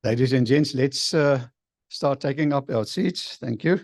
Ladies and gents, let's start taking up our seats. Thank you.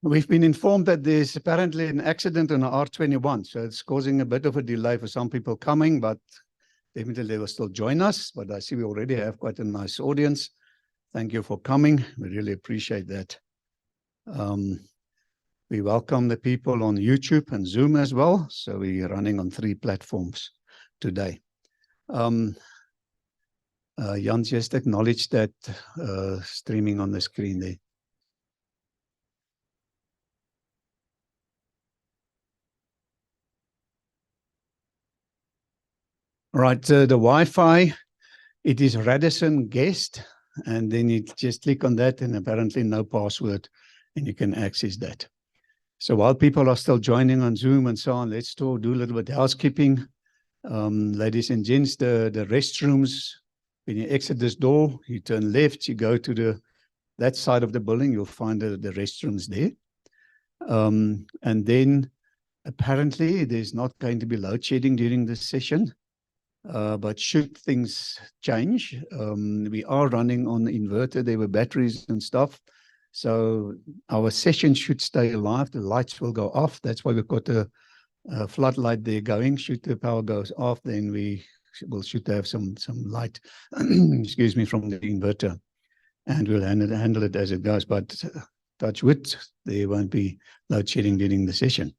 We've been informed that there's apparently an accident on the R21, so it's causing a bit of a delay for some people coming, but definitely they will still join us. But I see we already have quite a nice audience. Thank you for coming. We really appreciate that. We welcome the people on YouTube and Zoom as well. So we're running on 3 platforms today. Jan just acknowledged that streaming on the screen there. Right, the Wi-Fi, it is Radisson Guest, and then you just click on that and apparently no password, and you can access that. So while people are still joining on Zoom and so on, let's do a little bit of housekeeping. Ladies and gents, the restrooms, when you exit this door, you turn left, you go to that side of the building, you'll find the restrooms there. And then apparently there's not going to be load shedding during this session. But should things change, we are running on inverter, there were batteries and stuff. So our session should stay alive. The lights will go off. That's why we've got a floodlight there going. Should the power goes off, then we will should have some light, excuse me, from the inverter. And we'll handle it as it goes. But touch wood, there won't be load shedding during the session.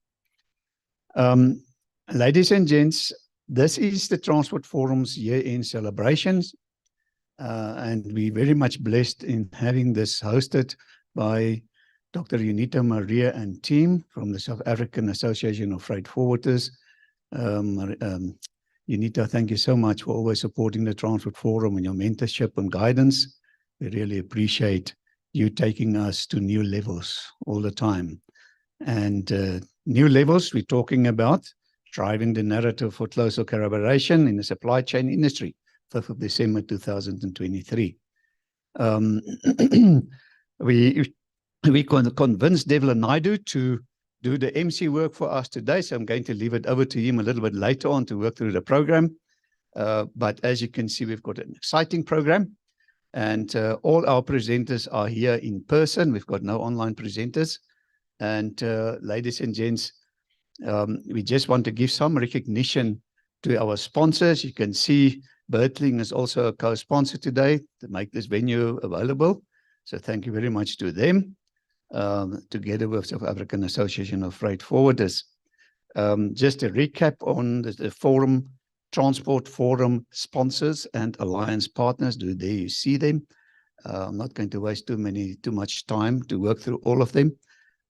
Ladies and gents, this is the Transport Forum's year-end celebrations, and we're very much blessed in having this hosted by Dr. Unita Maria and team from the South African Association of Freight Forwarders. Unita, thank you so much for always supporting the Transport Forum and your mentorship and guidance. We really appreciate you taking us to new levels all the time. And new levels, we're talking about driving the narrative for closer collaboration in the supply chain industry, 5th of December 2023. We convinced Devlin Naidu to do the MC work for us today, so I'm going to leave it over to him a little bit later on to work through the program. But as you can see, we've got an exciting program, and all our presenters are here in person. We've got no online presenters. And ladies and gents, we just want to give some recognition to our sponsors. You can see Bertling is also a co-sponsor today to make this venue available. So thank you very much to them, together with South African Association of Freight Forwarders. Just a recap on the forum, Transport Forum sponsors and alliance partners. There you see them. I'm not going to waste too much time to work through all of them.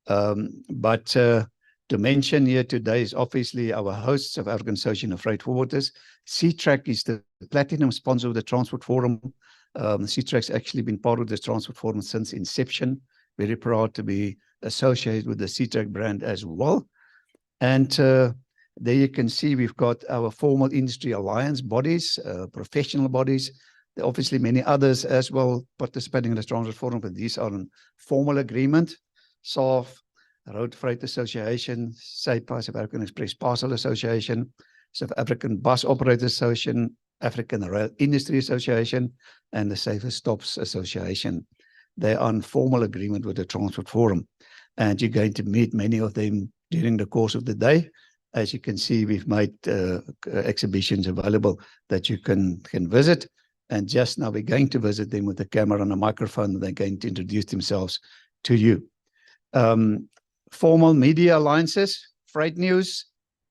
But to mention here today is obviously our hosts of African Association of Freight Forwarders. SAAFF is the platinum sponsor of the Transport Forum. SAAFF's actually been part of this Transport Forum since inception. Very proud to be associated with the SAAFF brand as well. And there you can see we've got our formal industry alliance bodies, professional bodies. There are obviously many others as well participating in the Transport Forum, but these are in formal agreement. SAAFF, Road Freight Association, SAAFF, South African Express Parcel Association, South African Bus Operators Association, African Rail Industry Association, and the Safer Stops Association. They are in formal agreement with the Transport Forum, and you're going to meet many of them during the course of the day. As you can see, we've made exhibitions available that you can visit, and just now we're going to visit them with a camera and a microphone, and they're going to introduce themselves to you. Formal media alliances, Freight News,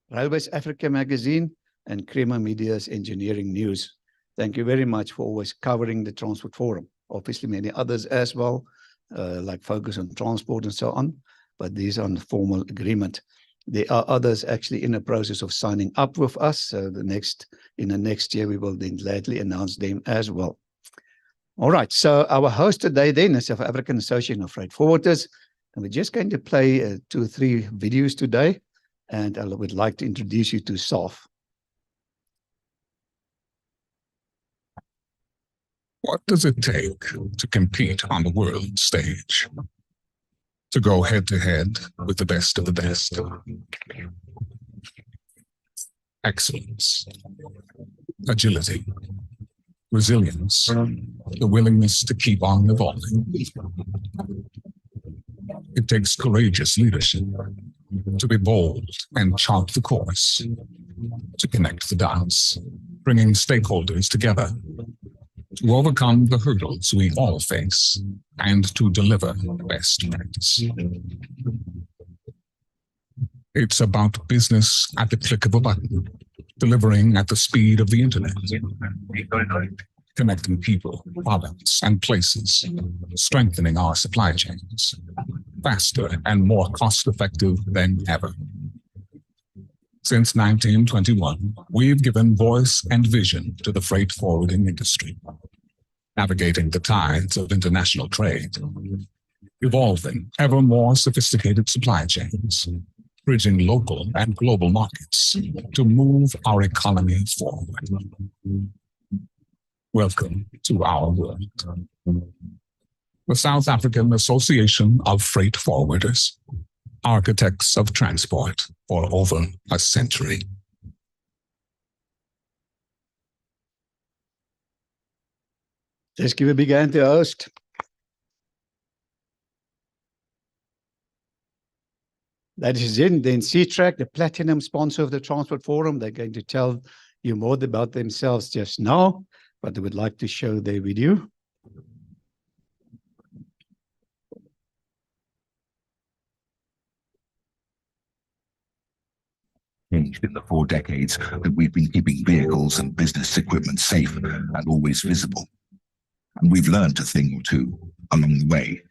Railways Africa Magazine, and Crema Media's Engineering News. Thank you very much for always covering the Transport Forum. Obviously, many others as well, like Focus on Transport and so on, but these are on the formal agreement. There are others actually in the process of signing up with us. So in the next year, we will then gladly announce them as well. All right, so our host today then is South African Association of Freight Forwarders, and we're just going to play 2 or 3 videos today, and I would like to introduce you to SAAFF. What does it take to compete on the world stage? To go head-to-head with the best of the best? Excellence, agility, resilience, the willingness to keep on evolving. It takes courageous leadership to be bold and chart the course, to connect the dots, bringing stakeholders together, to overcome the hurdles we all face, and to deliver best practice. It's about business at the click of a button, delivering at the speed of the internet, connecting people, products, and places, strengthening our supply chains, faster and more cost-effective than ever. Since 1921, we've given voice and vision to the freight forwarding industry, navigating the tides of international trade, evolving ever more sophisticated supply chains, bridging local and global markets to move our economy forward. Welcome to our world. The South African Association of Freight Forwarders, architects of transport for over a century. Let's give a big hand to our host. Ladies and gentlemen, then SAAFF, the platinum sponsor of the Transport Forum, they're going to tell you more about themselves just now, but they would like to show their video. Changed in the 4 decades that we've been keeping vehicles and business equipment safe and always visible. And we've learned a thing or two along the way.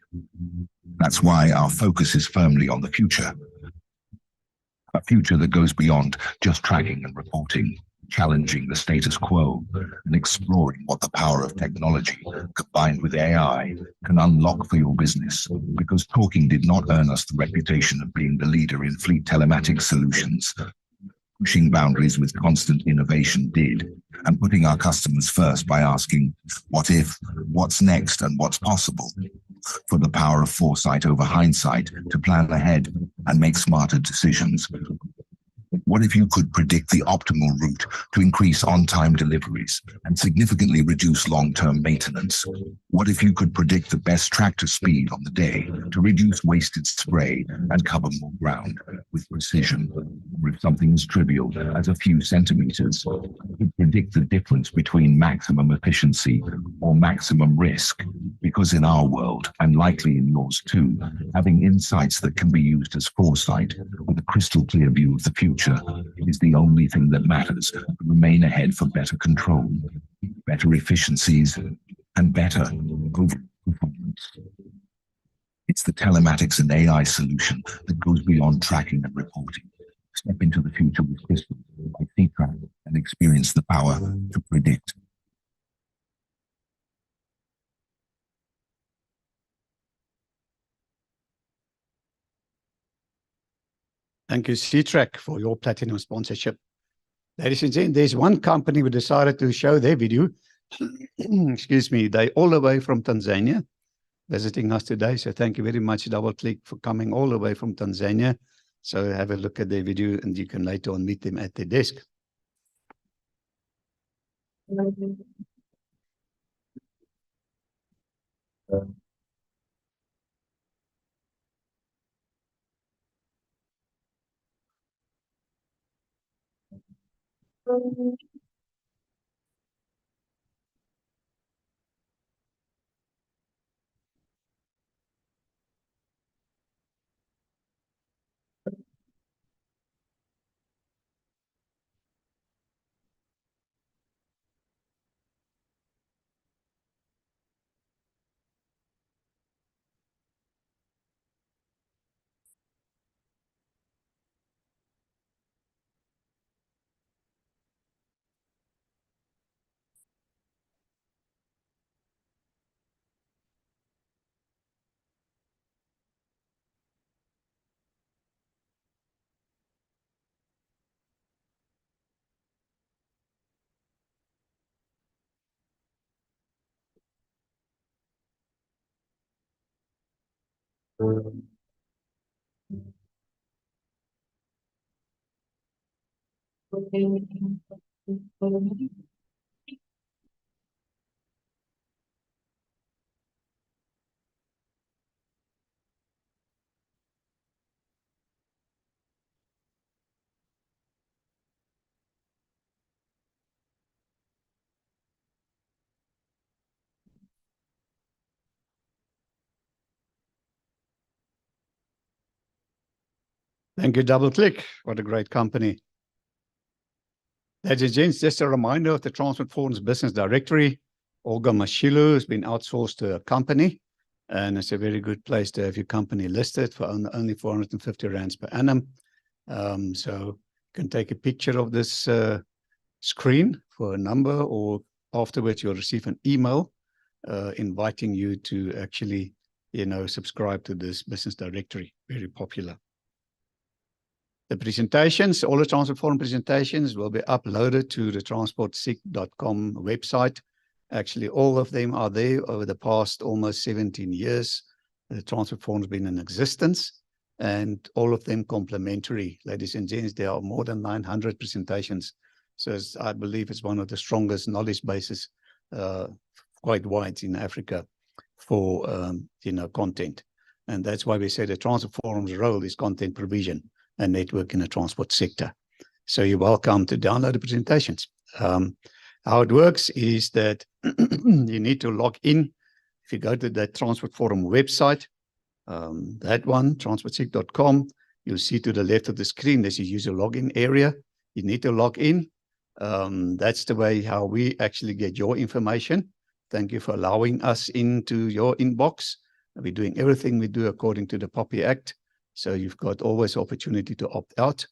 That's why our focus is firmly on the future. A future that goes beyond just tracking and reporting, challenging the status quo, and exploring what the power of technology, combined with AI, can unlock for your business. Because talking did not earn us the reputation of being the leader in fleet telematics solutions. Pushing boundaries with constant innovation did, and putting our customers first by asking, what if, what's next, and what's possible? For the power of foresight over hindsight to plan ahead and make smarter decisions. What if you could predict the optimal route to increase on-time deliveries and significantly reduce long-term maintenance? What if you could predict the best tractor speed on the day to reduce wasted spray and cover more ground with precision? Or if something as trivial as a few centimeters could predict the difference between maximum efficiency or maximum risk? Because in our world, and likely in yours too, having insights that can be used as foresight with a crystal clear view of the future is the only thing that matters to remain ahead for better control, better efficiencies, and better overall performance. It's the telematics and AI solution that goes beyond tracking and reporting. Step into the future with crystals like SAAFF and experience the power to predict. Thank you, SAAFF, for your platinum sponsorship. Ladies and gentlemen, there's one company who decided to show their video. Excuse me, they all the way from Tanzania visiting us today. So thank you very much, Double Click, for coming all the way from Tanzania. So have a look at their video and you can later on meet them at their desk. Thank you, Double Click. What a great company. Ladies and gents, just a reminder of the Transport Forums business directory. Olga Mashilu has been outsourced to a company, and it's a very good place to have your company listed for only 450 rands per annum. So you can take a picture of this screen for a number, or afterwards you'll receive an email inviting you to actually, subscribe to this business directory. Very popular. The presentations, all the Transport Forum presentations will be uploaded to the transportsic.com website. Actually, all of them are there over the past almost 17 years. The Transport Forum has been in existence, and all of them complimentary. Ladies and gents, there are more than 900 presentations. So I believe it's one of the strongest knowledge bases quite wide in Africa for content. And that's why we say the Transport Forum's role is content provision and network in the transport sector. So you're welcome to download the presentations. How it works is that you need to log in. If you go to the Transport Forum website, that one, transportsic.com, you'll see to the left of the screen, there's a user login area. You need to log in. That's the way how we actually get your information. Thank you for allowing us into your inbox. We're doing everything we do according to the POPI Act. So you've got always opportunity to opt out.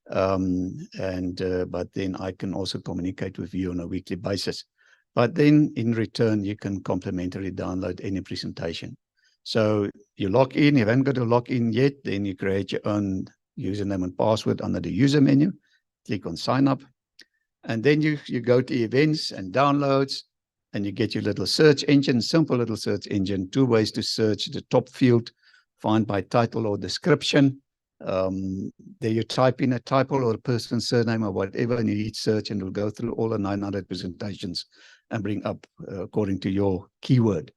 But then I can also communicate with you on a weekly basis. But then in return, you can complimentary download any presentation. So you log in. If you haven't got to log in yet, then you create your own username and password under the user menu. Click on sign up. And then you go to events and downloads, and you get your little search engine, simple little search engine, 2 ways to search. The top field, find by title or description. There you type in a title or a person's surname or whatever, and you hit search, and it'll go through all the 900 presentations and bring up according to your keyword.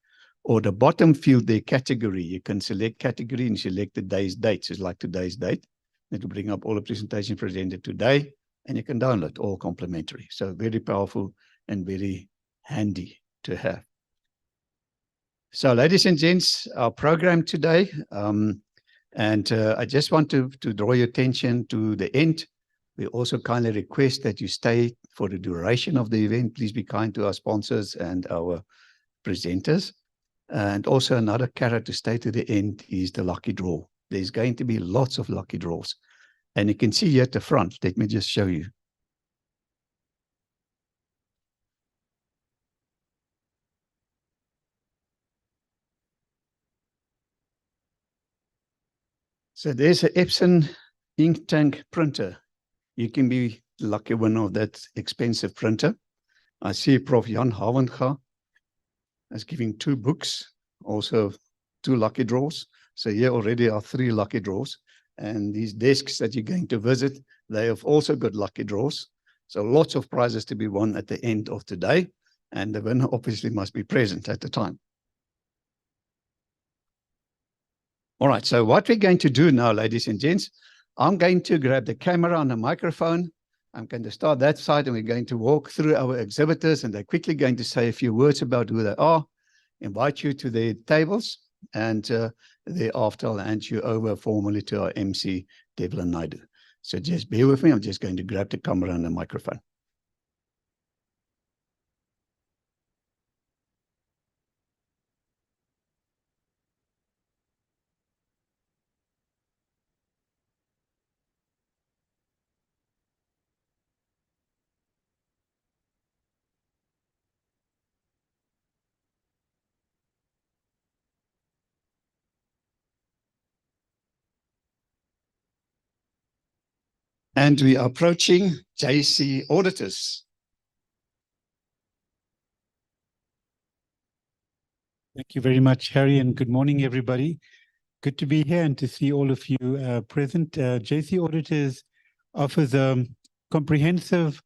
Or the bottom field, the category. You can select category and select the day's date. So it's like today's date. It will bring up all the presentations presented today, and you can download all complimentary. So very powerful and very handy to have. So, ladies and gents, our program today, I just want to draw your attention to the end. We also kindly request that you stay for the duration of the event. Please be kind to our sponsors and our presenters. And also another carrot to stay to the end is the lucky draw. There's going to be lots of lucky draws. And you can see here at the front, let me just show you. So there's an Epson ink tank printer. You can be the lucky winner of that expensive printer. I see Prof. Jan Havenga is giving 2 books, also 2 lucky draws. So here already are 3 lucky draws. And these desks that you're going to visit, they have also got lucky draws. So lots of prizes to be won at the end of today. And the winner obviously must be present at the time. All right, so what we're going to do now, ladies and gents, I'm going to grab the camera and the microphone. I'm going to start that side, and we're going to walk through our exhibitors, and they're quickly going to say a few words about who they are, invite you to their tables, and thereafter I'll hand you over formally to our MC, Devlin Naidu. So just bear with me. I'm just going to grab the camera and the microphone. And we are approaching JC auditors. Thank you very much, Harry, and good morning, everybody. Good to be here and to see all of you present. JC Auditors offers a comprehensive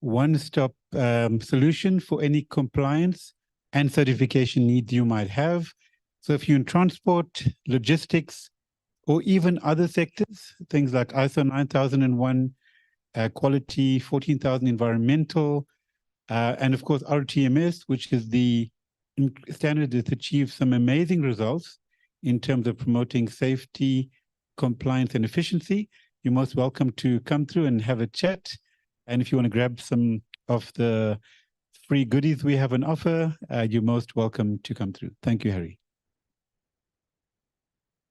one-stop solution for any compliance and certification needs you might have. So if you're in transport, logistics, or even other sectors, things like ISO 9001, quality, 14,000 environmental, and of course RTMS, which is the standard that's achieved some amazing results in terms of promoting safety, compliance, and efficiency. You're most welcome to come through and have a chat. And if you want to grab some of the free goodies we have on offer, you're most welcome to come through. Thank you, Harry.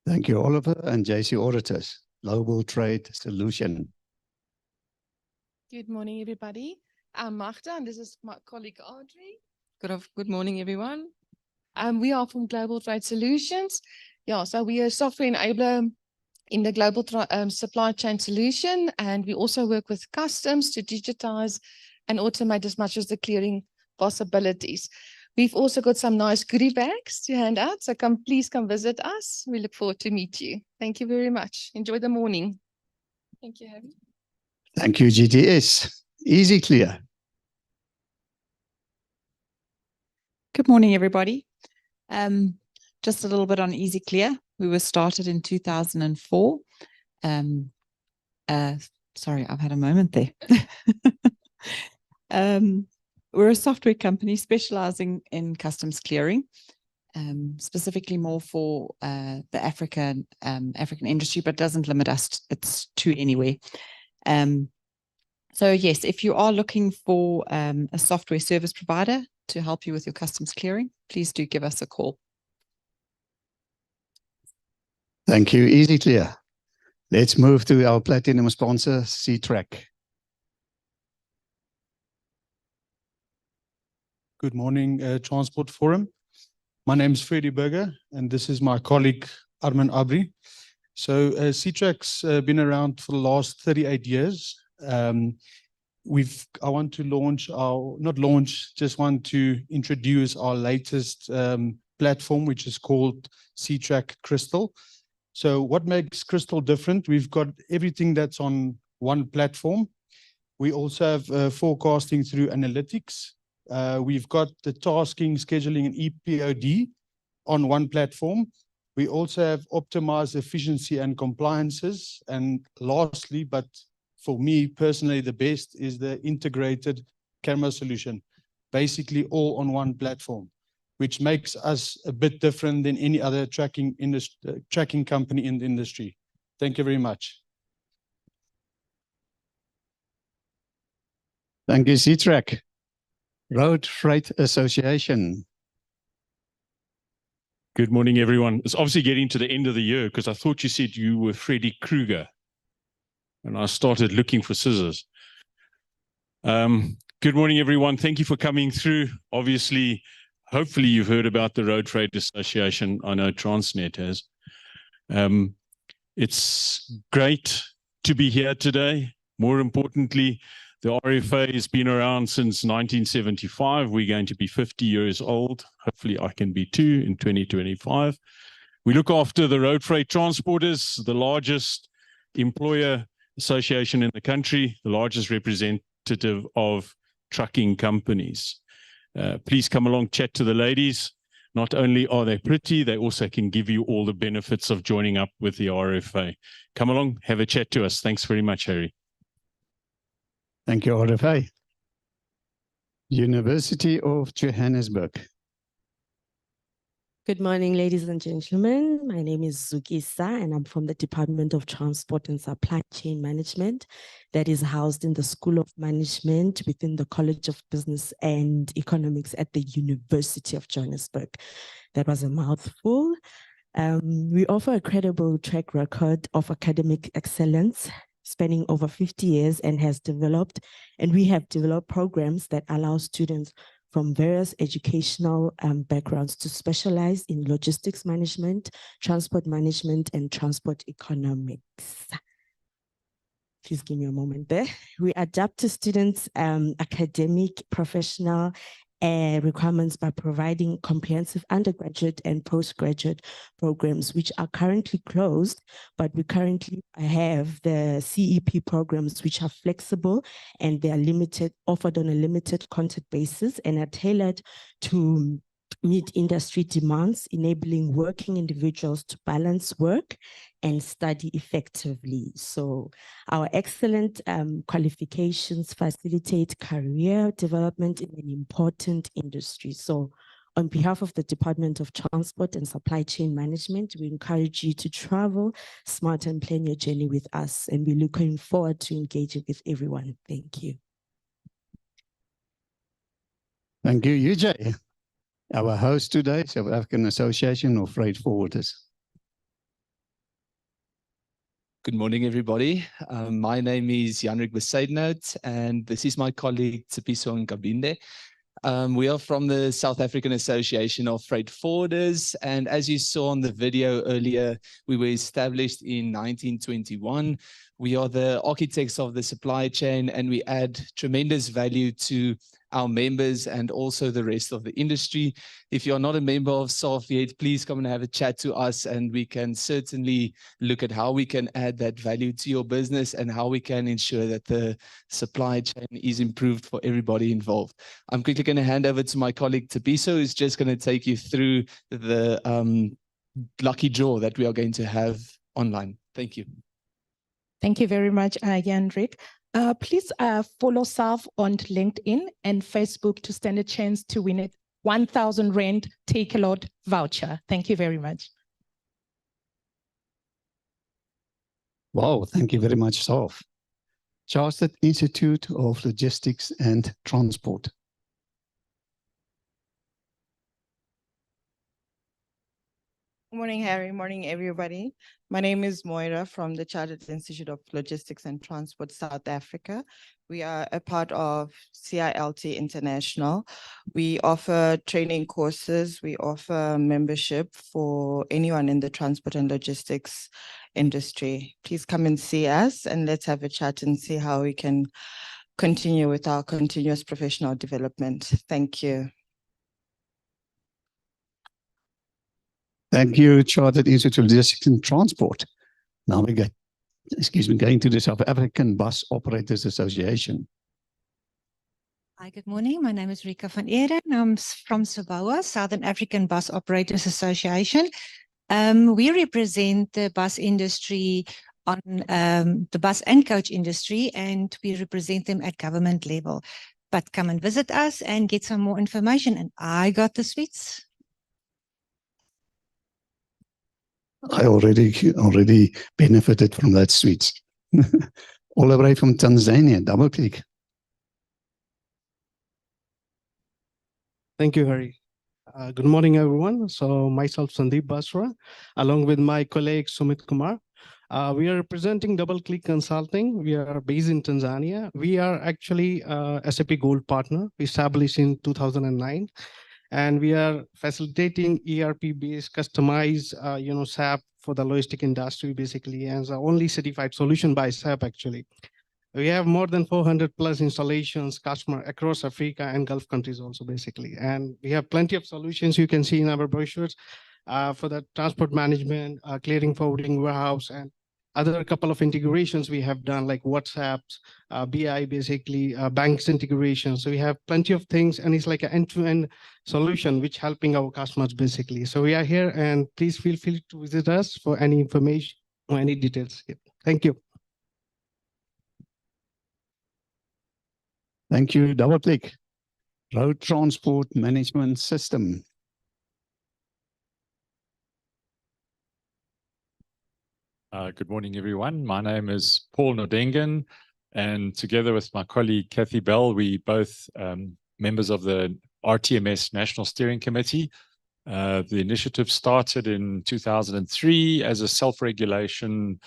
Thank you, Oliver and JC Auditors, Global Trade Solution. Good morning, everybody. I'm Magda, and this is my colleague Audrey. Good morning, everyone. We are from Global Trade Solutions. Yeah, so we are a software enabler in the global supply chain solution, and we also work with customs to digitize and automate as much as the clearing possibilities. We've also got some nice goodie bags to hand out, so please come visit us. We look forward to meet you. Thank you very much. Enjoy the morning. Thank you, Harry. Thank you, GTS. Easy Clear. Good morning, everybody. Just a little bit on Easy Clear. We were started in 2004. Sorry, I've had a moment there. We're a software company specializing in customs clearing, specifically more for the African industry, but doesn't limit us to anywhere. So yes, if you are looking for a software service provider to help you with your customs clearing, please do give us a call. Thank you, Easy Clear. Let's move to our platinum sponsor, SAAFF. Good morning, Transport Forum. My name is Freddie Berger, and this is my colleague, Arman Abri. So SAAFF's been around for the last 38 years. I want to launch just want to introduce our latest platform, which is called SAAFF Crystal. So what makes Crystal different? We've got everything that's on one platform. We also have forecasting through analytics. We've got the tasking, scheduling, and EPOD on one platform. We also have optimized efficiency and compliances. And lastly, but for me personally, the best is the integrated camera solution, basically all on one platform, which makes us a bit different than any other tracking company in the industry. Thank you very much. Thank you, SAAFF. Road Freight Association. Good morning, everyone. It's obviously getting to the end of the year because I thought you said you were Freddy Krueger. And I started looking for scissors. Good morning, everyone. Thank you for coming through. Obviously, hopefully you've heard about the Road Freight Association. I know Transnet has. It's great to be here today. More importantly, the RFA has been around since 1975. We're going to be 50 years old. Hopefully I can be too in 2025. We look after the road freight transporters, the largest employer association in the country, the largest representative of trucking companies. Please come along, chat to the ladies. Not only are they pretty, they also can give you all the benefits of joining up with the RFA. Come along, have a chat to us. Thanks very much, Harry. Thank you, RFA. University of Johannesburg. Good morning, ladies and gentlemen. My name is Zukisa, and I'm from the Department of Transport and Supply Chain Management that is housed in the School of Management within the College of Business and Economics at the University of Johannesburg. That was a mouthful. We offer a credible track record of academic excellence spanning over 50 years and we have developed programs that allow students from various educational backgrounds to specialize in logistics management, transport management, and transport economics. Please give me a moment there. We adapt to students' academic, professional, requirements by providing comprehensive undergraduate and postgraduate programs, which are currently closed, but we currently have the CEP programs, which are flexible and they are limited, offered on a limited content basis and are tailored to meet industry demands, enabling working individuals to balance work and study effectively. So our excellent qualifications facilitate career development in an important industry. So on behalf of the Department of Transport and Supply Chain Management, we encourage you to travel smart and plan your journey with us. And we're looking forward to engaging with everyone. Thank you. Thank you, UJ. Our host today, South African Association of Freight Forwarders. Good morning, everybody. My name is Janrik Besaidnout, and this is my colleague Tsepiso Nkabinde. We are from the South African Association of Freight Forwarders, and as you saw on the video earlier, we were established in 1921. We are the architects of the supply chain, and we add tremendous value to our members and also the rest of the industry. If you're not a member of SAAFF yet, please come and have a chat to us, and we can certainly look at how we can add that value to your business and how we can ensure that the supply chain is improved for everybody involved. I'm quickly going to hand over to my colleague Tsepiso, who's just going to take you through the lucky draw that we are going to have online. Thank you. Thank you very much, Janrik. Please follow SAAFF on LinkedIn and Facebook to stand a chance to win a 1,000 Rand Take-A-Lot voucher. Thank you very much. Wow, thank you very much, SAAFF. Chartered Institute of Logistics and Transport. Morning, Harry. Morning, everybody. My name is Moira from the Chartered Institute of Logistics and Transport, South Africa. We are a part of CILT International. We offer training courses. We offer membership for anyone in the transport and logistics industry. Please come and see us and let's have a chat and see how we can continue with our continuous professional development. Thank you. Thank you, Chartered Institute of Logistics and Transport. Now we get, going to the South African Bus Operators Association. Hi, good morning. My name is Rika van Eden. I'm from SABOA, Southern African Bus Operators Association. We represent the bus industry on the bus and coach industry, and we represent them at government level. But come and visit us and get some more information. And I got the sweets. I already benefited from that sweets. All the way from Tanzania, double click. Thank you, Harry. Good morning, everyone. So myself, Sandeep Basra, along with my colleague, Sumit Kumar. We are representing Double Click Consulting. We are based in Tanzania. We are actually SAP Gold Partner, established in 2009. And we are facilitating ERP-based customized, SAP for the logistic industry, basically, and the only certified solution by SAP, actually. We have more than 400 plus installations, customer across Africa and Gulf countries also, basically. And we have plenty of solutions you can see in our brochures for the transport management, clearing, forwarding, warehouse, and other couple of integrations we have done, like WhatsApp, BI, basically, banks integration. So we have plenty of things, and it's like an end-to-end solution which helping our customers, basically. So we are here, and please feel free to visit us for any information or any details. Thank you. Thank you, Double Click. Road Transport Management System. Good morning, everyone. My name is Paul Nodengen, and together with my colleague Kathy Bell, we both members of the RTMS National Steering Committee. The initiative started in 2003 as a self-regulation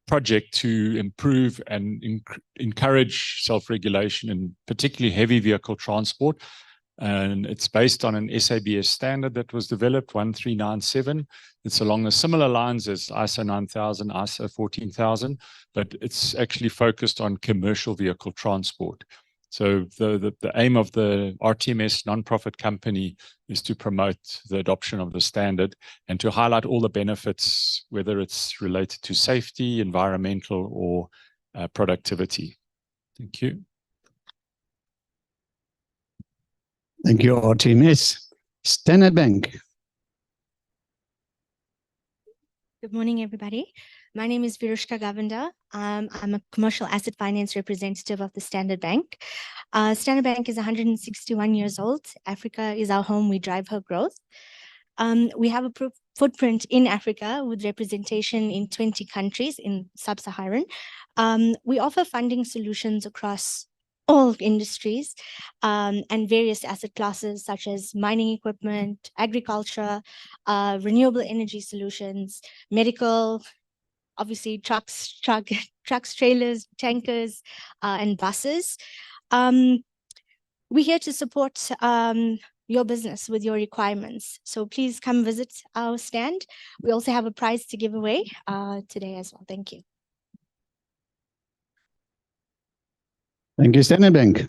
project to improve and encourage self-regulation in particularly heavy vehicle transport. And it's based on an SABS standard that was developed, 1397. It's along the similar lines as ISO 9000, ISO 14000, but it's actually focused on commercial vehicle transport. So the aim of the RTMS non-profit company is to promote the adoption of the standard and to highlight all the benefits, whether it's related to safety, environmental, or productivity. Thank you. Thank you, RTMS. Standard Bank. Good morning, everybody. My name is Virushka Govender. I'm a commercial asset finance representative of the Standard Bank. Standard Bank is 161 years old. Africa is our home. We drive her growth. We have a footprint in Africa with representation in 20 countries in sub-Saharan. We offer funding solutions across all industries and various asset classes such as mining equipment, agriculture, renewable energy solutions, medical, obviously trucks, trailers, tankers, and buses. We're here to support your business with your requirements. So please come visit our stand. We also have a prize to give away today as well. Thank you. Thank you, Standard Bank.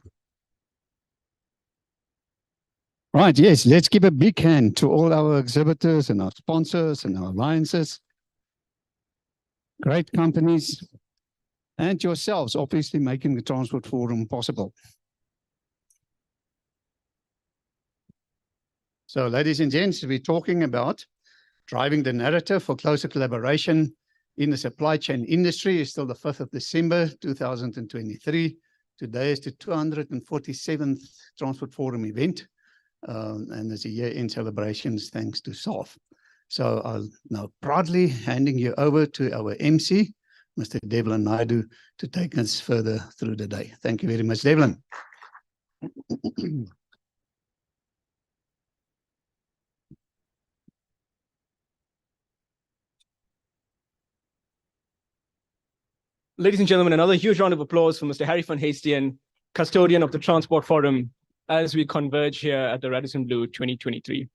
Right, yes, let's give a big hand to all our exhibitors and our sponsors and our alliances. Great companies and yourselves, obviously making the Transport Forum possible. So, ladies and gents, we're talking about driving the narrative for closer collaboration in the supply chain industry. It's still the 5th of December, 2023. Today is the 247th Transport Forum event, and it's a year-end celebrations thanks to SAAFF. So I'll now proudly handing you over to our MC, Mr. Devlin Naidu, to take us further through the day. Thank you very much, Devlin. Ladies and gentlemen, another huge round of applause for Mr. Harry van Heestien, custodian of the Transport Forum, as we converge here at the Radisson Blu 2023.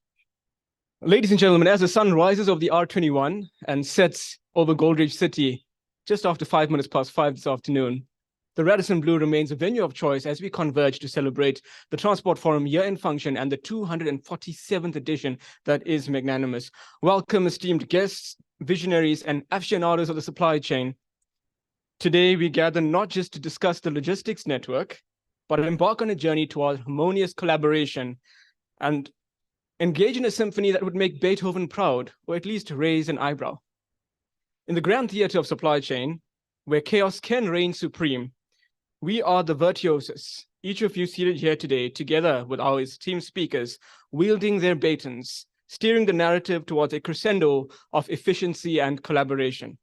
Ladies and gentlemen, as the sun rises over the R21 and sets over Goldridge City just after 5 minutes past 5 this afternoon, the Radisson Blu remains a venue of choice as we converge to celebrate the Transport Forum year-end function and the 247th edition that is magnanimous. Welcome, esteemed guests, visionaries, and aficionados of the supply chain. Today, we gather not just to discuss the logistics network, but embark on a journey toward harmonious collaboration and engage in a symphony that would make Beethoven proud, or at least raise an eyebrow. In the grand theater of supply chain, where chaos can reign supreme, we are the virtuosos, each of you seated here today, together with our esteemed speakers, wielding their batons, steering the narrative towards a crescendo of efficiency and collaboration.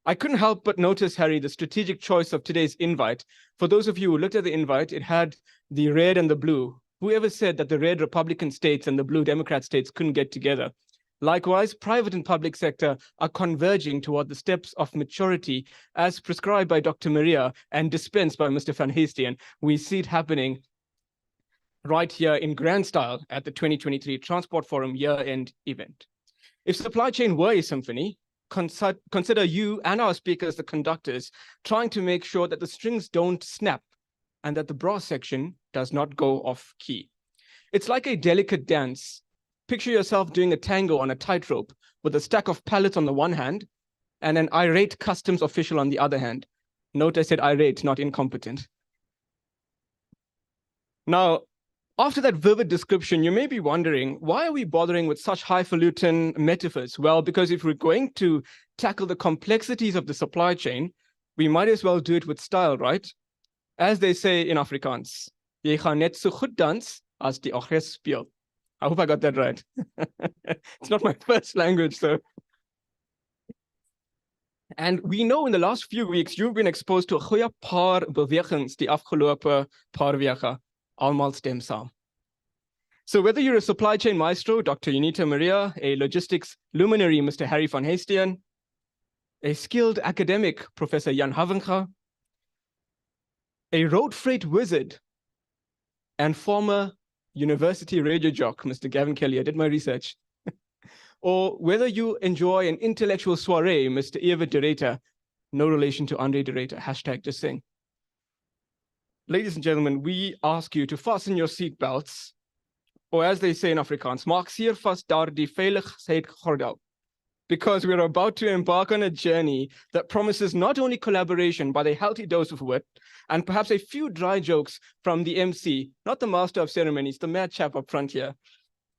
I couldn't help but notice, Harry, the strategic choice of today's invite. For those of you who looked at the invite, it had the red and the blue. Whoever said that the red Republican states and the blue Democrat states couldn't get together? Likewise, private and public sector are converging toward the steps of maturity as prescribed by Dr. Maria and dispensed by Mr. van Heestien. We see it happening right here in grand style at the 2023 Transport Forum year-end event. If supply chain were a symphony, consider you and our speakers the conductors, trying to make sure that the strings don't snap and that the brass section does not go off key. It's like a delicate dance. Picture yourself doing a tango on a tightrope with a stack of pallets on the one hand and an irate customs official on the other hand. Note I said irate, not incompetent. Now, after that vivid description, you may be wondering, why are we bothering with such highfalutin metaphors? Well, because if we're going to tackle the complexities of the supply chain, we might as well do it with style, right? As they say in Afrikaans, jy gaan net so goed dans as die orkes speel. I hope I got that right. It's not my first language, so. And we know in the last few weeks, you've been exposed to 'n goeie paar bewegings die afgelope paar weke. Almal stem saam. So whether you're a supply chain maestro, Dr. Unita Maria, a logistics luminary, Mr. Harry van Heestien, a skilled academic, Professor Jan Havenga, a road freight wizard, and former university radio jock, Mr. Gavin Kelly, I did my research, or whether you enjoy an intellectual soiree, Mr. Eva de Ruyter, no relation to Andre de Ruyter, hashtag just saying. Ladies and gentlemen, we ask you to fasten your seatbelts, or as they say in Afrikaans, maak seer vas daardie veiligheidsgordel, because we're about to embark on a journey that promises not only collaboration, but a healthy dose of wit, and perhaps a few dry jokes from the MC, not the master of ceremonies, the mad chap up front here,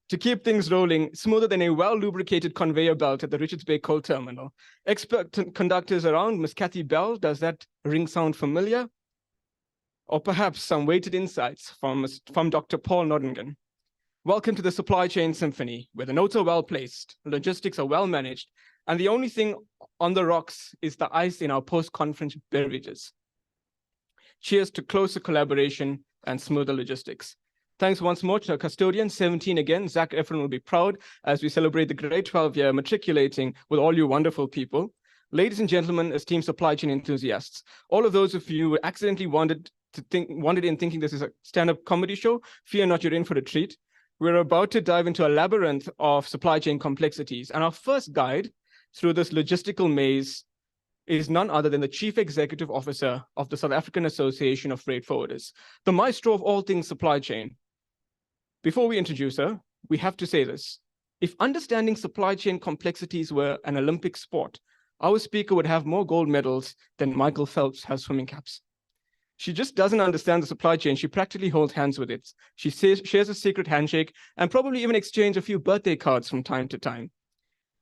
to keep things rolling smoother than a well-lubricated conveyor belt at the Richards Bay Coal Terminal. Expert conductors around, Miss Kathy Bell, does that ring sound familiar? Or perhaps some weighted insights from Dr. Paul Nordingen. Welcome to the Supply Chain Symphony, where the notes are well placed, logistics are well managed, and the only thing on the rocks is the ice in our post-conference beverages. Cheers to closer collaboration and smoother logistics. Thanks once more to our custodian, 17 again. Zach Efron will be proud as we celebrate the grade 12 year matriculating with all you wonderful people. Ladies and gentlemen, esteemed supply chain enthusiasts, all of those of you who accidentally wandered in thinking this is a stand-up comedy show, fear not, you're in for a treat. We're about to dive into a labyrinth of supply chain complexities, and our first guide through this logistical maze is none other than the Chief Executive Officer of the South African Association of Freight Forwarders, the maestro of all things supply chain. Before we introduce her, we have to say this. If understanding supply chain complexities were an Olympic sport, our speaker would have more gold medals than Michael Phelps has swimming caps. She just doesn't understand the supply chain. She practically holds hands with it. She shares a secret handshake and probably even exchange a few birthday cards from time to time.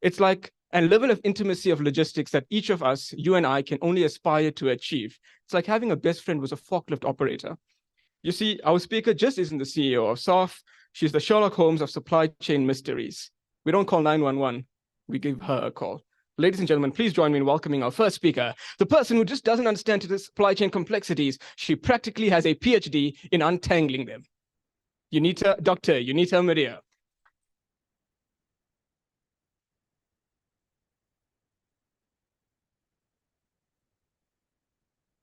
It's like a level of intimacy of logistics that each of us, you and I, can only aspire to achieve. It's like having a best friend who's a forklift operator. You see, our speaker just isn't the CEO of SAAFF. She's the Sherlock Holmes of supply chain mysteries. We don't call 911. We give her a call. Ladies and gentlemen, please join me in welcoming our first speaker, the person who just doesn't understand the supply chain complexities. She practically has a PhD in untangling them. Dr. Unita Maria.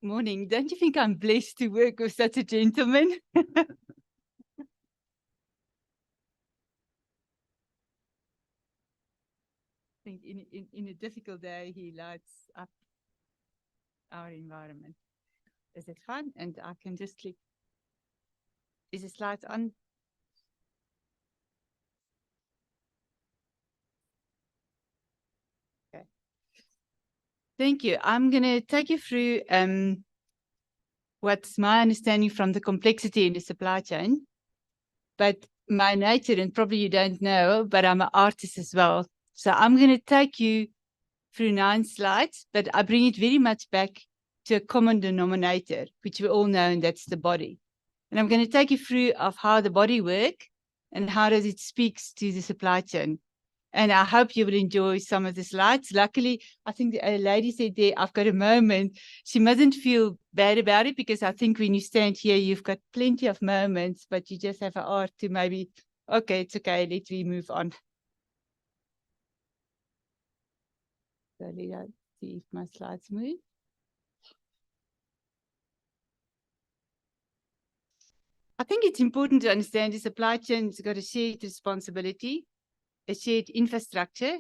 Morning. Don't you think I'm blessed to work with such a gentleman? I think in a difficult day, he lights up our environment. Is it fun? And I can just click. Is the slides on? Okay. Thank you. I'm going to take you through what's my understanding from the complexity in the supply chain. But my nature, and probably you don't know, but I'm an artist as well. So I'm going to take you through 9 slides, but I bring it very much back to a common denominator, which we all know, and that's the body. And I'm going to take you through of how the body works and how does it speaks to the supply chain. And I hope you will enjoy some of the slides. Luckily, I think a lady said there, I've got a moment. She mustn't feel bad about it, because I think when you stand here, you've got plenty of moments, but you just have an art to maybe, okay, it's okay, let me move on. So let's see if my slides move. I think it's important to understand the supply chain's got a shared responsibility, a shared infrastructure,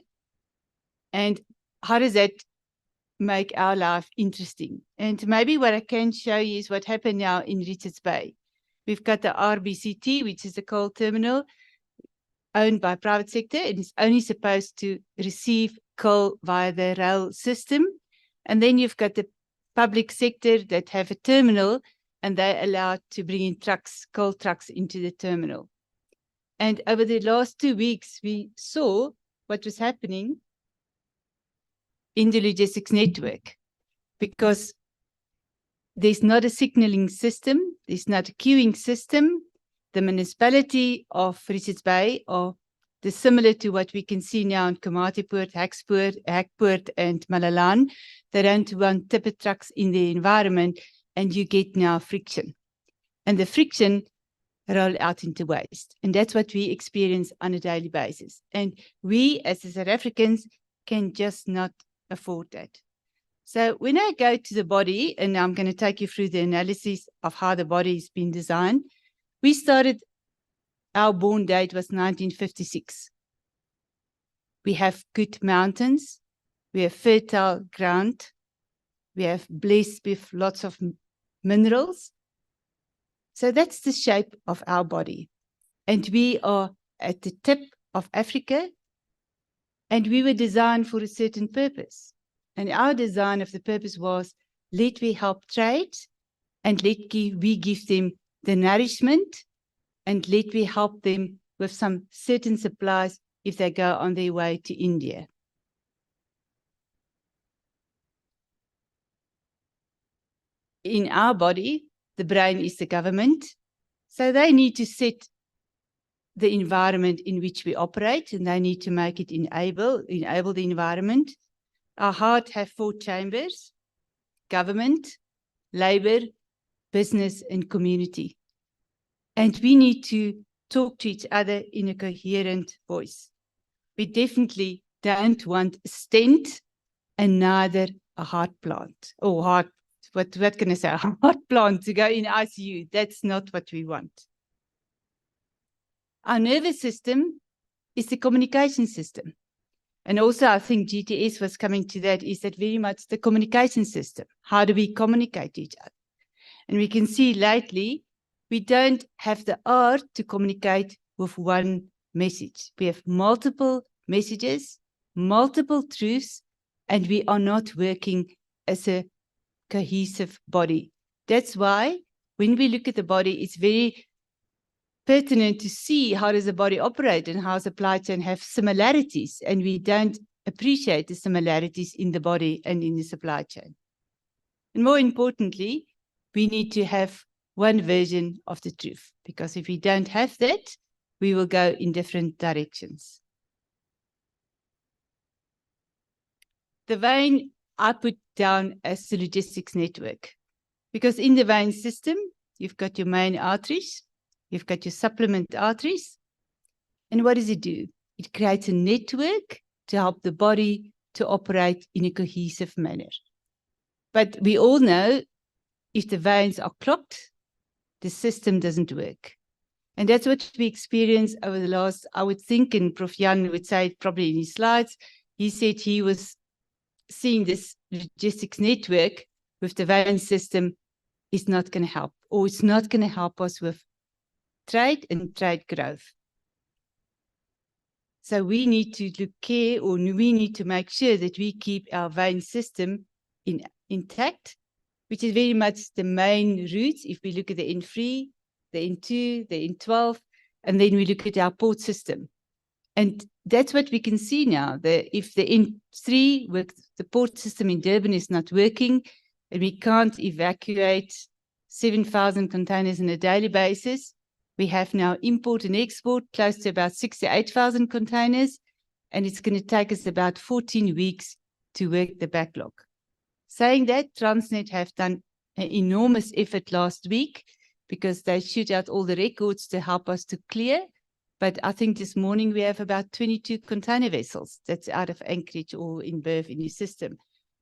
and how does that make our life interesting? And maybe what I can show you is what happened now in Richards Bay. We've got the RBCT, which is a coal terminal owned by private sector, and it's only supposed to receive coal via the rail system. And then you've got the public sector that have a terminal, and they're allowed to bring in trucks, coal trucks into the terminal. And over the last 2 weeks, we saw what was happening in the logistics network, because there's not a signaling system, there's not a queuing system. The municipality of Richards Bay are similar to what we can see now in Komatipoort, Hakpoort, and Malalan. They don't want tippet trucks in the environment, and you get now friction. And the friction roll out into waste. And that's what we experience on a daily basis. And we, as the South Africans, can just not afford that. So when I go to the body, and I'm going to take you through the analysis of how the body has been designed, we started, our born date was 1956. We have good mountains, we have fertile ground, we have blessed with lots of minerals, So that's the shape of our body. And we are at the tip of Africa, and we were designed for a certain purpose. And our design of the purpose was, let we help trade, and we give them the nourishment, and let we help them with some certain supplies if they go on their way to India. In our body, the brain is the government, so they need to set the environment in which we operate, and they need to make it enable the environment. Our heart have 4 chambers: government, labor, business, and community. And we need to talk to each other in a coherent voice. We definitely don't want a stent and neither a heart plant or what can I say, a heart plant to go in ICU. That's not what we want. Our nervous system is the communication system. And also I think GTS was coming to that, is that very much the communication system. How do we communicate to each other? And we can see lately, we don't have the art to communicate with one message. We have multiple messages, multiple truths, and we are not working as a cohesive body. That's why when we look at the body, it's very pertinent to see how does the body operate and how supply chain have similarities, and we don't appreciate the similarities in the body and in the supply chain. And more importantly, we need to have one version of the truth, because if we don't have that, we will go in different directions. The vein I put down as the logistics network, because in the vein system, you've got your main arteries, you've got your supplement arteries, and what does it do? It creates a network to help the body to operate in a cohesive manner. But we all know if the veins are clogged, the system doesn't work. And that's what we experienced over the last, I would think, and Prof. Jan would say it probably in his slides, he said he was seeing this logistics network with the vein system is not going to help, or it's not going to help us with trade and trade growth. So we need to look care, or we need to make sure that we keep our vein system intact, which is very much the main routes. If we look at the N3, the N2, the N12, and then we look at our port system. And that's what we can see now, that if the N3, with the port system in Durban is not working, and we can't evacuate 7,000 containers on a daily basis, we have now import and export close to about 68,000 containers, and it's going to take us about 14 weeks to work the backlog. Saying that, Transnet have done an enormous effort last week because they shoot out all the records to help us to clear. But I think this morning we have about 22 container vessels that's out of Anchorage or in berth in the system.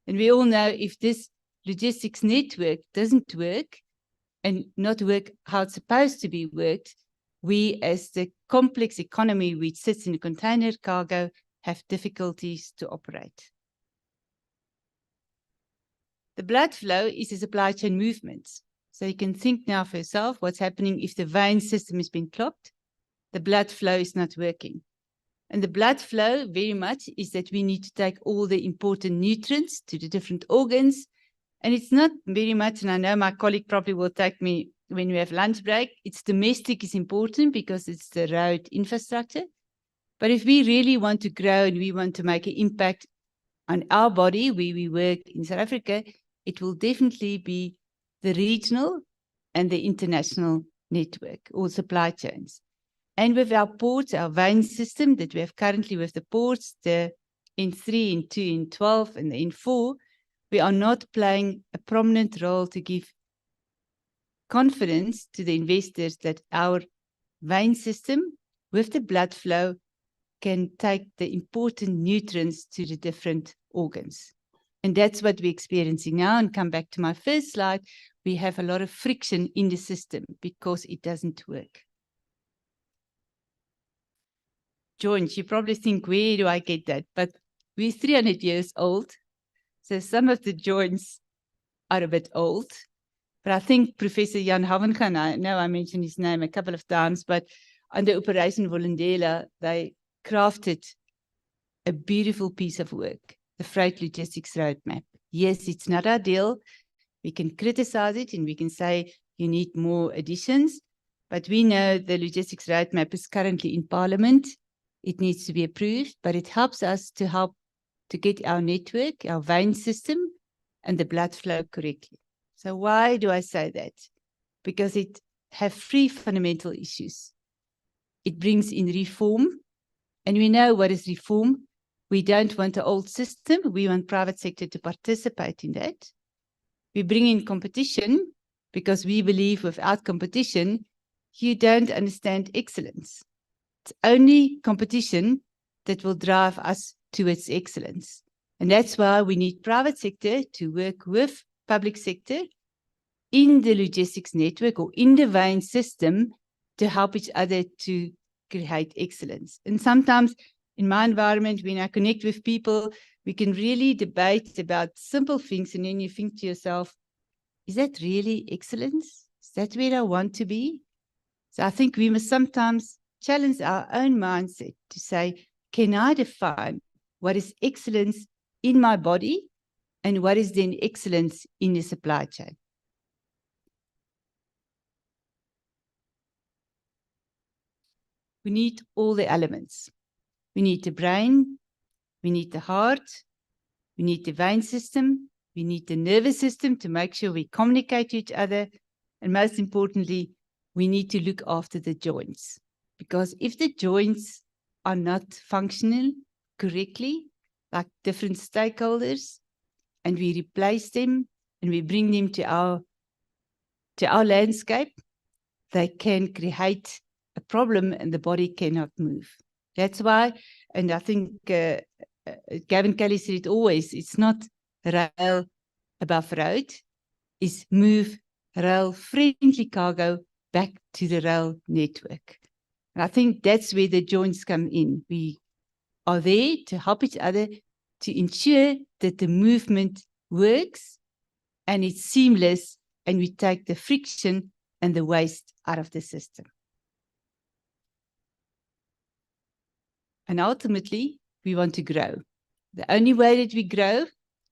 And we all know if this logistics network doesn't work and not work how it's supposed to be worked, we as the complex economy which sits in the container cargo have difficulties to operate. The blood flow is a supply chain movement. So you can think now for yourself what's happening if the vein system has been clogged. The blood flow is not working. And the blood flow very much is that we need to take all the important nutrients to the different organs. And it's not very much, and I know my colleague probably will take me when we have lunch break, it's domestic is important because it's the road infrastructure. But if we really want to grow and we want to make an impact on our body where we work in South Africa, it will definitely be the regional and the international network or supply chains. And with our ports, our vein system that we have currently with the ports, the N3, N2, N12, and the N4, we are not playing a prominent role to give confidence to the investors that our vein system with the blood flow can take the important nutrients to the different organs. And that's what we're experiencing now. And come back to my first slide, we have a lot of friction in the system because it doesn't work. Joints, you probably think, where do I get that? But we're 300 years old. So some of the joints are a bit old, But I think Professor Jan Havengan, I know I mentioned his name a couple of times, but under Operation Volundela, they crafted a beautiful piece of work, the Freight Logistics Roadmap. Yes, it's not ideal. We can criticize it and we can say you need more additions, but we know the Logistics Roadmap is currently in Parliament. It needs to be approved, but it helps us to get our network, our vein system, and the blood flow correctly. So why do I say that? Because it have three fundamental issues. It brings in reform, and we know what is reform. We don't want the old system. We want private sector to participate in that. We bring in competition because we believe without competition, you don't understand excellence. It's only competition that will drive us towards excellence. And that's why we need private sector to work with public sector in the logistics network or in the vein system to help each other to create excellence. And sometimes in my environment, when I connect with people, we can really debate about simple things, and then you think to yourself, is that really excellence? Is that where I want to be? So I think we must sometimes challenge our own mindset to say, can I define what is excellence in my body and what is then excellence in the supply chain? We need all the elements. We need the brain, we need the heart, we need the vein system, we need the nervous system to make sure we communicate to each other, and most importantly, we need to look after the joints. Because if the joints are not functional correctly, like different stakeholders, and we replace them and we bring them to our landscape, they can create a problem and the body cannot move. That's why, and I think Gavin Kelly said it always, it's not rail above road, it's move rail-friendly cargo back to the rail network. And I think that's where the joints come in. We are there to help each other to ensure that the movement works and it's seamless and we take the friction and the waste out of the system. And ultimately, we want to grow. The only way that we grow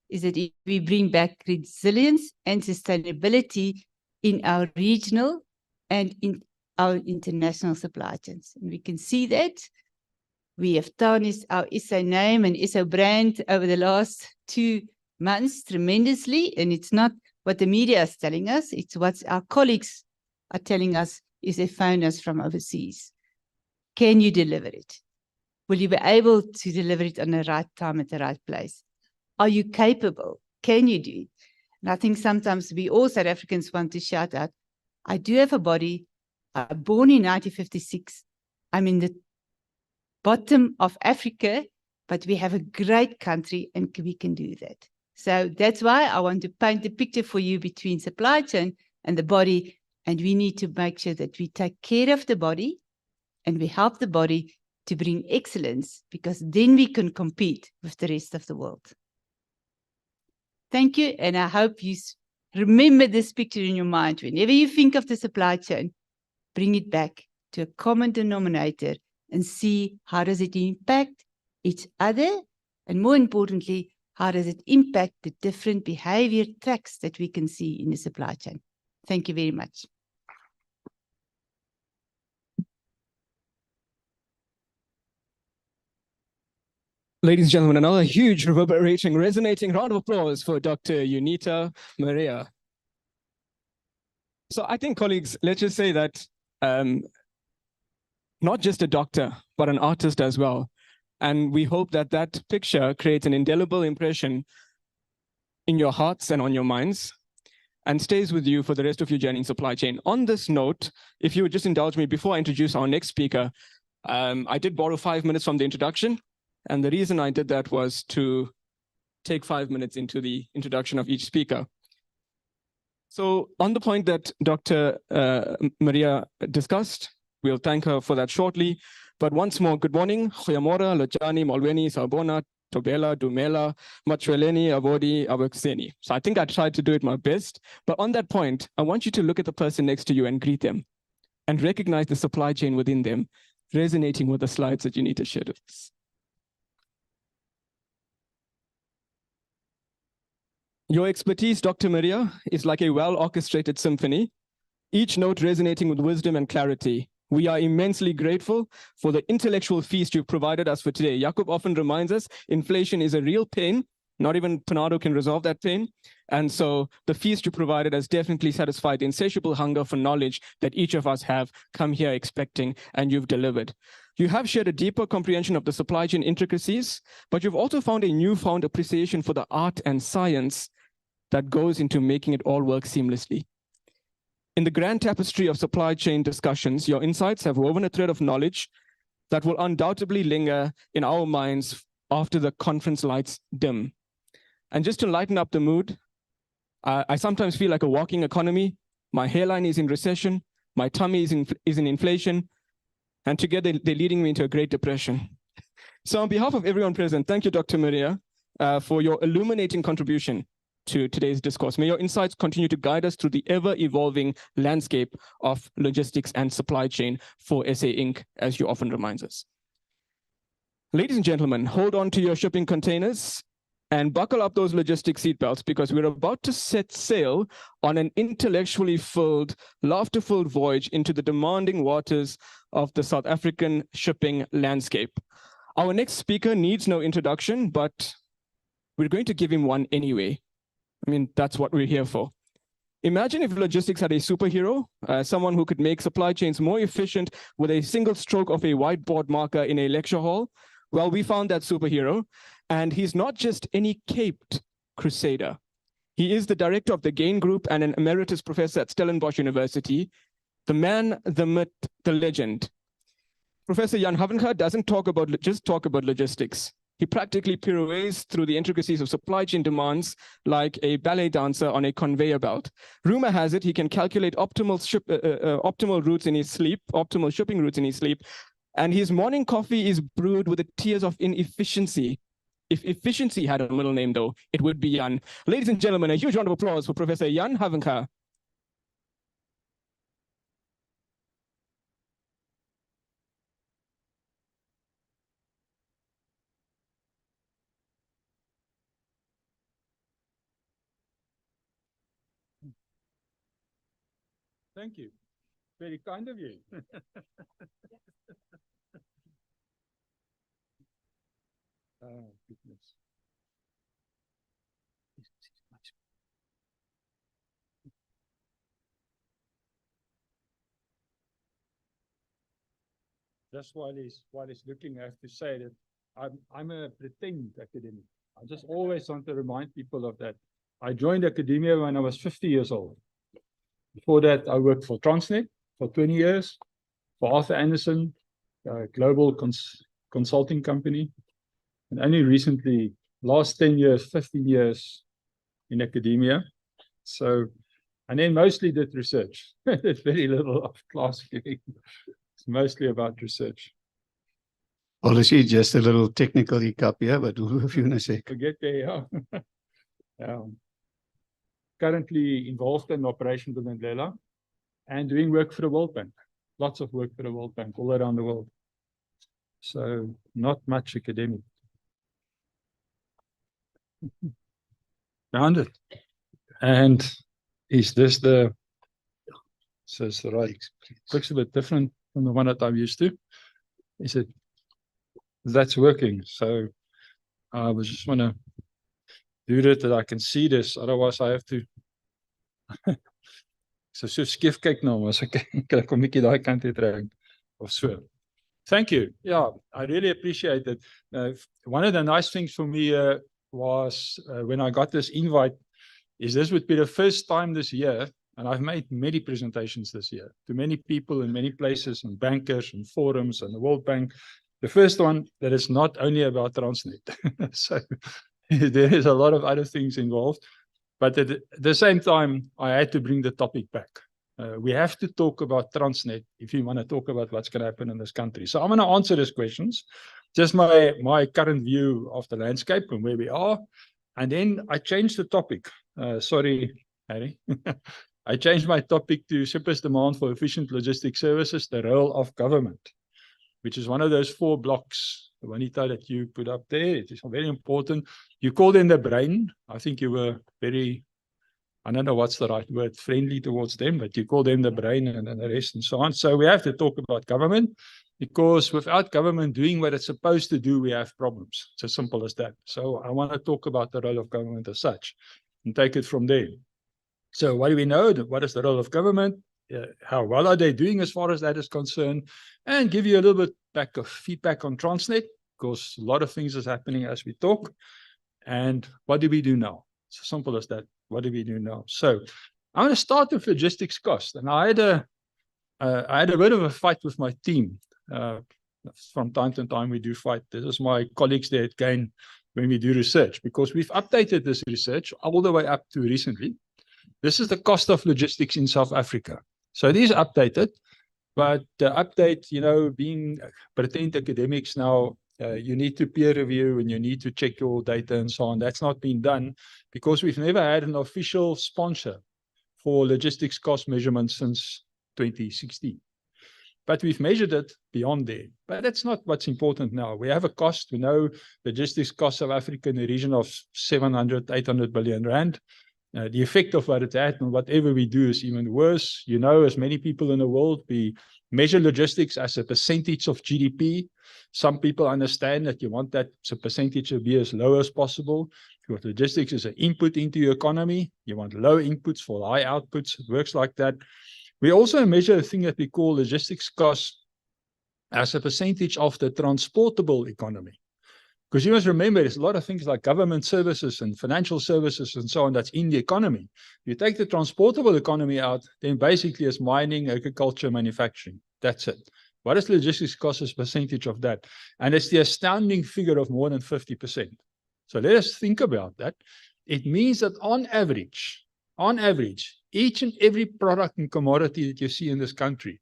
is that if we bring back resilience and sustainability in our regional and in our international supply chains. And we can see that. We have tarnished our SA name and SA brand over the last 2 months tremendously. And it's not what the media is telling us. It's what our colleagues are telling us is they found us from overseas. Can you deliver it? Will you be able to deliver it on the right time at the right place? Are you capable? Can you do it? And I think sometimes we all South Africans want to shout out, I do have a body, born in 1956. I'm in the bottom of Africa, but we have a great country and we can do that. So that's why I want to paint the picture for you between supply chain and the body. And we need to make sure that we take care of the body and we help the body to bring excellence, because then we can compete with the rest of the world. Thank you, and I hope you remember this picture in your mind. Whenever you think of the supply chain, bring it back to a common denominator and see how does it impact each other, and more importantly, how does it impact the different behavior tracks that we can see in the supply chain. Thank you very much. Ladies and gentlemen, another huge reverberating, resonating round of applause for Dr. Unita Maria. So I think, colleagues, let's just say that not just a doctor, but an artist as well. And we hope that that picture creates an indelible impression in your hearts and on your minds and stays with you for the rest of your journey in supply chain. On this note, if you would just indulge me before I introduce our next speaker, I did borrow 5 minutes from the introduction. And the reason I did that was to take 5 minutes into the introduction of each speaker. So on the point that Dr. Maria discussed, we'll thank her for that shortly. But once more, good morning, Goeiemorgen, Lojani, Molweni, Sawubona Tobela, Dumela, Machweleni, Abodi, Abukseni. So I think I tried to do it my best. But on that point, I want you to look at the person next to you and greet them and recognize the supply chain within them, resonating with the slides that you need to share with us. Your expertise, Dr. Maria, is like a well-orchestrated symphony, each note resonating with wisdom and clarity. We are immensely grateful for the intellectual feast you've provided us for today. Jakob often reminds us inflation is a real pain. Not even Panado can resolve that pain. And so the feast you provided has definitely satisfied the insatiable hunger for knowledge that each of us have come here expecting, and you've delivered. You have shared a deeper comprehension of the supply chain intricacies, but you've also found a newfound appreciation for the art and science that goes into making it all work seamlessly. In the grand tapestry of supply chain discussions, your insights have woven a thread of knowledge that will undoubtedly linger in our minds after the conference lights dim. And just to lighten up the mood, I sometimes feel like a walking economy. My hairline is in recession, my tummy is in inflation, and together they're leading me into a Great Depression. So on behalf of everyone present, thank you, Dr. Maria, for your illuminating contribution to today's discourse. May your insights continue to guide us through the ever-evolving landscape of logistics and supply chain for SA Inc., as you often remind us. Ladies and gentlemen, hold on to your shipping containers and buckle up those logistics seatbelts, because we're about to set sail on an intellectually filled, laughter-filled voyage into the demanding waters of the South African shipping landscape. Our next speaker needs no introduction, but we're going to give him one anyway. I mean, that's what we're here for. Imagine if logistics had a superhero, someone who could make supply chains more efficient with a single stroke of a whiteboard marker in a lecture hall. Well, we found that superhero, and he's not just any caped crusader. He is the director of the Gain Group and an emeritus professor at Stellenbosch University, the man, the myth, the legend. Professor Jan Havenga doesn't just talk about logistics. He practically pirouettes through the intricacies of supply chain demands like a ballet dancer on a conveyor belt. Rumor has it he can calculate optimal routes in his sleep, optimal shipping routes in his sleep, and his morning coffee is brewed with the tears of inefficiency. If efficiency had a middle name, though, it would be Jan. Ladies and gentlemen, a huge round of applause for Professor Jan Havenga. Thank you. Very kind of you. Oh, goodness. Just while he's looking, I have to say that I'm a pretend academic. I just always want to remind people of that. I joined academia when I was 50 years old. Before that, I worked for Transnet for 20 years, for Arthur Andersen, a global consulting company. And only recently, last 10 years, 15 years in academia. So, and then mostly did research. There's very little of class giving. It's mostly about research. Policy, just a little technical hiccup here, but we'll have you in a sec. Forget there, yeah. Currently involved in Operation Mandela and doing work for the World Bank. Lots of work for the World Bank all around the world. So not much academic. Found it. And is this the, so it's the right, looks a bit different from the one that I'm used to. Is it, that's working. So I just want to do that I can see this, otherwise I have to. So skief kyk nou, as ek kyk om bietjie daai kant te trek of so. Thank you. Yeah, I really appreciate it. One of the nice things for me was when I got this invite, is this would be the first time this year, and I've made many presentations this year to many people in many places and bankers and forums and the World Bank. The first one that is not only about Transnet. So there is a lot of other things involved, but at the same time, I had to bring the topic back. We have to talk about Transnet if you want to talk about what's going to happen in this country. So I'm going to answer these questions. just my current view of the landscape and where we are. And then I changed the topic. Sorry, Harry. I changed my topic to Shippers' demand for efficient logistics services, the role of government, which is one of those 4 blocks, Juanita, that you put up there. It is very important. You call them the brain. I think you were very, I don't know what's the right word, friendly towards them, but you call them the brain and the rest and so on. So we have to talk about government, because without government doing what it's supposed to do, we have problems. It's as simple as that. So I want to talk about the role of government as such and take it from there. So what do we know? What is the role of government? How well are they doing as far as that is concerned? And give you a little bit back of feedback on Transnet, because a lot of things is happening as we talk. And what do we do now? It's as simple as that. What do we do now? So I'm going to start with logistics cost. And I had a bit of a fight with my team. From time to time we do fight. This is my colleagues there at GAIN when we do research, because we've updated this research all the way up to recently. This is the cost of logistics in South Africa. So it is updated, but the update, you know, being pretend academics now, you need to peer review and you need to check your data and so on. That's not been done because we've never had an official sponsor for logistics cost measurement since 2016. But we've measured it beyond there. But that's not what's important now. We have a cost. We know logistics cost South Africa in the region of 700, 800 billion rand. The effect of what it had and whatever we do is even worse. You know, as many people in the world, we measure logistics as a percentage of GDP. Some people understand that you want that a percentage to be as low as possible, because logistics is an input into your economy. You want low inputs for high outputs. It works like that. We also measure a thing that we call logistics cost as a percentage of the transportable economy. Because you must remember, there's a lot of things like government services and financial services and so on that's in the economy. You take the transportable economy out, then basically it's mining, agriculture, manufacturing. That's it. What is logistics cost as a percentage of that? And it's the astounding figure of more than 50%. So let us think about that. It means that on average, each and every product and commodity that you see in this country,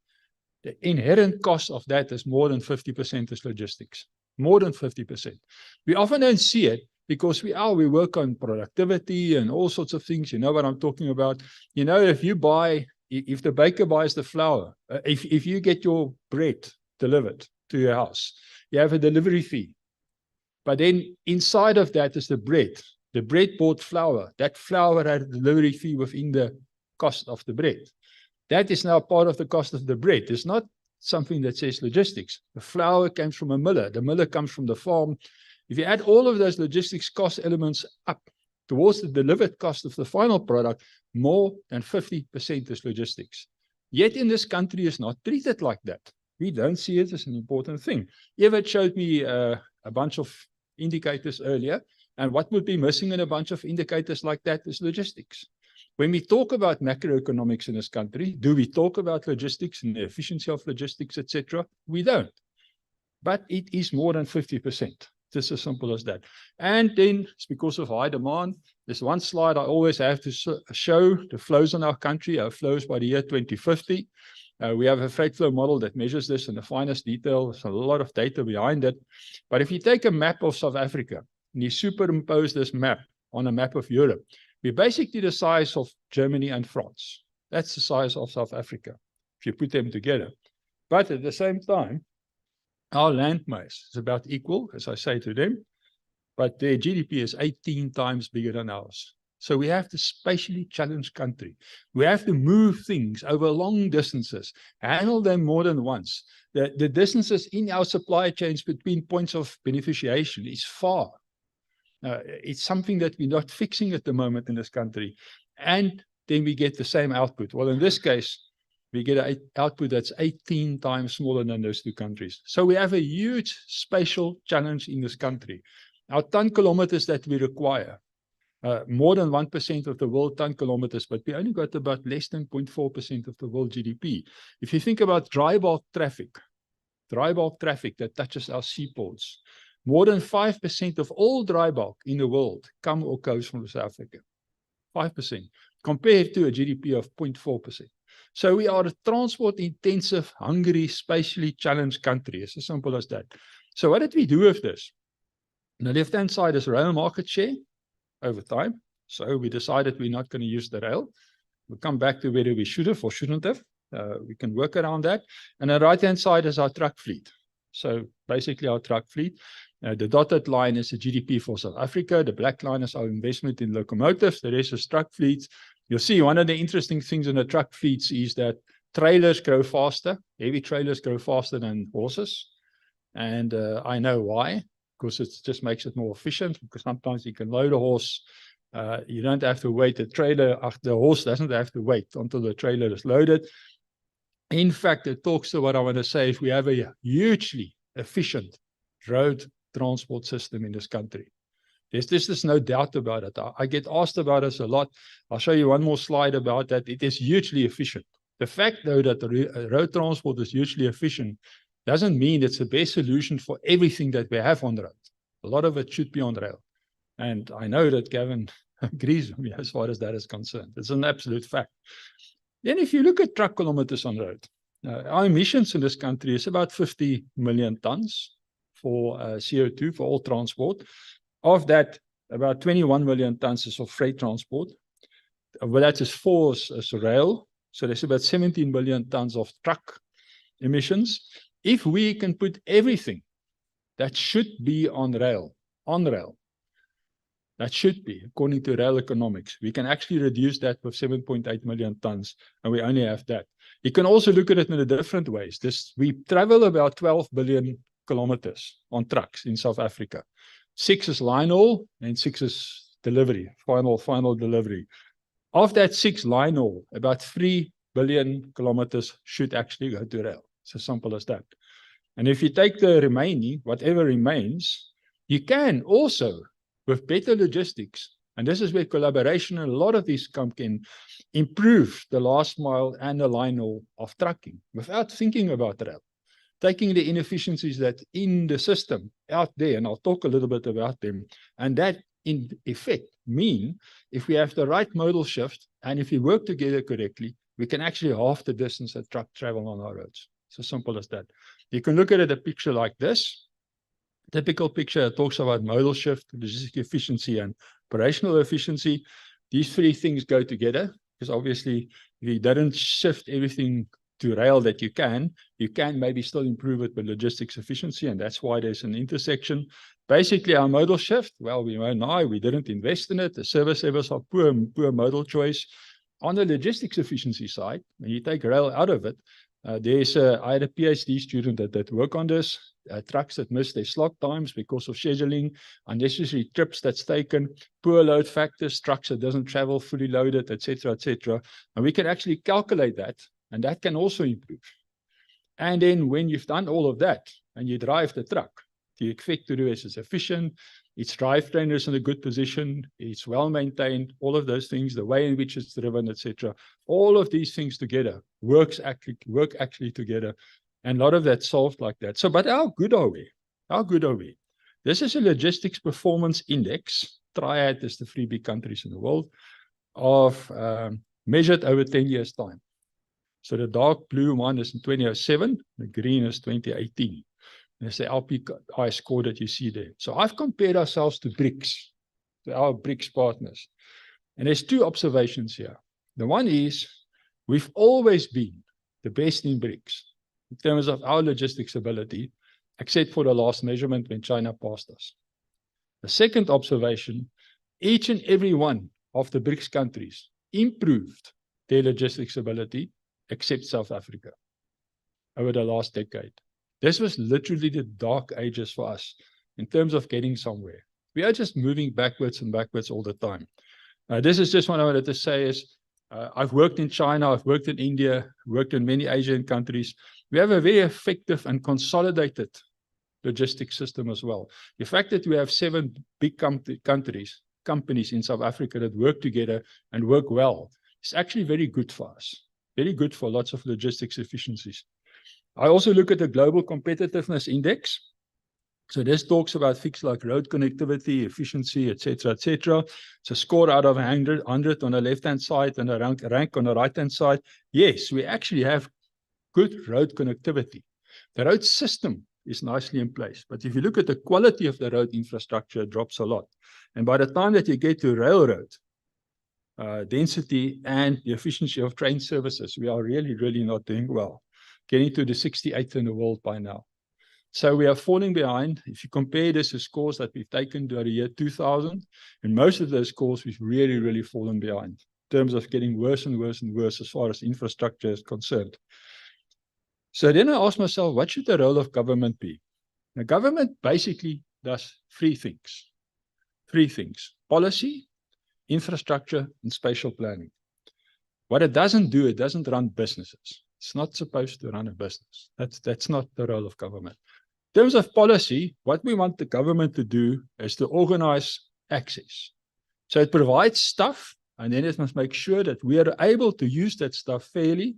the inherent cost of that is more than 50% is logistics. More than 50%. We often don't see it because we work on productivity and all sorts of things. You know what I'm talking about? You know, if the baker buys the flour, if you get your bread delivered to your house, you have a delivery fee. But then inside of that is the bread. The bread bought flour. That flour had a delivery fee within the cost of the bread. That is now part of the cost of the bread. It's not something that says logistics. The flour comes from a miller. The miller comes from the farm. If you add all of those logistics cost elements up towards the delivered cost of the final product, more than 50% is logistics. Yet in this country, it's not treated like that. We don't see it as an important thing. Evert showed me a bunch of indicators earlier, and what would be missing in a bunch of indicators like that is logistics. When we talk about macroeconomics in this country, do we talk about logistics and the efficiency of logistics, etc.? We don't. But it is more than 50%. Just as simple as that. And then it's because of high demand. There's one slide I always have to show the flows in our country, our flows by the year 2050. We have a freight flow model that measures this in the finest detail. There's a lot of data behind it. But if you take a map of South Africa and you superimpose this map on a map of Europe, we're basically the size of Germany and France. That's the size of South Africa, if you put them together. But at the same time, our landmass is about equal, as I say to them, but their GDP is 18 times bigger than ours. So we have to spatially challenge country. We have to move things over long distances, handle them more than once. The distances in our supply chains between points of beneficiation is far. It's something that we're not fixing at the moment in this country. And then we get the same output. Well, in this case, we get an output that's 18 times smaller than those two countries. So we have a huge spatial challenge in this country. Our ton kilometers that we require, more than 1% of the world ton kilometers, but we only got about less than 0.4% of the world GDP. If you think about dry bulk traffic that touches our seaports, more than 5% of all dry bulk in the world come or goes from South Africa. 5%, compared to a GDP of 0.4%. So we are a transport-intensive, hungry, spatially challenged country. It's as simple as that. So what did we do with this? On the left-hand side is rail market share over time. So we decided we're not going to use the rail. We'll come back to whether we should have or shouldn't have. We can work around that. And the right-hand side is our truck fleet. So basically our truck fleet. The dotted line is the GDP for South Africa. The black line is our investment in locomotives. The rest is truck fleets. You'll see one of the interesting things in the truck fleets is that trailers grow faster. Heavy trailers grow faster than horses. And I know why. Because it just makes it more efficient. Because sometimes you can load a horse. You don't have to wait. The horse doesn't have to wait until the trailer is loaded. In fact, it talks to what I want to say. If we have a hugely efficient road transport system in this country, there's no doubt about it. I get asked about this a lot. I'll show you one more slide about that. It is hugely efficient. The fact, though, that the road transport is hugely efficient doesn't mean it's the best solution for everything that we have on the road. A lot of it should be on rail. And I know that Gavin agrees with me as far as that is concerned. It's an absolute fact. Then if you look at truck kilometers on road, our emissions in this country is about 50 million tons for CO2 for all transport. Of that, about 21 million tons is of freight transport. Well, that is for rail. So there's about 17 million tons of truck emissions. If we can put everything that should be on rail, that should be, according to rail economics, we can actually reduce that with 7.8 million tons, and we only have that. You can also look at it in a different ways. We travel about 12 billion kilometers on trucks in South Africa. 6 is line haul, and 6 is delivery, final delivery. Of that 6 line haul, about 3 billion kilometers should actually go to rail. It's as simple as that. And if you take the remaining, whatever remains, you can also, with better logistics, and this is where collaboration and a lot of these can improve the last mile and the line haul of trucking without thinking about rail. Taking the inefficiencies that in the system out there, and I'll talk a little bit about them, and that in effect mean if we have the right modal shift and if we work together correctly, we can actually halve the distance that truck travel on our roads. It's as simple as that. You can look at it a picture like this. Typical picture that talks about modal shift, logistic efficiency, and operational efficiency. These 3 things go together because obviously if you don't shift everything to rail that you can maybe still improve it with logistics efficiency, and that's why there's an intersection. Basically, our modal shift, well, we know we didn't invest in it. The service levels are poor modal choice. On the logistics efficiency side, when you take rail out of it, I had a PhD student that worked on this. Trucks that miss their slot times because of scheduling, unnecessary trips that's taken, poor load factors, trucks that doesn't travel fully loaded, etc., etc. And we can actually calculate that, and that can also improve. And then when you've done all of that and you drive the truck, the effect to do is it's efficient, its drivetrain is in a good position, it's well maintained, all of those things, the way in which it's driven, etc. All of these things together work actually together. And a lot of that solved like that. So, but how good are we? How good are we? This is a logistics performance index. Triad is the 3 big countries in the world of measured over 10 years time. So the dark blue one is in 2007, the green is 2018. And it's the LPI score that you see there. So I've compared ourselves to BRICS, to our BRICS partners. And there's 2 observations here. The one is we've always been the best in BRICS in terms of our logistics ability, except for the last measurement when China passed us. The second observation, each and every one of the BRICS countries improved their logistics ability, except South Africa, over the last decade. This was literally the dark ages for us in terms of getting somewhere. We are just moving backwards and backwards all the time. This is just what I wanted to say is, I've worked in China, I've worked in India, worked in many Asian countries. We have a very effective and consolidated logistics system as well. The fact that we have 7 big companies in South Africa that work together and work well is actually very good for us. Very good for lots of logistics efficiencies. I also look at the Global Competitiveness Index. So this talks about things like road connectivity, efficiency, etc., etc. It's a score out of 100 on the left-hand side and a rank on the right-hand side. Yes, we actually have good road connectivity. The road system is nicely in place. But if you look at the quality of the road infrastructure, it drops a lot. And by the time that you get to railroad, density and the efficiency of train services, we are really, really not doing well. Getting to the 68th in the world by now. So we are falling behind. If you compare this to scores that we've taken to the year 2000, in most of those scores, we've really, really fallen behind in terms of getting worse and worse and worse as far as infrastructure is concerned. So then I asked myself, what should the role of government be? The government basically does three things. Three things: policy, infrastructure, and spatial planning. What it doesn't do, it doesn't run businesses. It's not supposed to run a business. That's not the role of government. In terms of policy, what we want the government to do is to organize access. So it provides stuff, and then it must make sure that we are able to use that stuff fairly,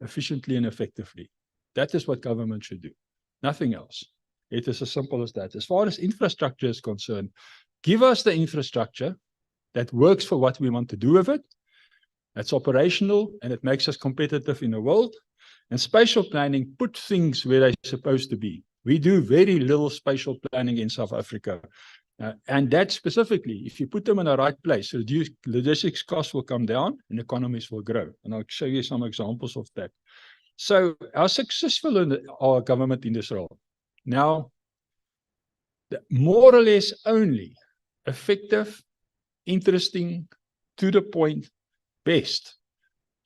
efficiently, and effectively. That is what government should do. Nothing else. It is as simple as that. As far as infrastructure is concerned, give us the infrastructure that works for what we want to do with it. That's operational, and it makes us competitive in the world. And spatial planning, put things where they're supposed to be. We do very little spatial planning in South Africa. And that specifically, if you put them in the right place, reduced logistics costs will come down and economies will grow. And I'll show you some examples of that. So how successful are our government in this role? Now, more or less only effective, interesting, to the point, best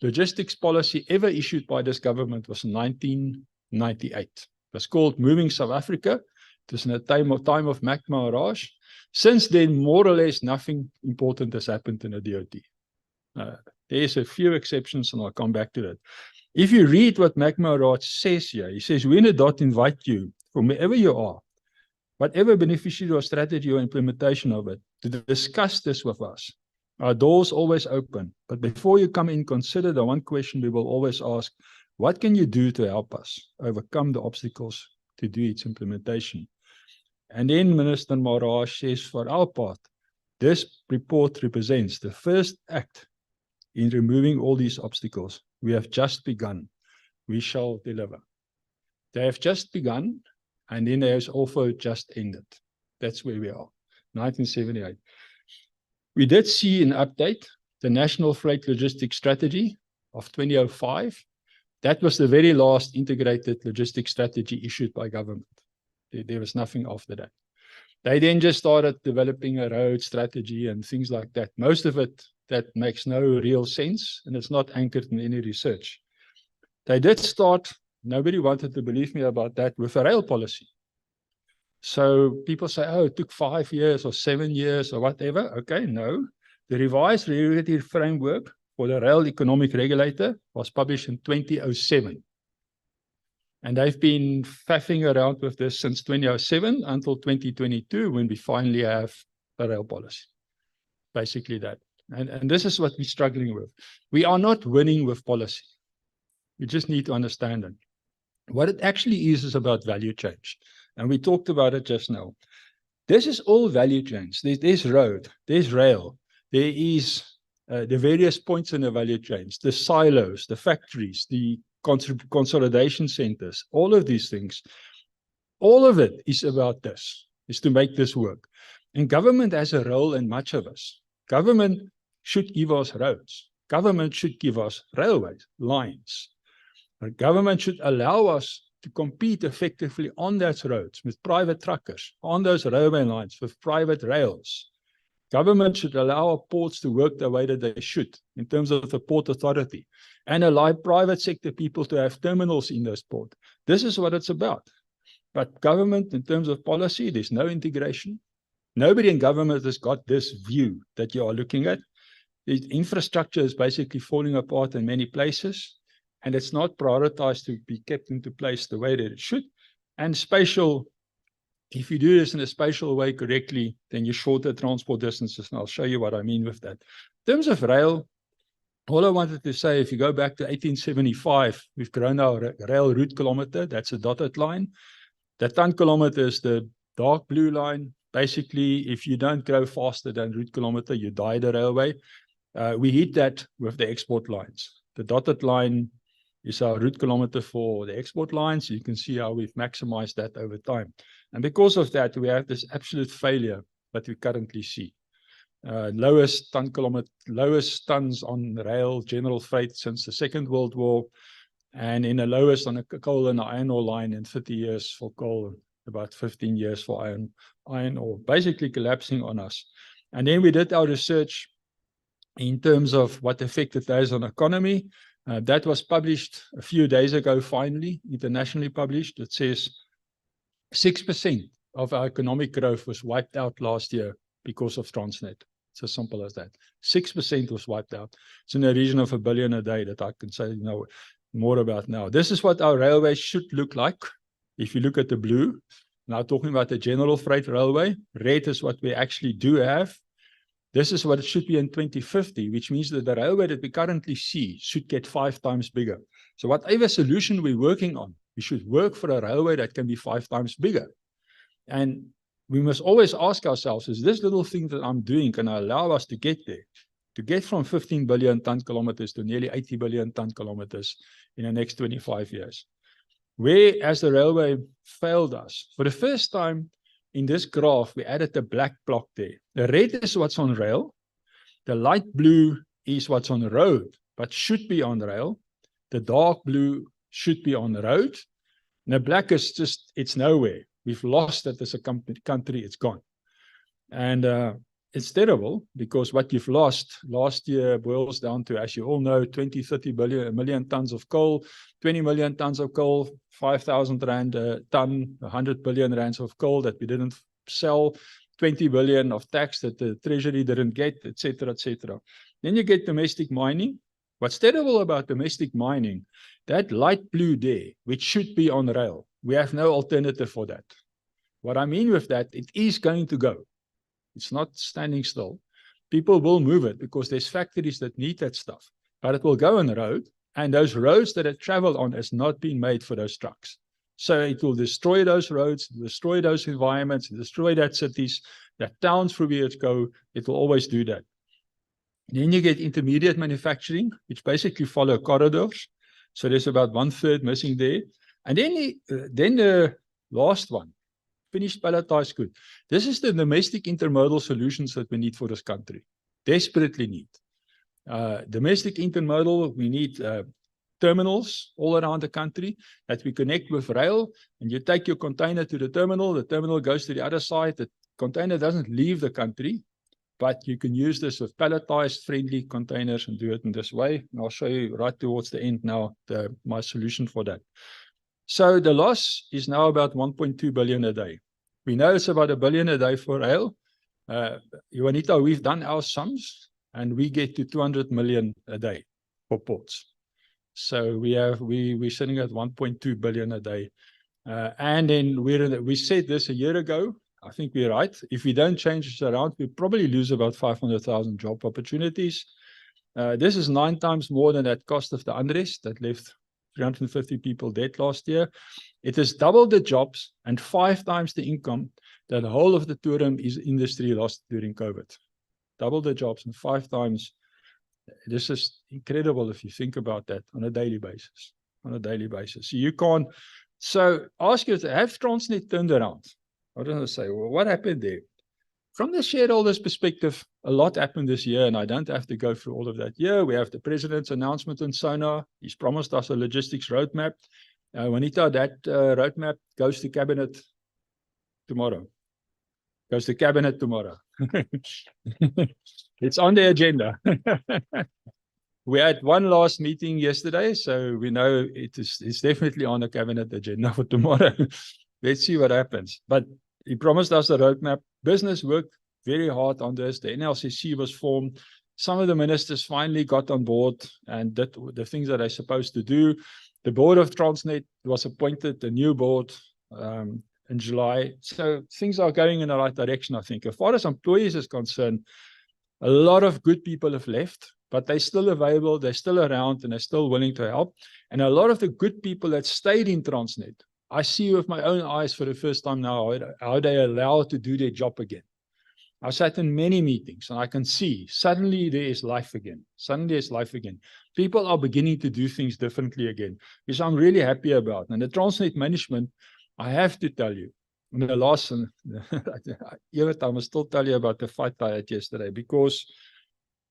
logistics policy ever issued by this government was in 1998. It was called Moving South Africa. It was in a time of Mac Maharaj. Since then, more or less nothing important has happened in the DOT. There's a few exceptions, and I'll come back to that. If you read what Mac Maharaj says here, he says, we in the DOT invite you, from wherever you are, whatever beneficiary or strategy or implementation of it, to discuss this with us. Our door's always open. But before you come in, consider the one question we will always ask: what can you do to help us overcome the obstacles to do its implementation? And then Minister Maharaj says, for our part, this report represents the first act in removing all these obstacles. We have just begun. We shall deliver. They have just begun, and then they have also just ended. That's where we are, 1978. We did see an update, the National Freight Logistics Strategy of 2005. That was the very last integrated logistics strategy issued by government. There was nothing after that. They then just started developing a road strategy and things like that. Most of it, that makes no real sense, and it's not anchored in any research. They did start, nobody wanted to believe me about that, with a rail policy. So people say, oh, it took 5 years or 7 years or whatever. Okay, no. The revised regulatory framework for the rail economic regulator was published in 2007. And they've been faffing around with this since 2007 until 2022, when we finally have a rail policy. Basically that. And this is what we're struggling with. We are not winning with policy. We just need to understand it. What it actually is about value change. And we talked about it just now. This is all value chains. There's road, there's rail, there is the various points in the value chains, the silos, the factories, the consolidation centers, all of these things. All of it is about this, is to make this work. And government has a role in much of us. Government should give us roads. Government should give us railways, lines. But government should allow us to compete effectively on those roads with private truckers, on those railway lines with private rails. Government should allow our ports to work the way that they should in terms of the port authority, and allow private sector people to have terminals in those ports. This is what it's about. But government, in terms of policy, there's no integration. Nobody in government has got this view that you are looking at. The infrastructure is basically falling apart in many places, and it's not prioritized to be kept into place the way that it should. And spatial, if you do this in a spatial way correctly, then you shorter transport distances, and I'll show you what I mean with that. In terms of rail, all I wanted to say, if you go back to 1875, we've grown our rail route kilometer. That's a dotted line. The ton kilometer is the dark blue line. Basically, if you don't grow faster than route kilometer, you die the railway. We hit that with the export lines. The dotted line is our route kilometer for the export lines. You can see how we've maximized that over time. And because of that, we have this absolute failure that we currently see. Lowest tons on rail, general freight since the Second World War, and in the lowest on a coal and iron ore line in 30 years for coal, about 15 years for iron ore, basically collapsing on us. And then we did our research in terms of what effect it has on economy. That was published a few days ago, finally, internationally published. It says 6% of our economic growth was wiped out last year because of Transnet. It's as simple as that. 6% was wiped out. It's in the region of $1 billion a day that I can say more about now. This is what our railway should look like. If you look at the blue, now talking about the general freight railway, red is what we actually do have. This is what it should be in 2050, which means that the railway that we currently see should get 5 times bigger. So whatever solution we're working on, we should work for a railway that can be 5 times bigger. And we must always ask ourselves, is this little thing that I'm doing going to allow us to get there? To get from 15 billion ton kilometers to nearly 80 billion ton kilometers in the next 25 years. Where has the railway failed us? For the first time in this graph, we added the black block there. The red is what's on rail. The light blue is what's on the road, but should be on rail. The dark blue should be on the road. And the black is just, it's nowhere. We've lost it as a country, it's gone. And it's terrible because what you've lost last year boils down to, as you all know, 20-30 million tons of coal, 20 million tons of coal, 5,000 rand a ton, 100 billion rands of coal that we didn't sell, 20 billion of tax that the treasury didn't get, etc., etc. Then you get domestic mining. What's terrible about domestic mining, that light blue there, which should be on rail, we have no alternative for that. What I mean with that, it is going to go. It's not standing still. People will move it because there's factories that need that stuff, but it will go on the road, and those roads that it traveled on has not been made for those trucks. So it will destroy those roads, destroy those environments, destroy that cities, that towns through where it go. It will always do that. Then you get intermediate manufacturing, which basically follow corridors. So there's about 1/3 missing there. And then the last one, finished palletized good. This is the domestic intermodal solutions that we need for this country. Desperately need. Domestic intermodal, we need terminals all around the country that we connect with rail, and you take your container to the terminal goes to the other side, the container doesn't leave the country, but you can use this with palletized friendly containers and do it in this way. And I'll show you right towards the end now my solution for that. So the loss is now about 1.2 billion a day. We know it's about $1 billion a day for rail. Juanita, we've done our sums, and we get to 200 million a day for ports. So we're sitting at 1.2 billion a day. And then we said this a year ago. I think we're right. If we don't change this around, we probably lose about 500,000 job opportunities. This is 9 times more than that cost of the unrest that left 350 people dead last year. It has doubled the jobs and 5 times the income that the whole of the tourism industry lost during COVID. Double the jobs and 5 times. This is incredible if you think about that on a daily basis. So you can't. So ask yourself, have Transnet turned around? I don't know, say, well, what happened there? From the shareholders' perspective, a lot happened this year, and I don't have to go through all of that. Yeah, we have the president's announcement on Sonar. He's promised us a logistics roadmap. Juanita, that roadmap goes to cabinet tomorrow. It's on the agenda. We had one last meeting yesterday, so we know it's definitely on the cabinet agenda for tomorrow. Let's see what happens. But he promised us a roadmap. Business worked very hard on this. The NLCC was formed. Some of the ministers finally got on board and did the things that they're supposed to do. The board of Transnet was appointed, a new board in July. So things are going in the right direction, I think. As far as employees is concerned, a lot of good people have left, but they're still available, they're still around, and they're still willing to help. And a lot of the good people that stayed in Transnet, I see with my own eyes for the first time now how they're allowed to do their job again. I sat in many meetings and I can see suddenly there is life again. Suddenly there's life again. People are beginning to do things differently again, which I'm really happy about. And the Transnet management, I have to tell you, in the last, Evert, I must still tell you about the fight I had yesterday, because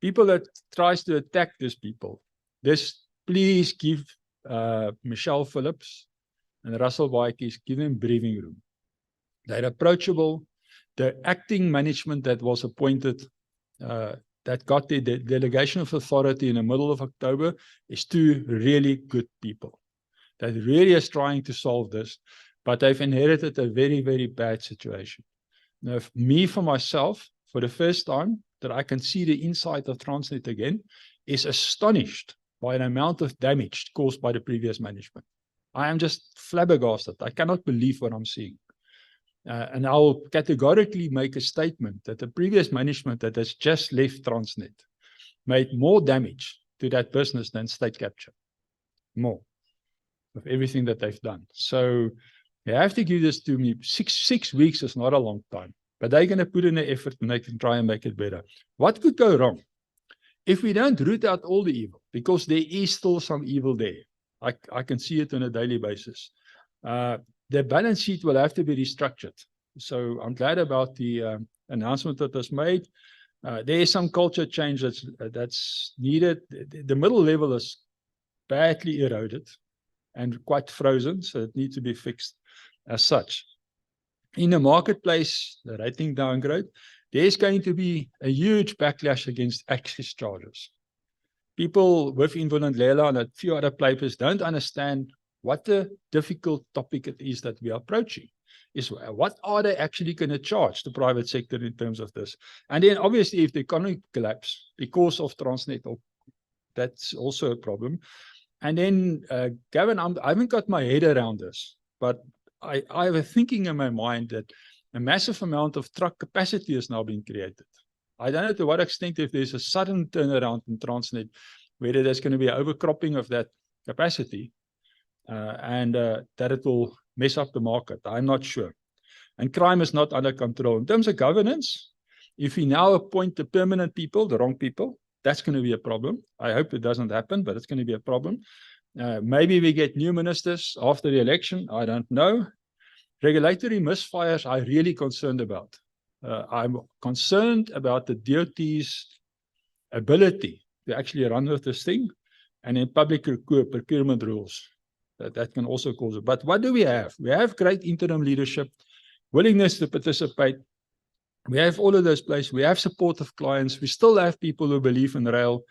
people that tries to attack these people, please give Michelle Phillips and Russell Baatjies, give them breathing room. They're approachable. The acting management that was appointed, that got the delegation of authority in the middle of October, is two really good people that really is trying to solve this, but they've inherited a very, very bad situation. Now, for myself, for the first time that I can see the inside of Transnet again, is astonished by an amount of damage caused by the previous management. I am just flabbergasted. I cannot believe what I'm seeing. And I will categorically make a statement that the previous management that has just left Transnet made more damage to that business than state capture. More of everything that they've done. So you have to give this to me. Six weeks is not a long time, but they're going to put in the effort and they can try and make it better. What could go wrong? If we don't root out all the evil, because there is still some evil there. I can see it on a daily basis. The balance sheet will have to be restructured. So I'm glad about the announcement that was made. There is some culture change that's needed. The middle level is badly eroded and quite frozen, so it needs to be fixed as such. In the marketplace, the rating downgrade, there's going to be a huge backlash against access charges. People within Vulindlela and a few other players don't understand what the difficult topic it is that we are approaching. Is what are they actually going to charge the private sector in terms of this? And then obviously if the economy collapses because of Transnet, that's also a problem. And then Gavin, I haven't got my head around this, but I have a thinking in my mind that a massive amount of truck capacity is now being created. I don't know to what extent, if there's a sudden turnaround in Transnet, whether there's going to be an overcropping of that capacity, and that it will mess up the market. I'm not sure. And crime is not under control. In terms of governance, if we now appoint the permanent people, the wrong people, that's going to be a problem. I hope it doesn't happen, but it's going to be a problem. Maybe we get new ministers after the election. I don't know. Regulatory misfires, I'm really concerned about. I'm concerned about the DOT's ability to actually run with this thing, and in public procurement rules. That can also cause it. But what do we have? We have great interim leadership, willingness to participate. We have all of those places. We have supportive clients. We still have people who believe in rail.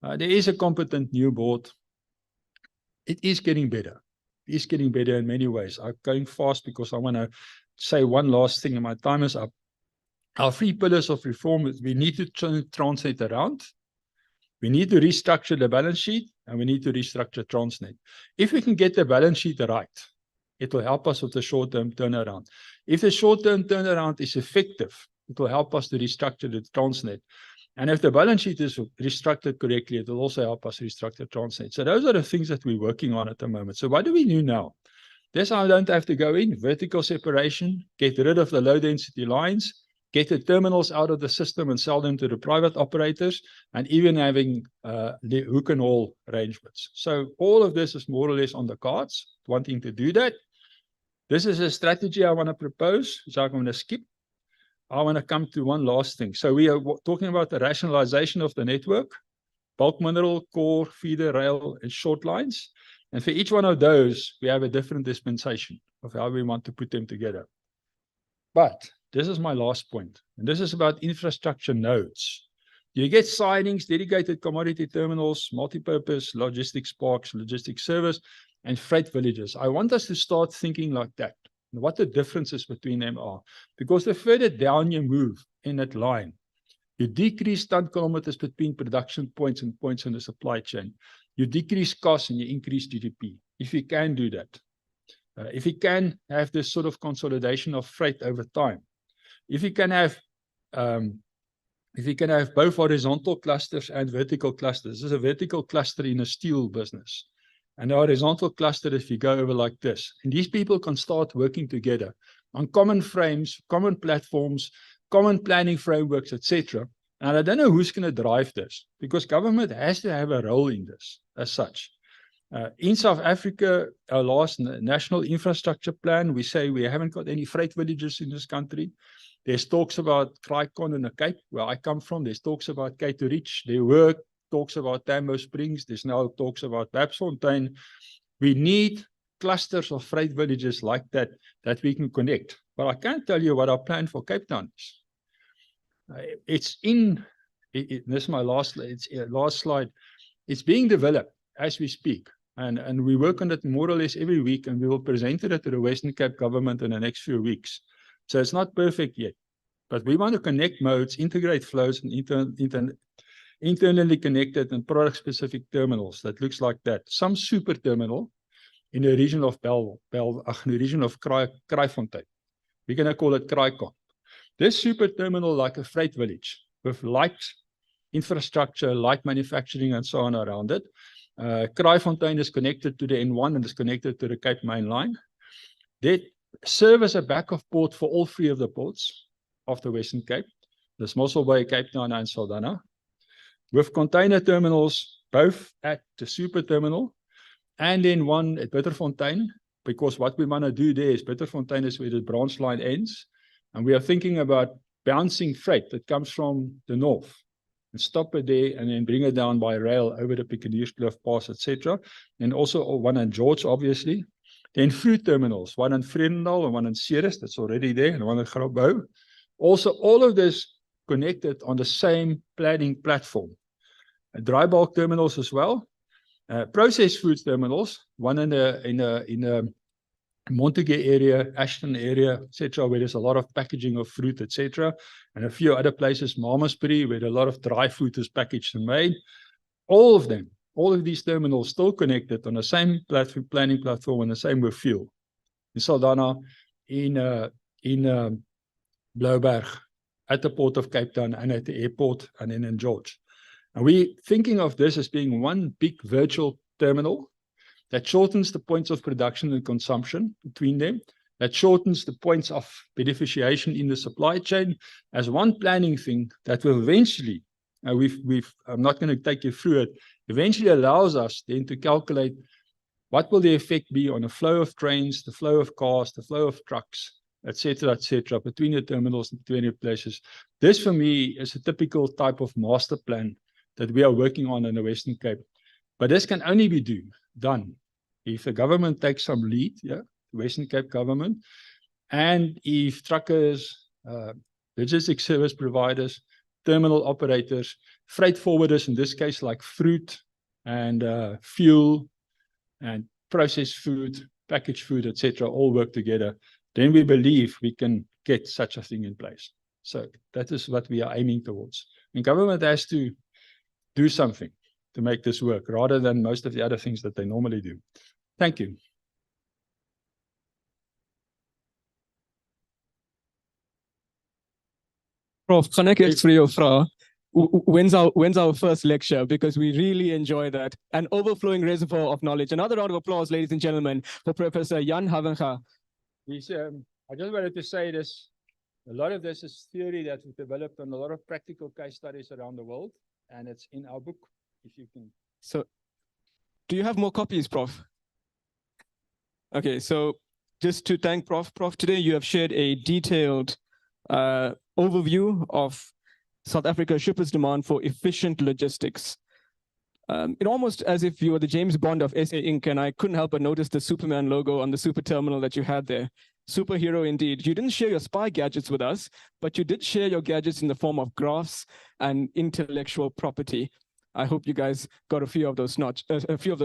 There is a competent new board. It is getting better. It is getting better in many ways. I'm going fast because I want to say one last thing and my time is up. Our 3 pillars of reform is we need to turn Transnet around. We need to restructure the balance sheet and we need to restructure Transnet. If we can get the balance sheet right, it will help us with the short-term turnaround. If the short-term turnaround is effective, it will help us to restructure the Transnet. And if the balance sheet is restructured correctly, it will also help us restructure Transnet. So those are the things that we're working on at the moment. So what do we do now? This I don't have to go in. Vertical separation, get rid of the low-density lines, get the terminals out of the system and sell them to the private operators, and even having the hook and haul arrangements. So all of this is more or less on the cards, wanting to do that. This is a strategy I want to propose, which I'm going to skip. I want to come to one last thing. So we are talking about the rationalization of the network, bulk mineral, core, feeder, rail, and short lines. And for each one of those, we have a different dispensation of how we want to put them together. But this is my last point, and this is about infrastructure nodes. You get sidings, dedicated commodity terminals, multipurpose logistics parks, logistics service, and freight villages. I want us to start thinking like that, and what the differences between them are. Because the further down you move in that line, you decrease ton kilometers between production points and points in the supply chain. You decrease costs and you increase GDP, if you can do that. If you can have this sort of consolidation of freight over time. If you can have both horizontal clusters and vertical clusters. This is a vertical cluster in a steel business. And a horizontal cluster, if you go over like this, and these people can start working together, on common frames, common platforms, common planning frameworks, etc. And I don't know who's going to drive this, because government has to have a role in this as such. In South Africa, our last national infrastructure plan, we say we haven't got any freight villages in this country. There's talks about Kraaikom in the Cape, where I come from. There's talks about Cape Ridge. There were talks about Tambo Springs. There's now talks about Babsfontein. We need clusters of freight villages like that, that we can connect. But I can't tell you what our plan for Cape Town is. This is my last slide. It's being developed as we speak. And we work on it more or less every week, and we will present it to the Western Cape government in the next few weeks. So it's not perfect yet, but we want to connect modes, integrate flows, and internally connected and product-specific terminals that looks like that. Some super terminal in the region of in the region of Kraaifontein. We're going to call it Kraaikom. This super terminal, like a freight village with light infrastructure, light manufacturing, and so on around it. Kraaifontein is connected to the N1 and is connected to the Cape Main Line. They serve as a backup port for all three of the ports of the Western Cape, the Mossel Bay, Cape Town, and Saldanha, with container terminals both at the super terminal and then one at Bitterfontein, because what we want to do there is Bitterfontein is where the branch line ends, and we are thinking about bouncing freight that comes from the north and stop it there and then bring it down by rail over the Picanierskloof Pass, etc. And also one in George, obviously. Then fruit terminals, one in Vredendal and one in Ceres, that's already there, and one in Grabouw. Also, all of this connected on the same planning platform. Dry bulk terminals as well. Processed foods terminals, one in the Montague area, Ashton area, etc., where there's a lot of packaging of fruit, etc., and a few other places, Malmesbury, where a lot of dry fruit is packaged and made. All of them, all of these terminals still connected on the same platform, planning platform, and the same with fuel. In Saldanha, in Blouberg, at the Port of Cape Town, and at the airport, and then in George. And we're thinking of this as being one big virtual terminal that shortens the points of production and consumption between them, that shortens the points of beneficiation in the supply chain as one planning thing that will eventually, I'm not going to take you through it, eventually allows us then to calculate what will the effect be on the flow of trains, the flow of cars, the flow of trucks, etc., between the terminals and between the places. This, for me, is a typical type of master plan that we are working on in the Western Cape. But this can only be done if the government takes some lead, the Western Cape government, and if truckers, logistics service providers, terminal operators, freight forwarders, in this case, like fruit and fuel and processed food, packaged food, etc., all work together, then we believe we can get such a thing in place. So that is what we are aiming towards. And government has to do something to make this work, rather than most of the other things that they normally do. Thank you. Prof, can I get for your vraag? When's our first lecture? Because we really enjoy that. An overflowing reservoir of knowledge. Another round of applause, ladies and gentlemen, for Professor Jan Havenga. I just wanted to say this. A lot of this is theory that we developed on a lot of practical case studies around the world, and it's in our book, if you can. So, do you have more copies, Prof? Okay, so just to thank Prof. Prof, today you have shared a detailed overview of South Africa's shippers' demand for efficient logistics. It almost as if you were the James Bond of SA Inc., and I couldn't help but notice the Superman logo on the super terminal that you had there. Superhero indeed. You didn't share your spy gadgets with us, but you did share your gadgets in the form of graphs and intellectual property. I hope you guys got a few of those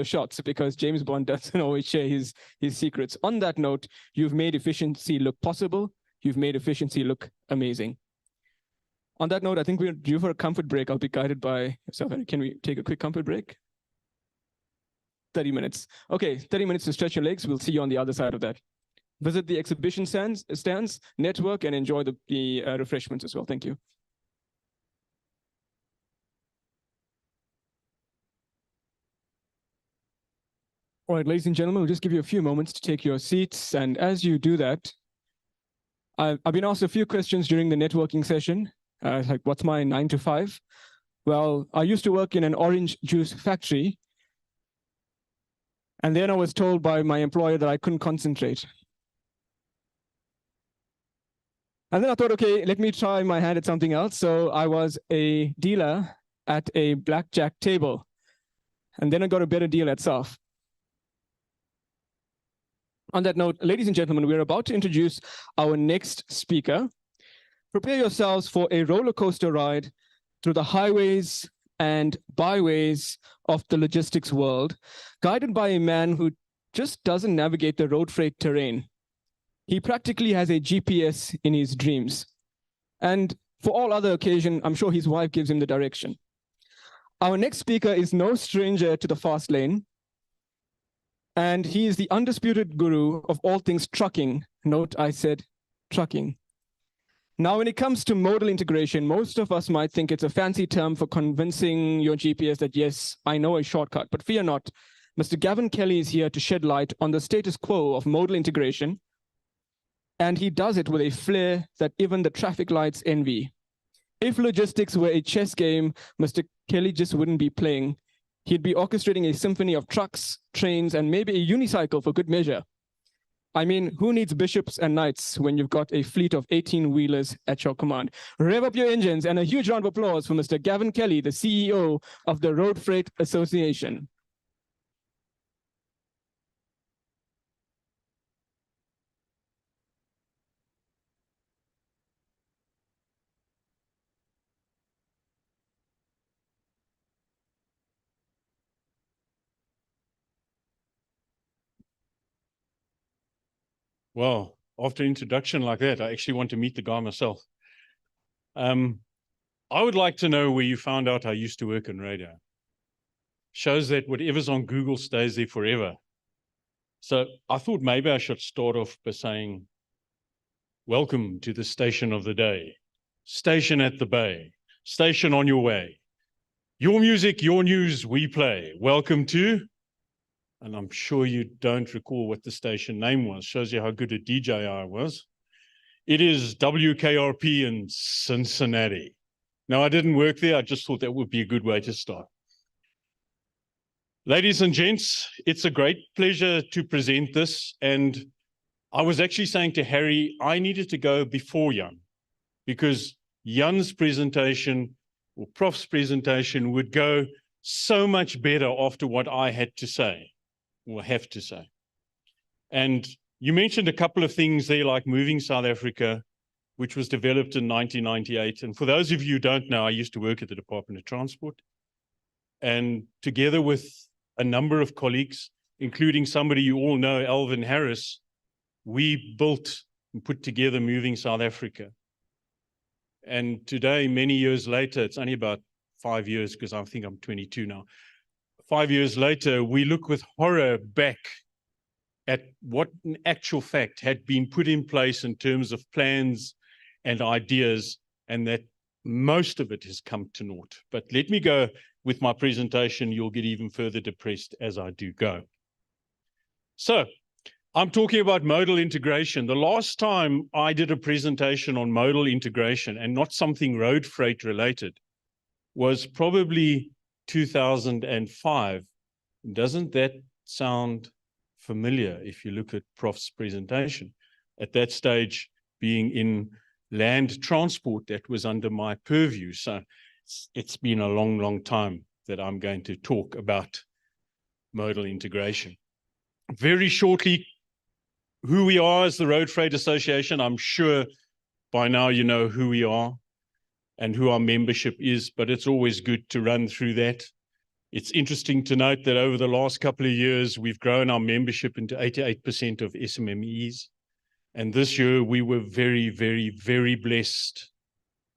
shots, because James Bond doesn't always share his secrets. On that note, you've made efficiency look possible. You've made efficiency look amazing. On that note, I think we're due for a comfort break. I'll be guided by yourself. Can we take a quick comfort break? 30 minutes. Okay, 30 minutes to stretch your legs. We'll see you on the other side of that. Visit the exhibition stands, network, and enjoy the refreshments as well. Thank you. All right, ladies and gentlemen, we'll just give you a few moments to take your seats. And as you do that, I've been asked a few questions during the networking session, like what's my 9 to 5? Well, I used to work in an orange juice factory. And then I was told by my employer that I couldn't concentrate. And then I thought, okay, let me try my hand at something else. So I was a dealer at a blackjack table. And then I got a better deal at SAAFF. On that note, ladies and gentlemen, we're about to introduce our next speaker. Prepare yourselves for a roller coaster ride through the highways and byways of the logistics world, guided by a man who just doesn't navigate the road freight terrain. He practically has a GPS in his dreams. And for all other occasion, I'm sure his wife gives him the direction. Our next speaker is no stranger to the fast lane. And he is the undisputed guru of all things trucking. Note I said trucking. Now, when it comes to modal integration, most of us might think it's a fancy term for convincing your GPS that, yes, I know a shortcut. But fear not, Mr. Gavin Kelly is here to shed light on the status quo of modal integration. And he does it with a flair that even the traffic lights envy. If logistics were a chess game, Mr. Kelly just wouldn't be playing. He'd be orchestrating a symphony of trucks, trains, and maybe a unicycle for good measure. I mean, who needs bishops and knights when you've got a fleet of 18-wheelers at your command? Rev up your engines, and a huge round of applause for Mr. Gavin Kelly, the CEO of the Road Freight Association. Well, after an introduction like that, I actually want to meet the guy myself. I would like to know where you found out I used to work in radio. Shows that whatever's on Google stays there forever. So I thought maybe I should start off by saying, welcome to the station of the day, station at the bay, station on your way. Your music, your news, we play. Welcome to, and I'm sure you don't recall what the station name was. Shows you how good a DJ I was. It is WKRP in Cincinnati. Now, I didn't work there. I just thought that would be a good way to start. Ladies and gents, it's a great pleasure to present this. And I was actually saying to Harry, I needed to go before Jan, because Jan's presentation or Prof's presentation would go so much better after what I had to say. Will have to say. And you mentioned a couple of things there, like Moving South Africa, which was developed in 1998. And for those of you who don't know, I used to work at the Department of Transport. And together with a number of colleagues, including somebody you all know, Alvin Harris, we built and put together Moving South Africa. And today, many years later, it's only about 5 years, because I think I'm 22 now. 5 years later, we look with horror back at what in actual fact had been put in place in terms of plans and ideas, and that most of it has come to naught. But let me go with my presentation. You'll get even further depressed as I do go. So I'm talking about modal integration. The last time I did a presentation on modal integration, and not something road freight related, was probably 2005. Doesn't that sound familiar if you look at Prof's presentation? At that stage, being in land transport, that was under my purview. So it's been a long, long time that I'm going to talk about modal integration. Very shortly, who we are as the Road Freight Association. I'm sure by now you know who we are and who our membership is, but it's always good to run through that. It's interesting to note that over the last couple of years, we've grown our membership into 88% of SMMEs. And this year, we were very, very, very blessed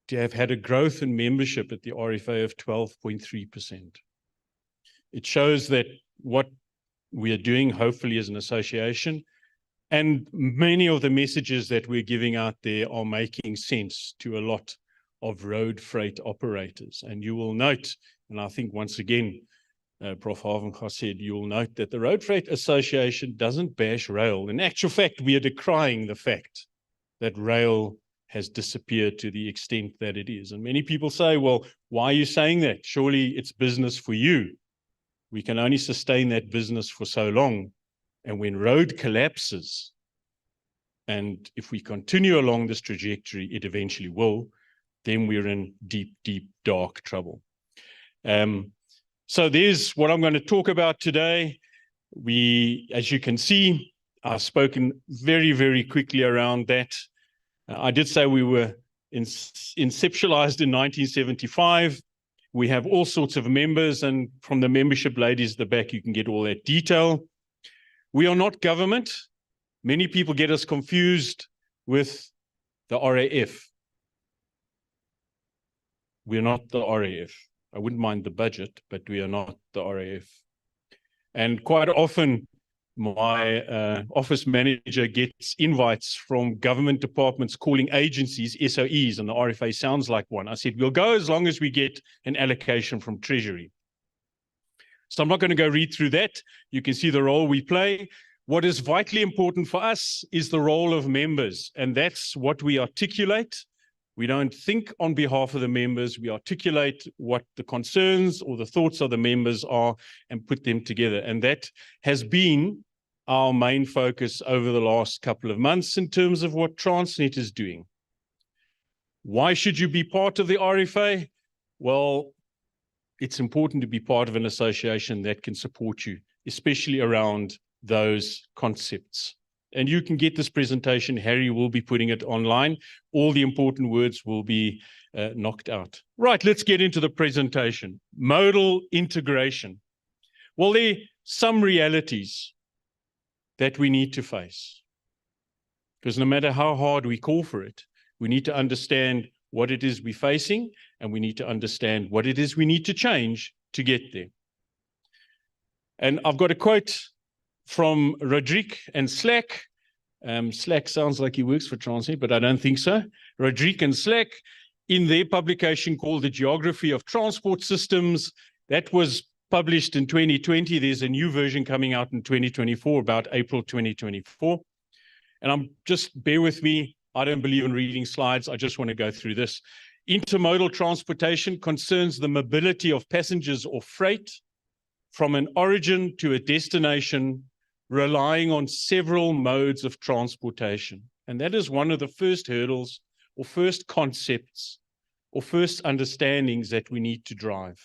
to have had a growth in membership at the RFA of 12.3%. It shows that what we are doing, hopefully, as an association, and many of the messages that we're giving out there are making sense to a lot of road freight operators. And you will note, and I think once again, Prof. Havenga said, you'll note that the Road Freight Association doesn't bash rail. In actual fact, we are decrying the fact that rail has disappeared to the extent that it is. And many people say, well, why are you saying that? Surely it's business for you. We can only sustain that business for so long. And when road collapses, and if we continue along this trajectory, it eventually will, then we're in deep, deep, dark trouble. So there's what I'm going to talk about today. As you can see, I've spoken very, very quickly around that. I did say we were inceptualized in 1975. We have all sorts of members, and from the membership ladies at the back, you can get all that detail. We are not government. Many people get us confused with the RAF. We're not the RAF. I wouldn't mind the budget, but we are not the RAF. And quite often, my office manager gets invites from government departments calling agencies SOEs, and the RFA sounds like one. I said, we'll go as long as we get an allocation from Treasury. So I'm not going to go read through that. You can see the role we play. What is vitally important for us is the role of members, and that's what we articulate. We don't think on behalf of the members. We articulate what the concerns or the thoughts of the members are and put them together. And that has been our main focus over the last couple of months in terms of what Transnet is doing. Why should you be part of the RFA? Well, it's important to be part of an association that can support you, especially around those concepts. And you can get this presentation. Harry will be putting it online. All the important words will be knocked out. Right, let's get into the presentation. Modal integration. Well, there are some realities that we need to face. Because no matter how hard we call for it, we need to understand what it is we're facing, and we need to understand what it is we need to change to get there. And I've got a quote from Roderick and Slack. Slack sounds like he works for Transnet, but I don't think so. Roderick and Slack, in their publication called The Geography of Transport Systems, that was published in 2020. There's a new version coming out in 2024, about April 2024. And bear with me. I don't believe in reading slides. I just want to go through this. Intermodal transportation concerns the mobility of passengers or freight from an origin to a destination, relying on several modes of transportation. And that is one of the first hurdles or first concepts or first understandings that we need to drive.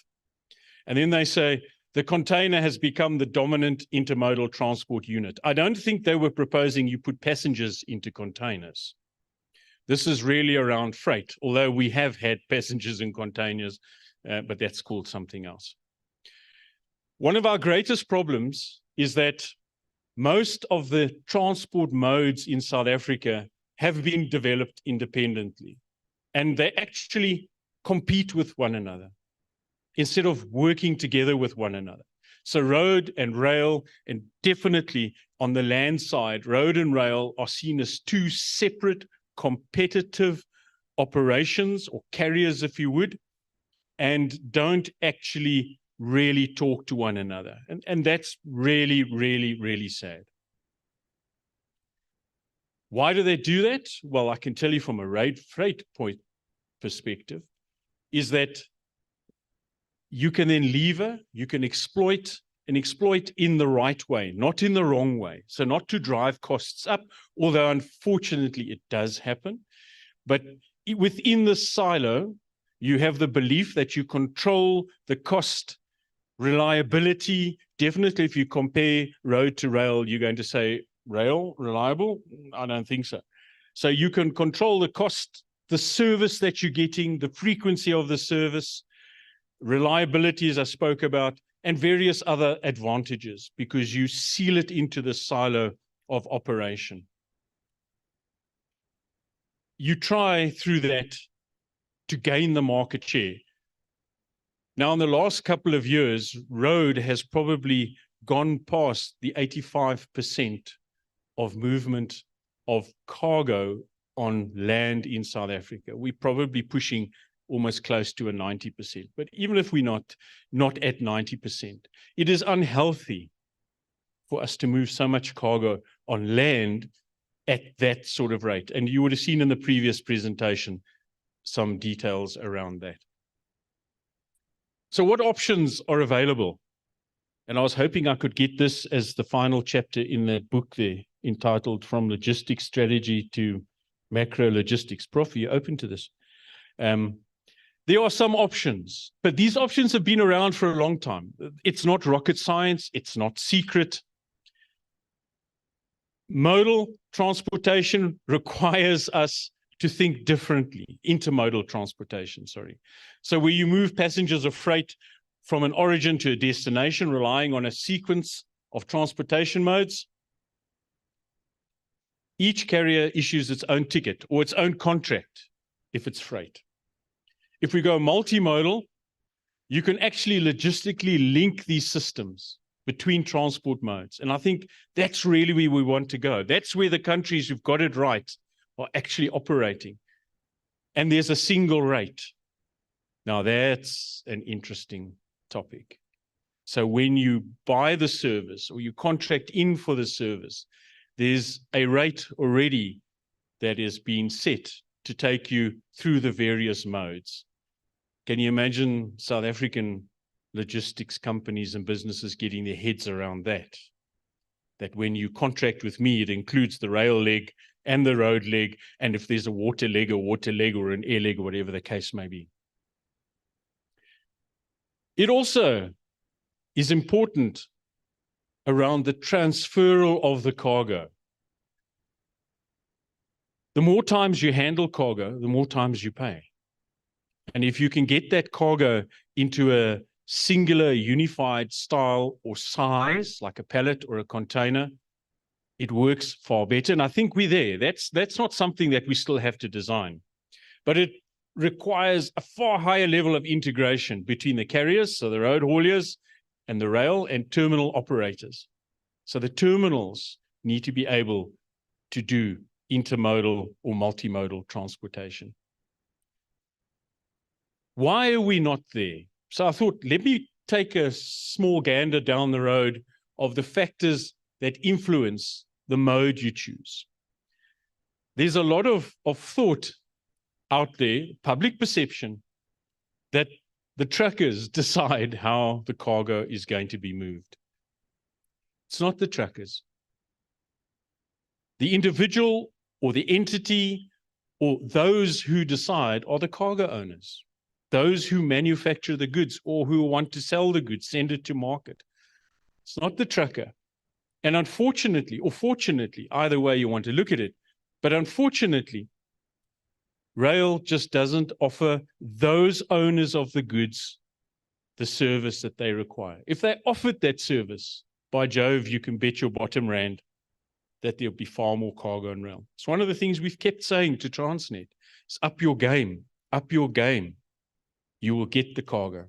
And then they say, the container has become the dominant intermodal transport unit. I don't think they were proposing you put passengers into containers. This is really around freight, although we have had passengers in containers, but that's called something else. One of our greatest problems is that most of the transport modes in South Africa have been developed independently, and they actually compete with one another instead of working together with one another. So road and rail, and definitely on the land side, road and rail are seen as two separate competitive operations or carriers, if you would, and don't actually really talk to one another. And that's really, really, really sad. Why do they do that? Well, I can tell you from a freight point perspective, is that you can then lever, you can exploit, and exploit in the right way, not in the wrong way. So not to drive costs up, although unfortunately it does happen. But within the silo, you have the belief that you control the cost, reliability. Definitely if you compare road to rail, you're going to say, rail, reliable? I don't think so. So you can control the cost, the service that you're getting, the frequency of the service, reliability, as I spoke about, and various other advantages, because you seal it into the silo of operation. You try through that to gain the market share. Now, in the last couple of years, road has probably gone past the 85% of movement of cargo on land in South Africa. We're probably pushing almost close to a 90%. But even if we're not at 90%, it is unhealthy for us to move so much cargo on land at that sort of rate. And you would have seen in the previous presentation some details around that. So what options are available? And I was hoping I could get this as the final chapter in that book there, entitled From Logistics Strategy to Macro Logistics. Prof, are you open to this? There are some options, but these options have been around for a long time. It's not rocket science. It's not secret. Modal transportation requires us to think differently. Intermodal transportation, sorry. So where you move passengers or freight from an origin to a destination, relying on a sequence of transportation modes, each carrier issues its own ticket or its own contract if it's freight. If we go multimodal, you can actually logistically link these systems between transport modes. And I think that's really where we want to go. That's where the countries who've got it right are actually operating. And there's a single rate. Now that's an interesting topic. So when you buy the service or you contract in for the service, there's a rate already that is being set to take you through the various modes. Can you imagine South African logistics companies and businesses getting their heads around that? That when you contract with me, it includes the rail leg and the road leg, and if there's a water leg or an air leg or whatever the case may be. It also is important around the transferal of the cargo. The more times you handle cargo, the more times you pay. And if you can get that cargo into a singular unified style or size, like a pallet or a container, it works far better. And I think we're there. That's not something that we still have to design. But it requires a far higher level of integration between the carriers, so the road hauliers, and the rail and terminal operators. So the terminals need to be able to do intermodal or multimodal transportation. Why are we not there? So I thought, let me take a small gander down the road of the factors that influence the mode you choose. There's a lot of thought out there, public perception, that the truckers decide how the cargo is going to be moved. It's not the truckers. The individual or the entity or those who decide are the cargo owners, those who manufacture the goods or who want to sell the goods, send it to market. It's not the trucker. And unfortunately, or fortunately, either way you want to look at it, but unfortunately, rail just doesn't offer those owners of the goods the service that they require. If they offered that service, by Jove, you can bet your bottom rand that there'll be far more cargo on rail. It's one of the things we've kept saying to Transnet. It's up your game, up your game. You will get the cargo.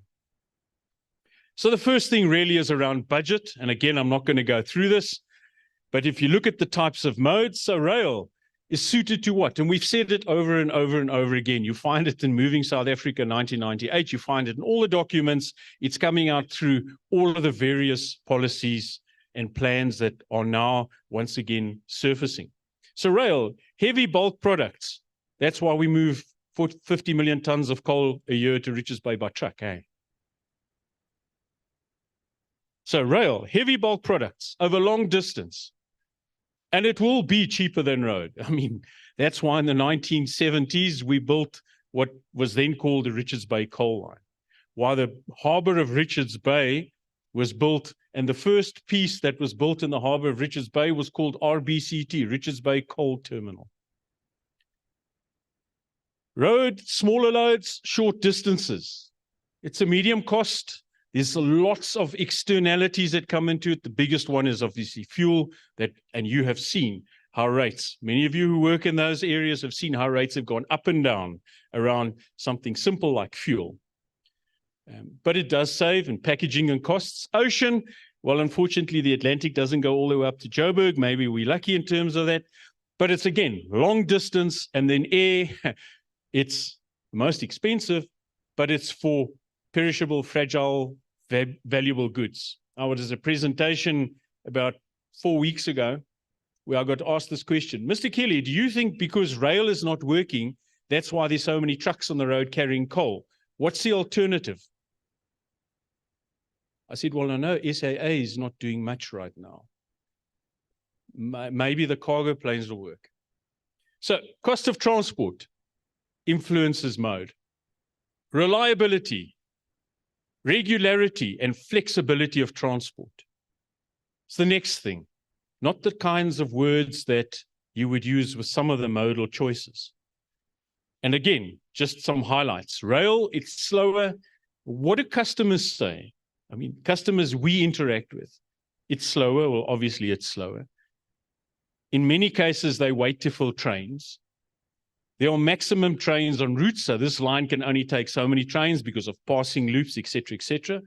So the first thing really is around budget. And again, I'm not going to go through this, but if you look at the types of modes, so rail is suited to what? And we've said it over and over and over again. You find it in Moving South Africa 1998. You find it in all the documents. It's coming out through all of the various policies and plans that are now once again surfacing. So rail, heavy bulk products. That's why we move 50 million tons of coal a year to Richards Bay by truck. So rail, heavy bulk products over long distance. And it will be cheaper than road. I mean, that's why in the 1970s, we built what was then called the Richards Bay coal line. Why the harbor of Richards Bay was built, and the first piece that was built in the harbor of Richards Bay was called RBCT, Richards Bay Coal Terminal. Road, smaller loads, short distances. It's a medium cost. There's lots of externalities that come into it. The biggest one is obviously fuel, and you have seen how rates, many of you who work in those areas have seen how rates have gone up and down around something simple like fuel. But it does save in packaging and costs. Ocean, well, unfortunately, the Atlantic doesn't go all the way up to Joburg. Maybe we're lucky in terms of that. But it's, again, long distance, and then air. It's most expensive, but it's for perishable, fragile, valuable goods. I was at a presentation about 4 weeks ago where I got asked this question. Mr. Kelly, do you think because rail is not working, that's why there's so many trucks on the road carrying coal? What's the alternative? I said, well, no, SAA is not doing much right now. Maybe the cargo planes will work. So cost of transport influences mode. Reliability, regularity, and flexibility of transport. It's the next thing, not the kinds of words that you would use with some of the modal choices. And again, just some highlights. Rail, it's slower. What do customers say? I mean, customers we interact with, it's slower. Well, obviously it's slower. In many cases, they wait to fill trains. There are maximum trains on routes, so this line can only take so many trains because of passing loops, etc., etc.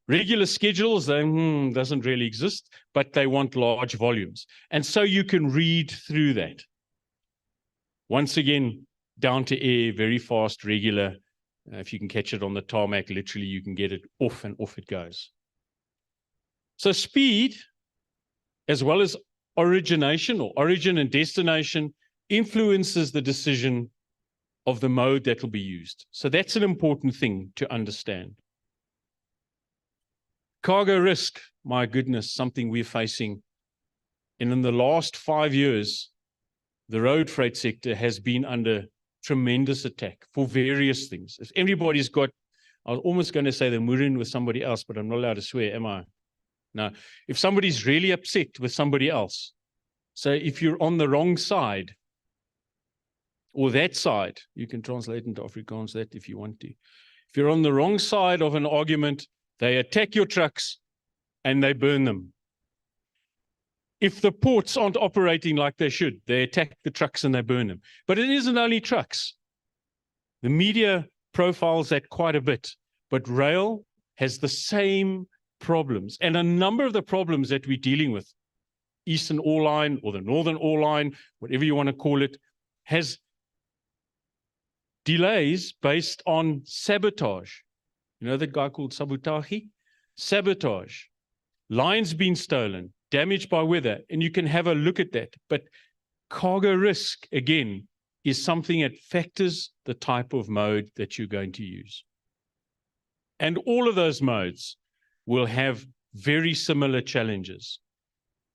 Regular schedules, doesn't really exist, but they want large volumes. And so you can read through that. Once again, down to air, very fast, regular. If you can catch it on the tarmac, literally you can get it off and off it goes. So speed, as well as origination or origin and destination, influences the decision of the mode that will be used. So that's an important thing to understand. Cargo risk, my goodness, something we're facing. And in the last 5 years, the road freight sector has been under tremendous attack for various things. If everybody's got, I was almost going to say the murin with somebody else, but I'm not allowed to swear, am I? No. If somebody's really upset with somebody else, so if you're on the wrong side, or that side, you can translate into Afrikaans that if you want to. If you're on the wrong side of an argument, they attack your trucks and they burn them. If the ports aren't operating like they should, they attack the trucks and they burn them. But it isn't only trucks. The media profiles that quite a bit, but rail has the same problems. And a number of the problems that we're dealing with, Eastern Ore Line or the Northern Ore Line, whatever you want to call it, has delays based on sabotage. You know that guy called sabotage? Sabotage. Lines being stolen, damaged by weather, and you can have a look at that. But cargo risk, again, is something that factors the type of mode that you're going to use. And all of those modes will have very similar challenges.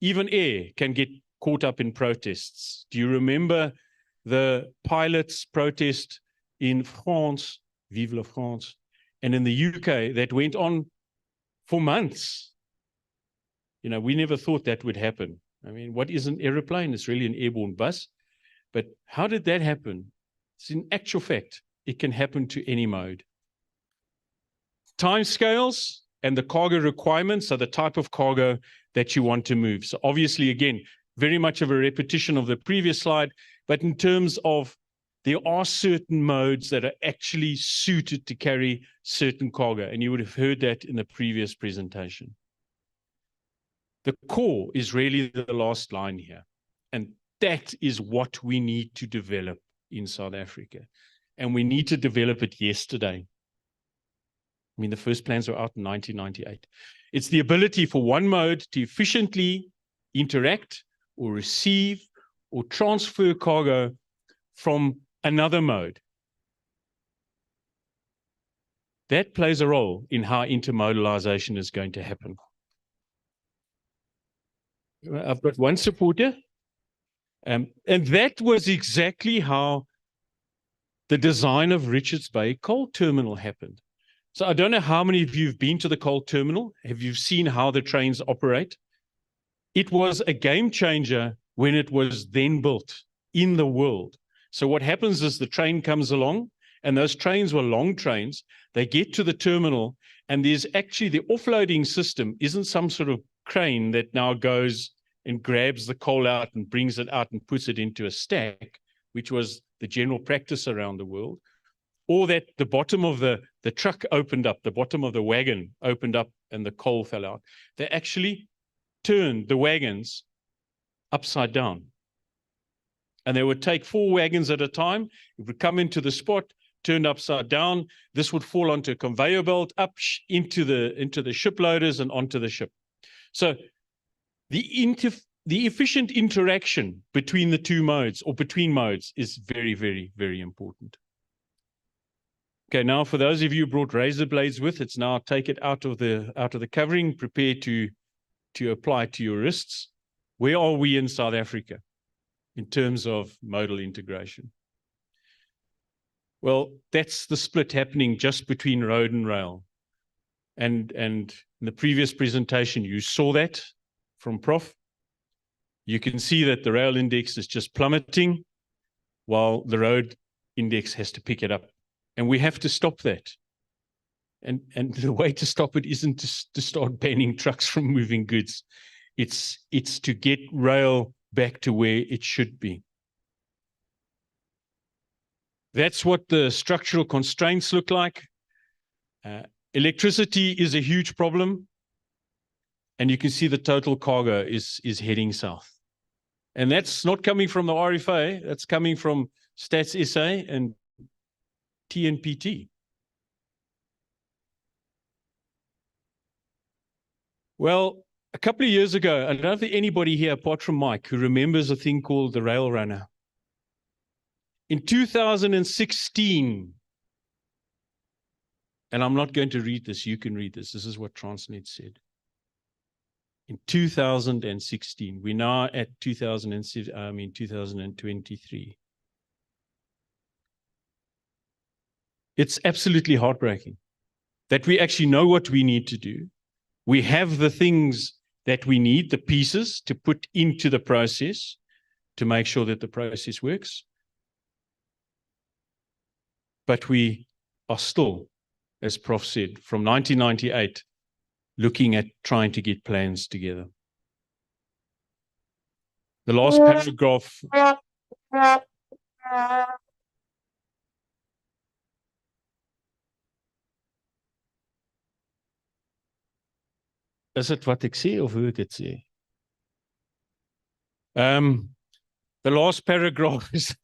Even air can get caught up in protests. Do you remember the pilots' protest in France, Vive la France, and in the UK that went on for months? You know, we never thought that would happen. I mean, what is an aeroplane? It's really an airborne bus. But how did that happen? It's in actual fact, it can happen to any mode. Timescales and the cargo requirements are the type of cargo that you want to move. So obviously, again, very much of a repetition of the previous slide, but in terms of there are certain modes that are actually suited to carry certain cargo, and you would have heard that in the previous presentation. The core is really the last line here, and that is what we need to develop in South Africa, and we need to develop it yesterday. I mean, the first plans were out in 1998. It's the ability for one mode to efficiently interact or receive or transfer cargo from another mode. That plays a role in how intermodalization is going to happen. I've got one supporter, and that was exactly how the design of Richards Bay Coal Terminal happened. So I don't know how many of you have been to the coal terminal. Have you seen how the trains operate? It was a game changer when it was then built in the world. So what happens is the train comes along, and those trains were long trains. They get to the terminal, and there's actually the offloading system isn't some sort of crane that now goes and grabs the coal out and brings it out and puts it into a stack, which was the general practice around the world. Or that the bottom of the truck opened up, the bottom of the wagon opened up and the coal fell out. They actually turned the wagons upside down. And they would take 4 wagons at a time. It would come into the spot, turned upside down. This would fall onto a conveyor belt, up into the ship loaders and onto the ship. So the the efficient interaction between the two modes or between modes is very, very, very important. Okay, now for those of you who brought razor blades with, it's now take it out of the covering, prepare to apply to your wrists. Where are we in South Africa in terms of modal integration? Well, that's the split happening just between road and rail. And in the previous presentation, you saw that from Prof. You can see that the rail index is just plummeting while the road index has to pick it up. And we have to stop that. And the way to stop it isn't to start banning trucks from moving goods. It's to get rail back to where it should be. That's what the structural constraints look like. Electricity is a huge problem. And you can see the total cargo is heading south. And that's not coming from the RFA, that's coming from Stats SA and TNPT. Well, a couple of years ago, I don't think anybody here apart from Mike who remembers a thing called the Rail Runner. In 2016, and I'm not going to read this, you can read this. This is what Transnet said. In 2016, we're now at 2023. It's absolutely heartbreaking that we actually know what we need to do. We have the things that we need, the pieces to put into the process to make sure that the process works. But we are still, as Prof said, from 1998, looking at trying to get plans together. The last paragraph. Is it wat ek sê of hoe ek dit sê? The last paragraph is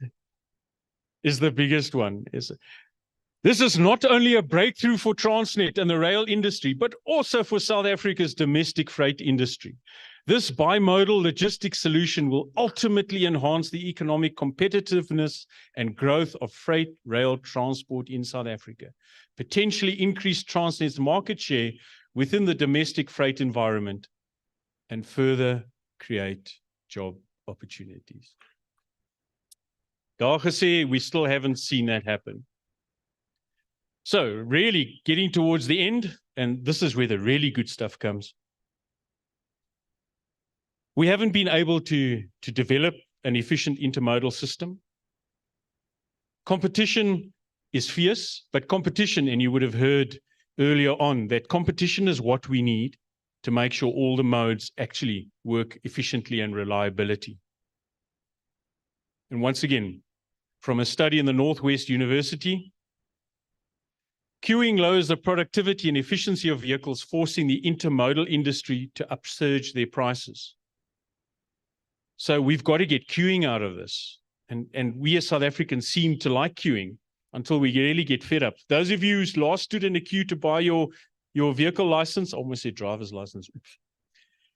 the biggest one. This is not only a breakthrough for Transnet and the rail industry, but also for South Africa's domestic freight industry. This bimodal logistics solution will ultimately enhance the economic competitiveness and growth of freight rail transport in South Africa, potentially increase Transnet's market share within the domestic freight environment, and further create job opportunities. Daar gesê, we still haven't seen that happen. So really getting towards the end, and this is where the really good stuff comes. We haven't been able to develop an efficient intermodal system. Competition is fierce, but competition, and you would have heard earlier on that competition is what we need to make sure all the modes actually work efficiently and reliability. And once again, from a study in the Northwest University, queuing lowers the productivity and efficiency of vehicles, forcing the intermodal industry to upsurge their prices. So we've got to get queuing out of this. And we as South Africans seem to like queuing until we really get fed up. Those of you who last stood in a queue to buy your vehicle license, I almost said driver's license, oops.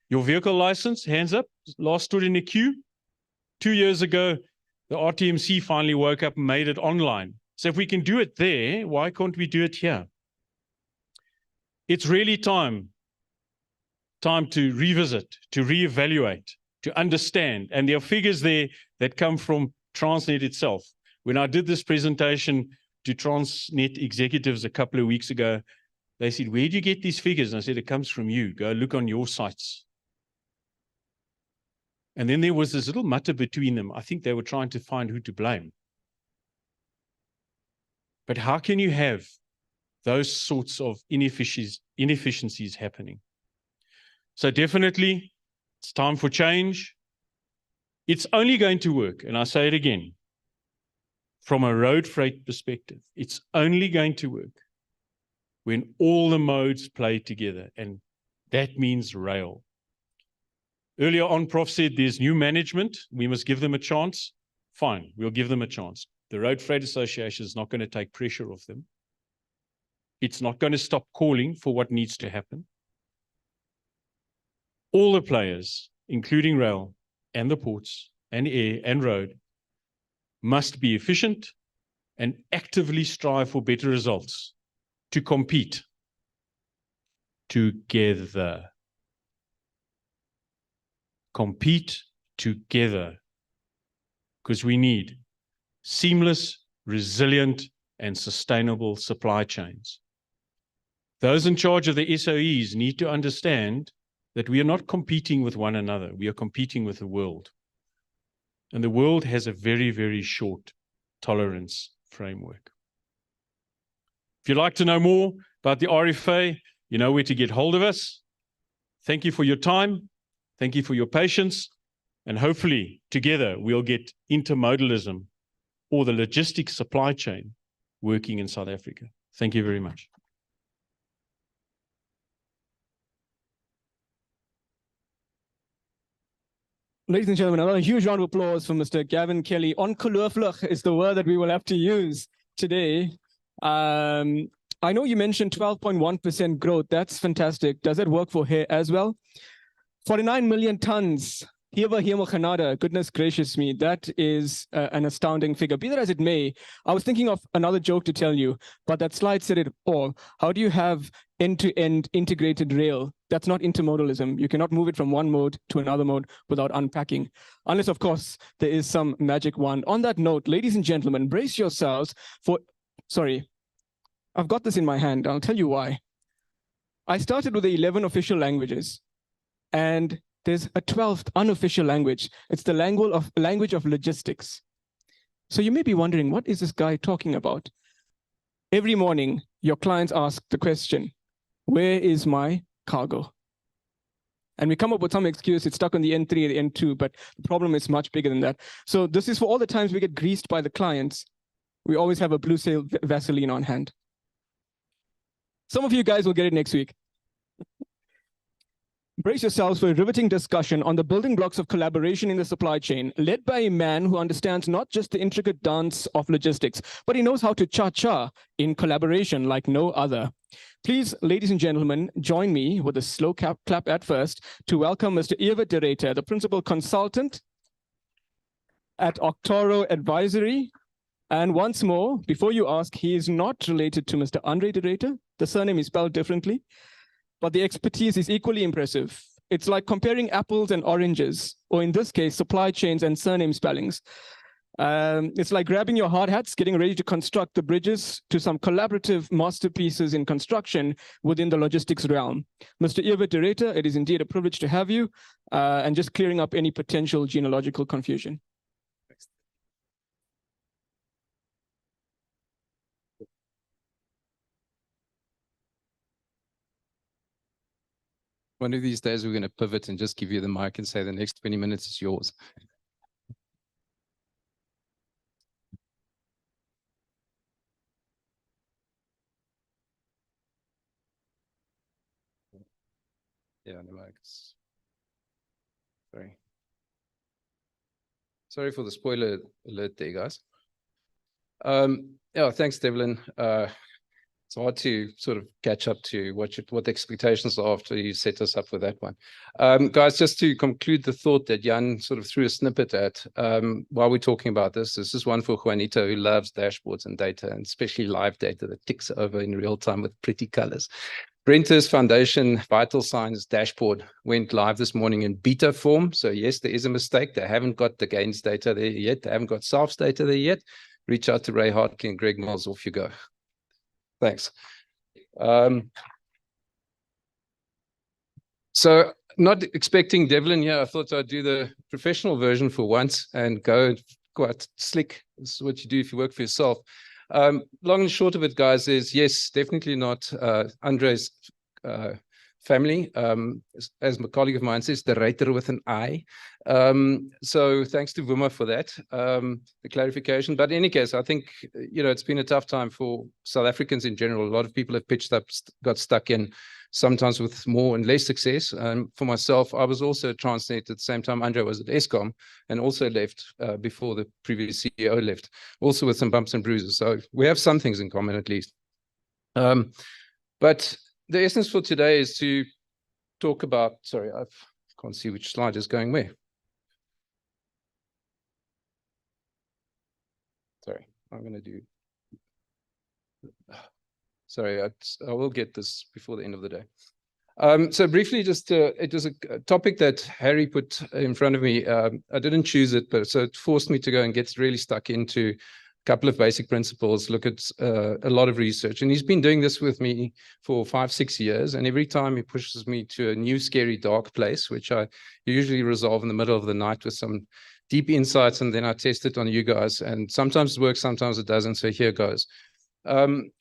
Your vehicle license, hands up, last stood in a queue. 2 years ago, the RTMC finally woke up and made it online. So if we can do it there, why can't we do it here? It's really time to revisit, to reevaluate, to understand. And there are figures there that come from Transnet itself. When I did this presentation to Transnet executives a couple of weeks ago, they said, where do you get these figures? And I said, it comes from you. Go look on your sites. And then there was this little mutter between them. I think they were trying to find who to blame. But how can you have those sorts of inefficiencies happening? So definitely, it's time for change. It's only going to work, and I say it again, from a road freight perspective, it's only going to work when all the modes play together, and that means rail. Earlier on, Prof said there's new management. We must give them a chance. Fine, we'll give them a chance. The Road Freight Association is not going to take pressure off them. It's not going to stop calling for what needs to happen. All the players including rail and the ports and air and road, must be efficient and actively strive for better results to compete together. Compete together, because we need seamless, resilient, and sustainable supply chains. Those in charge of the SOEs need to understand that we are not competing with one another. We are competing with the world. And the world has a very, very short tolerance framework. If you'd like to know more about the RFA, you know where to get hold of us. Thank you for your time. Thank you for your patience. And hopefully, together, we'll get intermodalism or the logistics supply chain working in South Africa. Thank you very much. Ladies and gentlemen, another huge round of applause for Mr. Gavin Kelly. Ongelooflik is the word that we will have to use today. I know you mentioned 12.1% growth. That's fantastic. Does that work for here as well? 49 million tons. Goodness gracious me, that is an astounding figure. Be that as it may, I was thinking of another joke to tell you, but that slide said it all. How do you have end-to-end integrated rail? That's not intermodalism. You cannot move it from one mode to another mode without unpacking. Unless, of course, there is some magic wand. On that note, ladies and gentlemen, brace yourselves for, sorry, I've got this in my hand. I'll tell you why. I started with the 11 official languages, and there's a 12th unofficial language. It's the language of logistics. So you may be wondering, what is this guy talking about? Every morning, your clients ask the question, where is my cargo? And we come up with some excuse, it's stuck on the N3 or the N2, but the problem is much bigger than that. So this is for all the times we get greased by the clients. We always have a blue sail Vaseline on hand. Some of you guys will get it next week. Brace yourselves for a riveting discussion on the building blocks of collaboration in the supply chain, led by a man who understands not just the intricate dance of logistics, but he knows how to cha-cha in collaboration like no other. Please, ladies and gentlemen, join me with a slow clap at first to welcome Mr. Ewe de Ruyter, the principal consultant at Octoro Advisory. And once more, before you ask, he is not related to Mr. Andre de Ruyter. The surname is spelled differently, but the expertise is equally impressive. It's like comparing apples and oranges, or in this case, supply chains and surname spellings. It's like grabbing your hard hats, getting ready to construct the bridges to some collaborative masterpieces in construction within the logistics realm. Mr. Ewe de Ruyter, it is indeed a privilege to have you, and just clearing up any potential genealogical confusion. One of these days, we're going to pivot and just give you the mic and say the next 20 minutes is yours. Yeah, the mic is... Sorry. Sorry for the spoiler alert there, guys. Yeah, thanks, Devlin. It's hard to sort of catch up to what the expectations are after you set us up with that one. Guys, just to conclude the thought that Jan sort of threw a snippet at while we're talking about this is one for Juanito, who loves dashboards and data, and especially live data that ticks over in real time with pretty colors. Brenter's Foundation Vital Signs dashboard went live this morning in beta form. So yes, there is a mistake. They haven't got the gains data there yet. They haven't got SAAFF's data there yet. Reach out to Ray Hartley and Greg Miles, off you go. Thanks. So not expecting Devlin here, I thought I'd do the professional version for once and go quite slick. This is what you do if you work for yourself. Long and short of it, guys, is yes, definitely not Andre's family. As my colleague of mine says, the Ruyter with an I. So thanks to Vuma for that, the clarification. But in any case, I think, it's been a tough time for South Africans in general. A lot of people have pitched up, got stuck in, sometimes with more and less success. For myself, I was also at Transnet at the same time Andre was at Eskom, and also left before the previous CEO left, also with some bumps and bruises. So we have some things in common at least. But the essence for today is to talk about, sorry, I've Can't see which slide is going where. Sorry, I'm going to do. Sorry, I will get this before the end of the day. So briefly, just it was a topic that Harry put in front of me. I didn't choose it, but so it forced me to go and get really stuck into a couple of basic principles, look at a lot of research. And he's been doing this with me for 5-6 years. And every time he pushes me to a new, scary, dark place, which I usually resolve in the middle of the night with some deep insights, and then I test it on you guys. And sometimes it works, sometimes it doesn't. So here goes.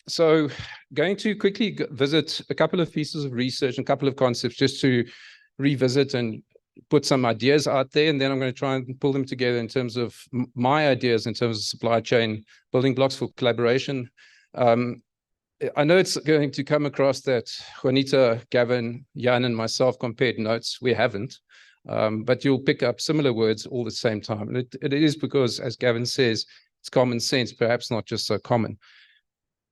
So going to quickly visit a couple of pieces of research and a couple of concepts just to revisit and put some ideas out there. And then I'm going to try and pull them together in terms of my ideas, in terms of supply chain building blocks for collaboration. I know it's going to come across that Juanita, Gavin, Jan, and myself compared notes. We haven't. But you'll pick up similar words all the same time. And it is because, as Gavin says, it's common sense, perhaps not just so common.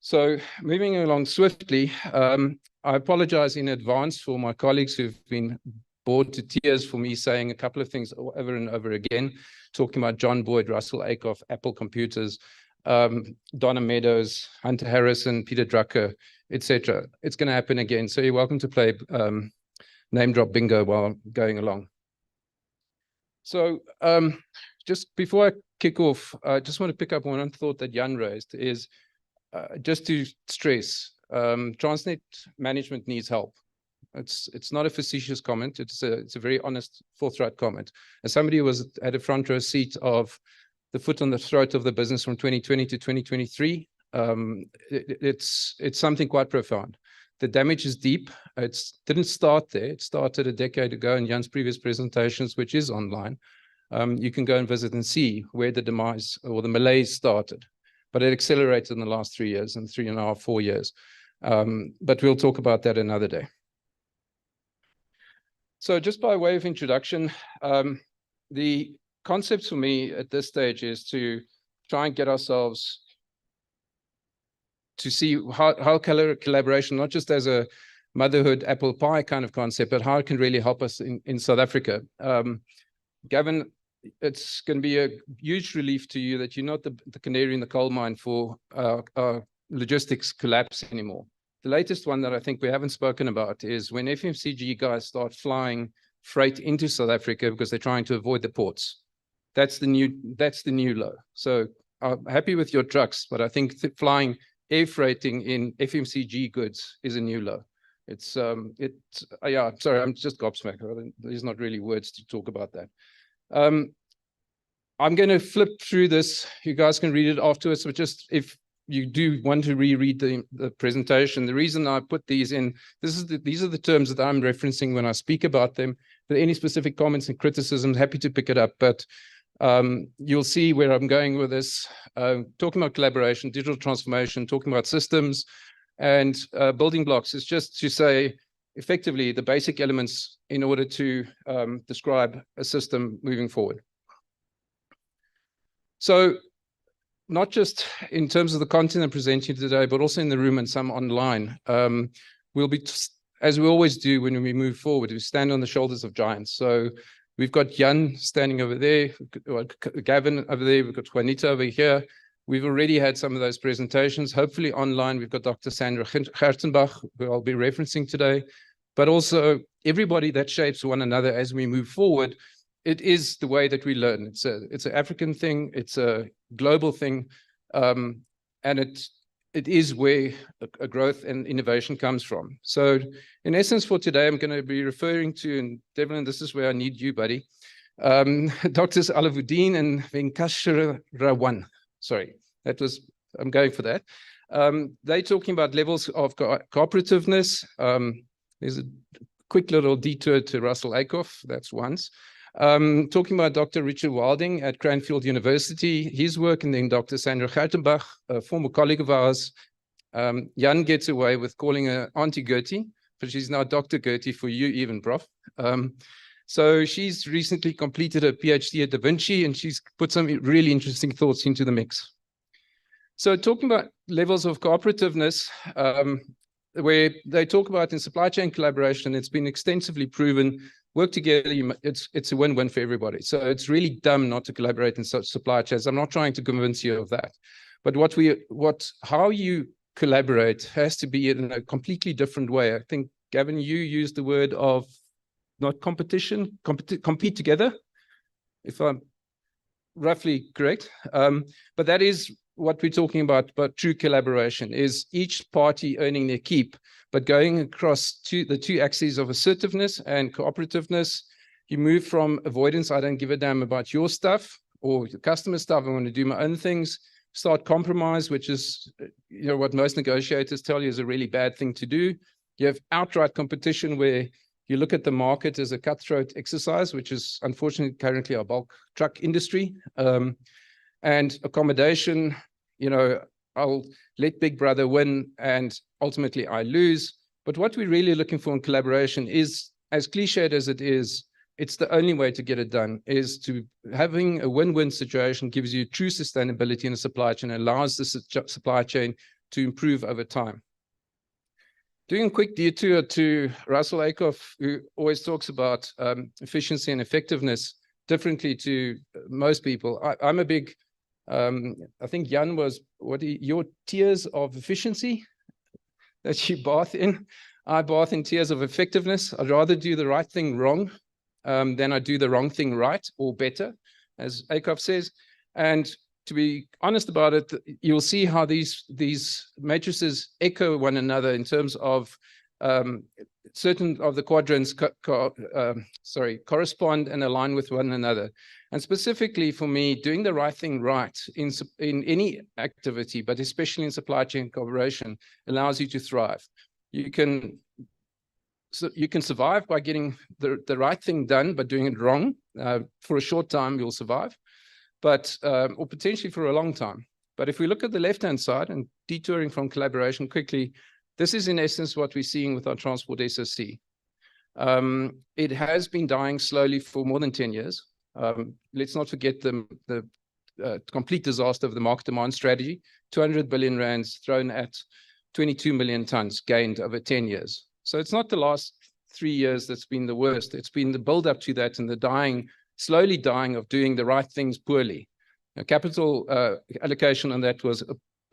So moving along swiftly, I apologize in advance for my colleagues who've been bored to tears for me saying a couple of things over and over again, talking about John Boyd, Russell Aikoff, Apple Computers, Donna Meadows, Hunter Harrison, Peter Drucker, etc. It's going to happen again. So you're welcome to play name drop bingo while going along. So just before I kick off, I just want to pick up one thought that Jan raised is just to stress, Transnet management needs help. It's not a facetious comment. It's a very honest, forthright comment. As somebody who was at a front row seat of the foot on the throat of the business from 2020 to 2023, it's something quite profound. The damage is deep. It didn't start there. It started a decade ago in Jan's previous presentations, which is online. You can go and visit and see where the demise or the malaise started. But it accelerated in the last 3 years and 3.5, 4 years. But we'll talk about that another day. So just by way of introduction, the concept for me at this stage is to try and get ourselves to see how collaboration, not just as a motherhood apple pie kind of concept, but how it can really help us in South Africa. Gavin, it's going to be a huge relief to you that you're not the canary in the coal mine for logistics collapse anymore. The latest one that I think we haven't spoken about is when FMCG guys start flying freight into South Africa because they're trying to avoid the ports. That's the new low. So I'm happy with your trucks, but I think flying air freighting in FMCG goods is a new low. Yeah, sorry, I'm just gobsmacked. There's not really words to talk about that. I'm going to flip through this. You guys can read it afterwards, but just if you do want to reread the presentation, the reason I put these in, these are the terms that I'm referencing when I speak about them. But any specific comments and criticisms, happy to pick it up. But you'll see where I'm going with this. Talking about collaboration, digital transformation, talking about systems and building blocks is just to say, effectively, the basic elements in order to describe a system moving forward. So not just in terms of the content I'm presenting today, but also in the room and some online, we'll be, as we always do when we move forward, we stand on the shoulders of giants. So we've got Jan standing over there, we've got Gavin over there, we've got Juanita over here. We've already had some of those presentations. Hopefully online, we've got Dr. Sandra Gertenbach, who I'll be referencing today, but also everybody that shapes one another as we move forward. It is the way that we learn. It's an African thing. It's a global thing. And it is where a growth and innovation comes from. So in essence for today, I'm going to be referring to, and Devlin, this is where I need you, buddy, Drs. Alavuddin and Venkasharawan. Sorry, I'm going for that. They're talking about levels of cooperativeness. There's a quick little detour to Russell Aikoff, that's once. Talking about Dr. Richard Wilding at Cranfield University, his work, and then Dr. Sandra Gertenbach, a former colleague of ours. Jan gets away with calling her Auntie Gertie, but she's now Dr. Gertie for you even, Prof. So she's recently completed a PhD at Da Vinci, and she's put some really interesting thoughts into the mix. So talking about levels of cooperativeness, where they talk about in supply chain collaboration, it's been extensively proven work together. It's a win-win for everybody. So it's really dumb not to collaborate in such supply chains. I'm not trying to convince you of that, but how you collaborate has to be in a completely different way. I think, Gavin, you used the word of not competition, compete together, if I'm roughly correct. But that is what we're talking about true collaboration, is each party earning their keep, but going across the two axes of assertiveness and cooperativeness. You move from avoidance, I don't give a damn about your stuff or the customer stuff, I want to do my own things, start compromise, which is what most negotiators tell you is a really bad thing to do. You have outright competition where you look at the market as a cutthroat exercise, which is unfortunately currently our bulk truck industry. And accommodation, I'll let Big Brother win and ultimately I lose. But what we're really looking for in collaboration is, as cliched as it is, it's the only way to get it done, is to having a win-win situation gives you true sustainability in a supply chain, allows the supply chain to improve over time. Doing a quick detour to Russell Aikoff, who always talks about efficiency and effectiveness differently to most people. I'm a big, I think Jan was, your tiers of efficiency that you bath in? I bath in tiers of effectiveness. I'd rather do the right thing wrong than I do the wrong thing right or better, as Aikoff says. And to be honest about it, you'll see how these matrices echo one another in terms of certain of the quadrants correspond and align with one another. And specifically for me, doing the right thing right in any activity, but especially in supply chain cooperation, allows you to thrive. You can survive by getting the right thing done, but doing it wrong. For a short time, you'll survive, but or potentially for a long time. But if we look at the left-hand side and detouring from collaboration quickly, this is in essence what we're seeing with our transport SOC. It has been dying slowly for more than 10 years. Let's not forget the complete disaster of the market demand strategy, 200 billion rands thrown at 22 million tons gained over 10 years. So it's not the last 3 years that's been the worst. It's been the build up to that and the slowly dying of doing the right things poorly. Now, capital allocation on that was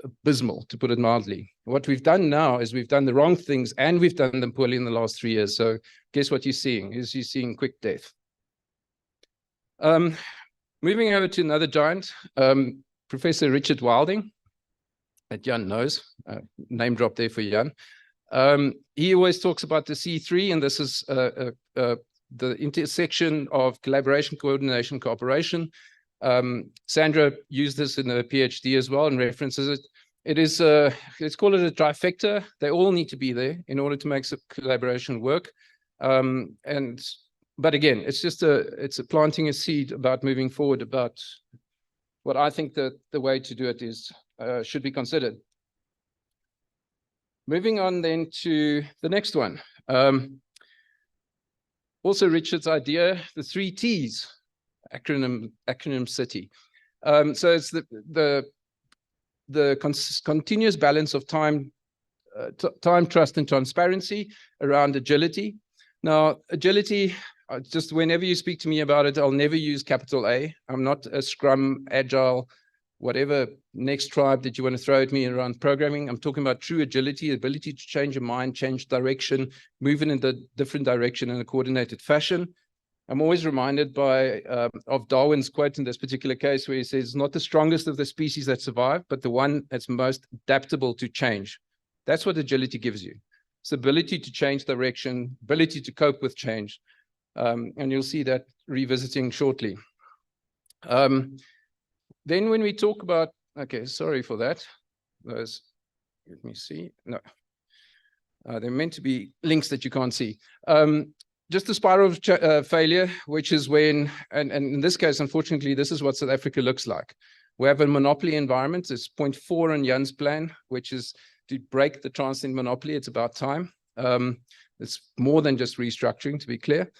abysmal, to put it mildly. What we've done now is we've done the wrong things and we've done them poorly in the last 3 years. So guess what you're seeing? You're seeing quick death. Moving over to another giant, Professor Richard Wilding, that Jan knows, name drop there for Jan. He always talks about the C3, and this is the intersection of collaboration, coordination, cooperation. Sandra used this in her PhD as well and references it. It is, let's call it a trifecta. They all need to be there in order to make collaboration work. But again, it's planting a seed about moving forward, about what I think that the way to do it is should be considered. Moving on then to the next one. Also Richard's idea, the 3 T's, acronym city. So it's the continuous balance of time, trust, and transparency around agility. Now, agility, just whenever you speak to me about it, I'll never use capital A. I'm not a Scrum, Agile, whatever next tribe that you want to throw at me around programming. I'm talking about true agility, ability to change your mind, change direction, moving in the different direction in a coordinated fashion. I'm always reminded of Darwin's quote in this particular case, where he says, not the strongest of the species that survive, but the one that's most adaptable to change. That's what agility gives you. It's the ability to change direction, ability to cope with change. And you'll see that revisiting shortly. Then when we talk about, okay, sorry for that. Those, let me see. No, they're meant to be links that you can't see. Just the spiral of failure, which is when, and in this case, unfortunately, this is what South Africa looks like. We have a monopoly environment. It's point 4 on Jan's plan, which is to break the Transnet monopoly. It's about time. It's more than just restructuring, to be clear.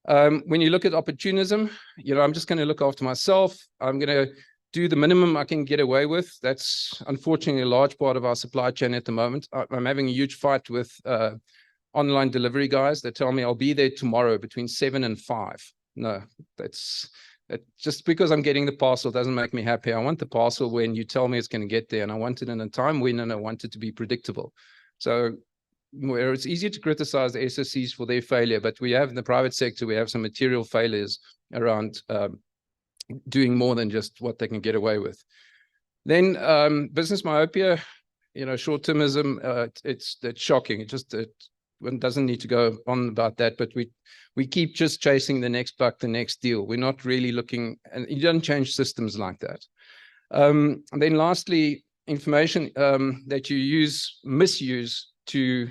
When you look at opportunism, I'm just going to look after myself. I'm going to do the minimum I can get away with. That's unfortunately a large part of our supply chain at the moment. I'm having a huge fight with online delivery guys that tell me I'll be there tomorrow between 7 and 5. No, that just because I'm getting the parcel doesn't make me happy. I want the parcel when you tell me it's going to get there, and I want it in a time when, and I want it to be predictable. So where it's easier to criticize the SOCs for their failure, but we have in the private sector, we have some material failures around doing more than just what they can get away with. Then business myopia, short-termism, it's shocking. One doesn't need to go on about that, but we keep just chasing the next buck, the next deal. We're not really looking, and you don't change systems like that. And then lastly, information that you misuse to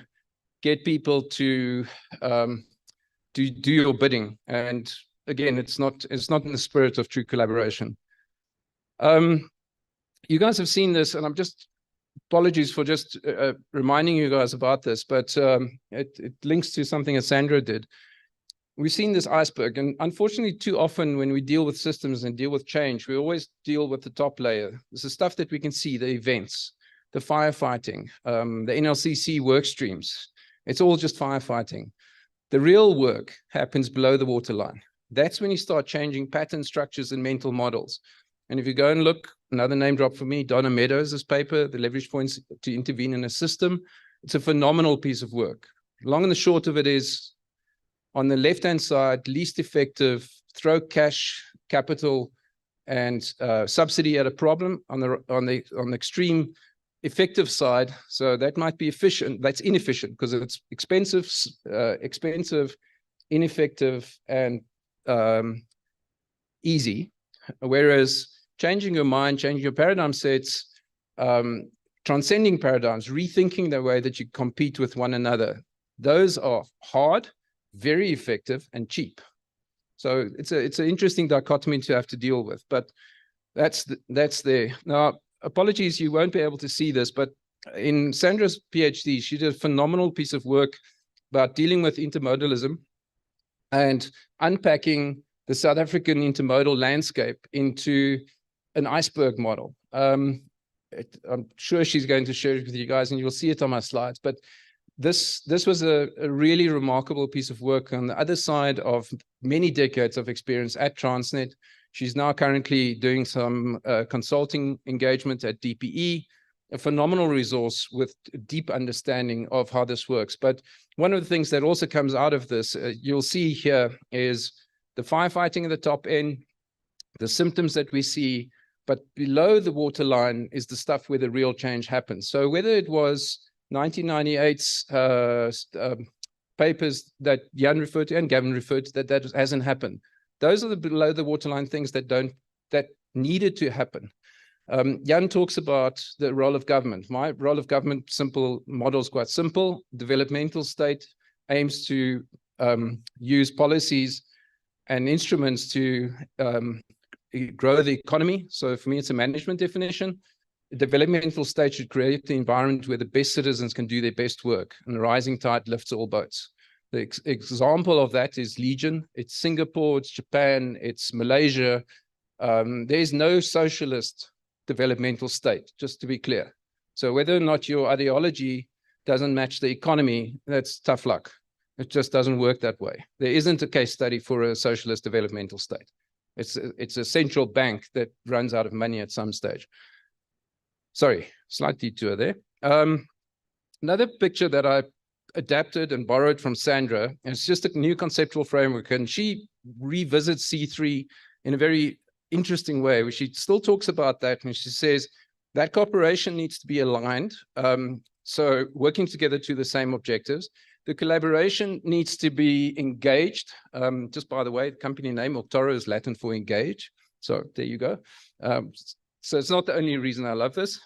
get people to do your bidding. And again, it's not in the spirit of true collaboration. You guys have seen this, and apologies for just reminding you guys about this, but it links to something that Sandra did. We've seen this iceberg, and unfortunately, too often when we deal with systems and deal with change, we always deal with the top layer. This is stuff that we can see, the events, the firefighting, the NLCC work streams. It's all just firefighting. The real work happens below the waterline. That's when you start changing pattern structures and mental models. And if you go and look, another name drop for me, Donna Meadows' paper, The Leverage Points to Intervene in a System, it's a phenomenal piece of work. Long and the short of it is, on the left-hand side, least effective, throw cash, capital, and subsidy at a problem. On the extreme effective side, so that might be efficient, that's inefficient because it's expensive, ineffective, and easy. Whereas changing your mind, changing your paradigm sets, transcending paradigms, rethinking the way that you compete with one another, those are hard, very effective, and cheap. So it's an interesting dichotomy to have to deal with, but that's there. Now, apologies, you won't be able to see this, but in Sandra's PhD, she did a phenomenal piece of work about dealing with intermodalism and unpacking the South African intermodal landscape into an iceberg model. I'm sure she's going to share it with you guys, and you'll see it on my slides. But this was a really remarkable piece of work on the other side of many decades of experience at Transnet. She's now currently doing some consulting engagement at DPE, a phenomenal resource with deep understanding of how this works. But one of the things that also comes out of this, you'll see here, is the firefighting at the top end, the symptoms that we see, but below the waterline is the stuff where the real change happens. So whether it was 1998's papers that Jan referred to and Gavin referred to, that hasn't happened. Those are the below the waterline things that needed to happen. Jan talks about the role of government. My role of government, simple model is quite simple. Developmental state aims to use policies and instruments to grow the economy. So for me, it's a management definition. The developmental state should create the environment where the best citizens can do their best work, and the rising tide lifts all boats. The example of that is Legion. It's Singapore, it's Japan, it's Malaysia. There's no socialist developmental state, just to be clear. So whether or not your ideology doesn't match the economy, that's tough luck. It just doesn't work that way. There isn't a case study for a socialist developmental state. It's a central bank that runs out of money at some stage. Sorry, slight detour there. Another picture that I adapted and borrowed from Sandra, and it's just a new conceptual framework, and she revisits C3 in a very interesting way, where she still talks about that, and she says that cooperation needs to be aligned, so working together to the same objectives. The collaboration needs to be engaged. Just by the way, the company name, Octoro, is Latin for engage. So there you go. So it's not the only reason I love this.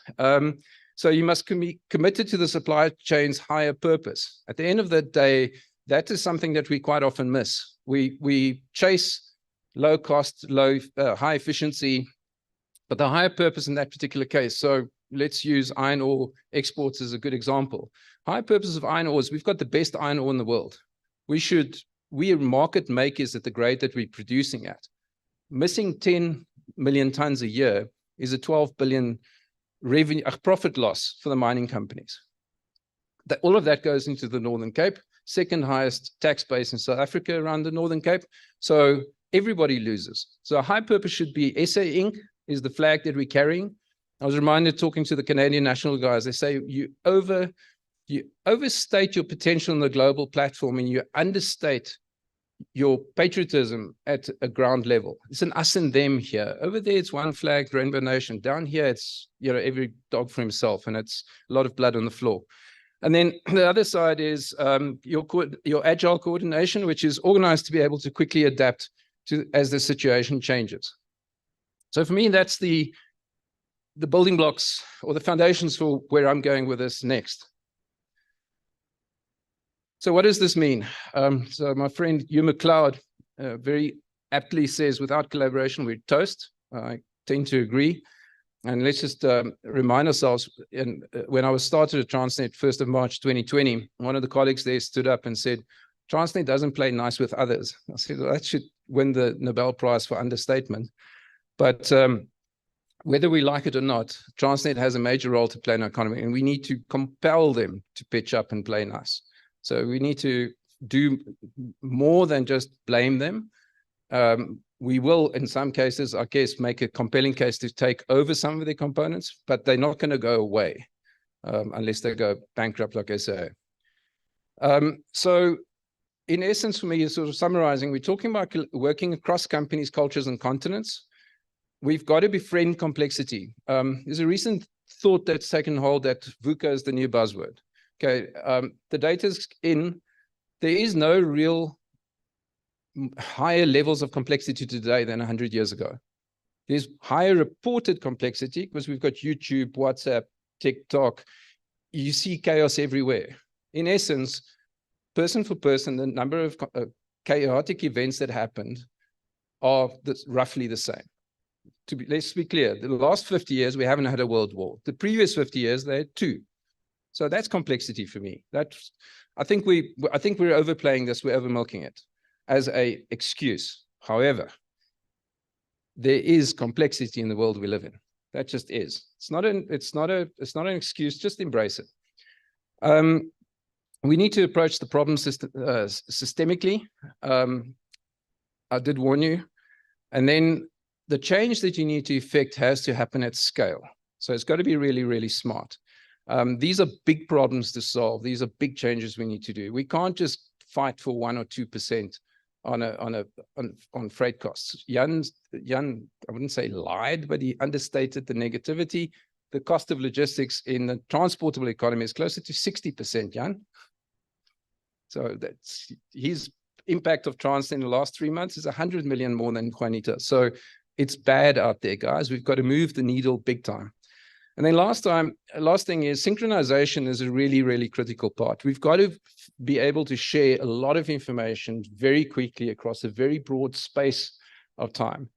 So you must be committed to the supply chain's higher purpose. At the end of the day, that is something that we quite often miss. We chase low cost, high efficiency, but the higher purpose in that particular case. So let's use iron ore exports as a good example. High purpose of iron ore is we've got the best iron ore in the world. We are market makers at the grade that we're producing at. Missing 10 million tons a year is a 12 billion revenue profit loss for the mining companies. all of that goes into the Northern Cape, second highest tax base in South Africa around the Northern Cape. So everybody loses. So high purpose should be SA Inc. is the flag that we're carrying. I was reminded talking to the Canadian National guys, they say you overstate your potential on the global platform and you understate your patriotism at a ground level. It's an us and them here. Over there, it's one flag, Rainbow Nation. Down here, it's, you know, every dog for himself, and it's a lot of blood on the floor. And then the other side is your agile coordination, which is organized to be able to quickly adapt to as the situation changes. So for me, that's the building blocks or the foundations for where I'm going with this next. So what does this mean? So my friend Hugh McLeod very aptly says, without collaboration, we're toast. I tend to agree. And let's just remind ourselves, when I was started at Transnet, 1st of March 2020, one of the colleagues there stood up and said, Transnet doesn't play nice with others. I said, well, that should win the Nobel Prize for understatement. But whether we like it or not, Transnet has a major role to play in our economy, and we need to compel them to pitch up and play nice. So we need to do more than just blame them. We will, in some cases, I guess, make a compelling case to take over some of the components, but they're not going to go away unless they go bankrupt, like I say. So in essence, for me, sort of summarizing, we're talking about working across companies, cultures, and continents. We've got to befriend complexity. There's a recent thought that's taken hold that VUCA is the new buzzword. Okay, the data's in. There is no real higher levels of complexity today than 100 years ago. There's higher reported complexity because we've got YouTube, WhatsApp, TikTok. You see chaos everywhere. In essence, person for person, the number of chaotic events that happened are roughly the same. Let's be clear, the last 50 years, we haven't had a world war. The previous 50 years, they had 2. So that's complexity for me. I think we're overplaying this, we're overmilking it as an excuse. However, there is complexity in the world we live in. That just is. It's not an excuse, just embrace it. We need to approach the problem systemically. I did warn you. And then the change that you need to effect has to happen at scale. So it's got to be really, really smart. These are big problems to solve. These are big changes we need to do. We can't just fight for 1 or 2% on freight costs. Jan, I wouldn't say lied, but he understated the negativity. The cost of logistics in the transportable economy is closer to 60%, Jan. So that's his impact of Transnet in the last 3 months is 100 million more than Juanita. So it's bad out there, guys. We've got to move the needle big time. And then last thing is synchronization is a really, really critical part. We've got to be able to share a lot of information very quickly across a very broad space of time.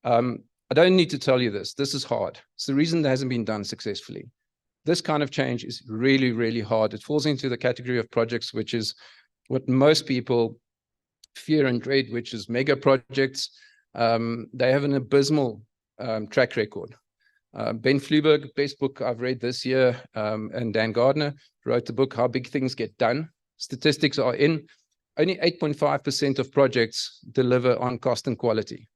I don't need to tell you this. This is hard. It's the reason that hasn't been done successfully. This kind of change is really, really hard. It falls into the category of projects, which is what most people fear and dread, which is mega projects. They have an abysmal track record. Ben Fluberg, best book I've read this year, and Dan Gardner wrote the book, How Big Things Get Done. Statistics are in. Only 8.5% of projects deliver on cost and quality.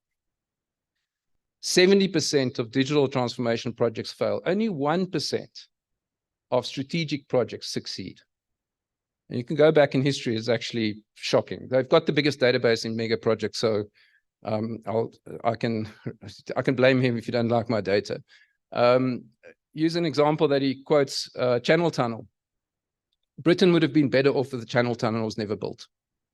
70% of digital transformation projects fail. Only 1% of strategic projects succeed. And you can go back in history, it's actually shocking. They've got the biggest database in mega projects, so I can blame him if you don't like my data. Use an example that he quotes, Channel Tunnel. Britain would have been better off if the Channel Tunnel was never built.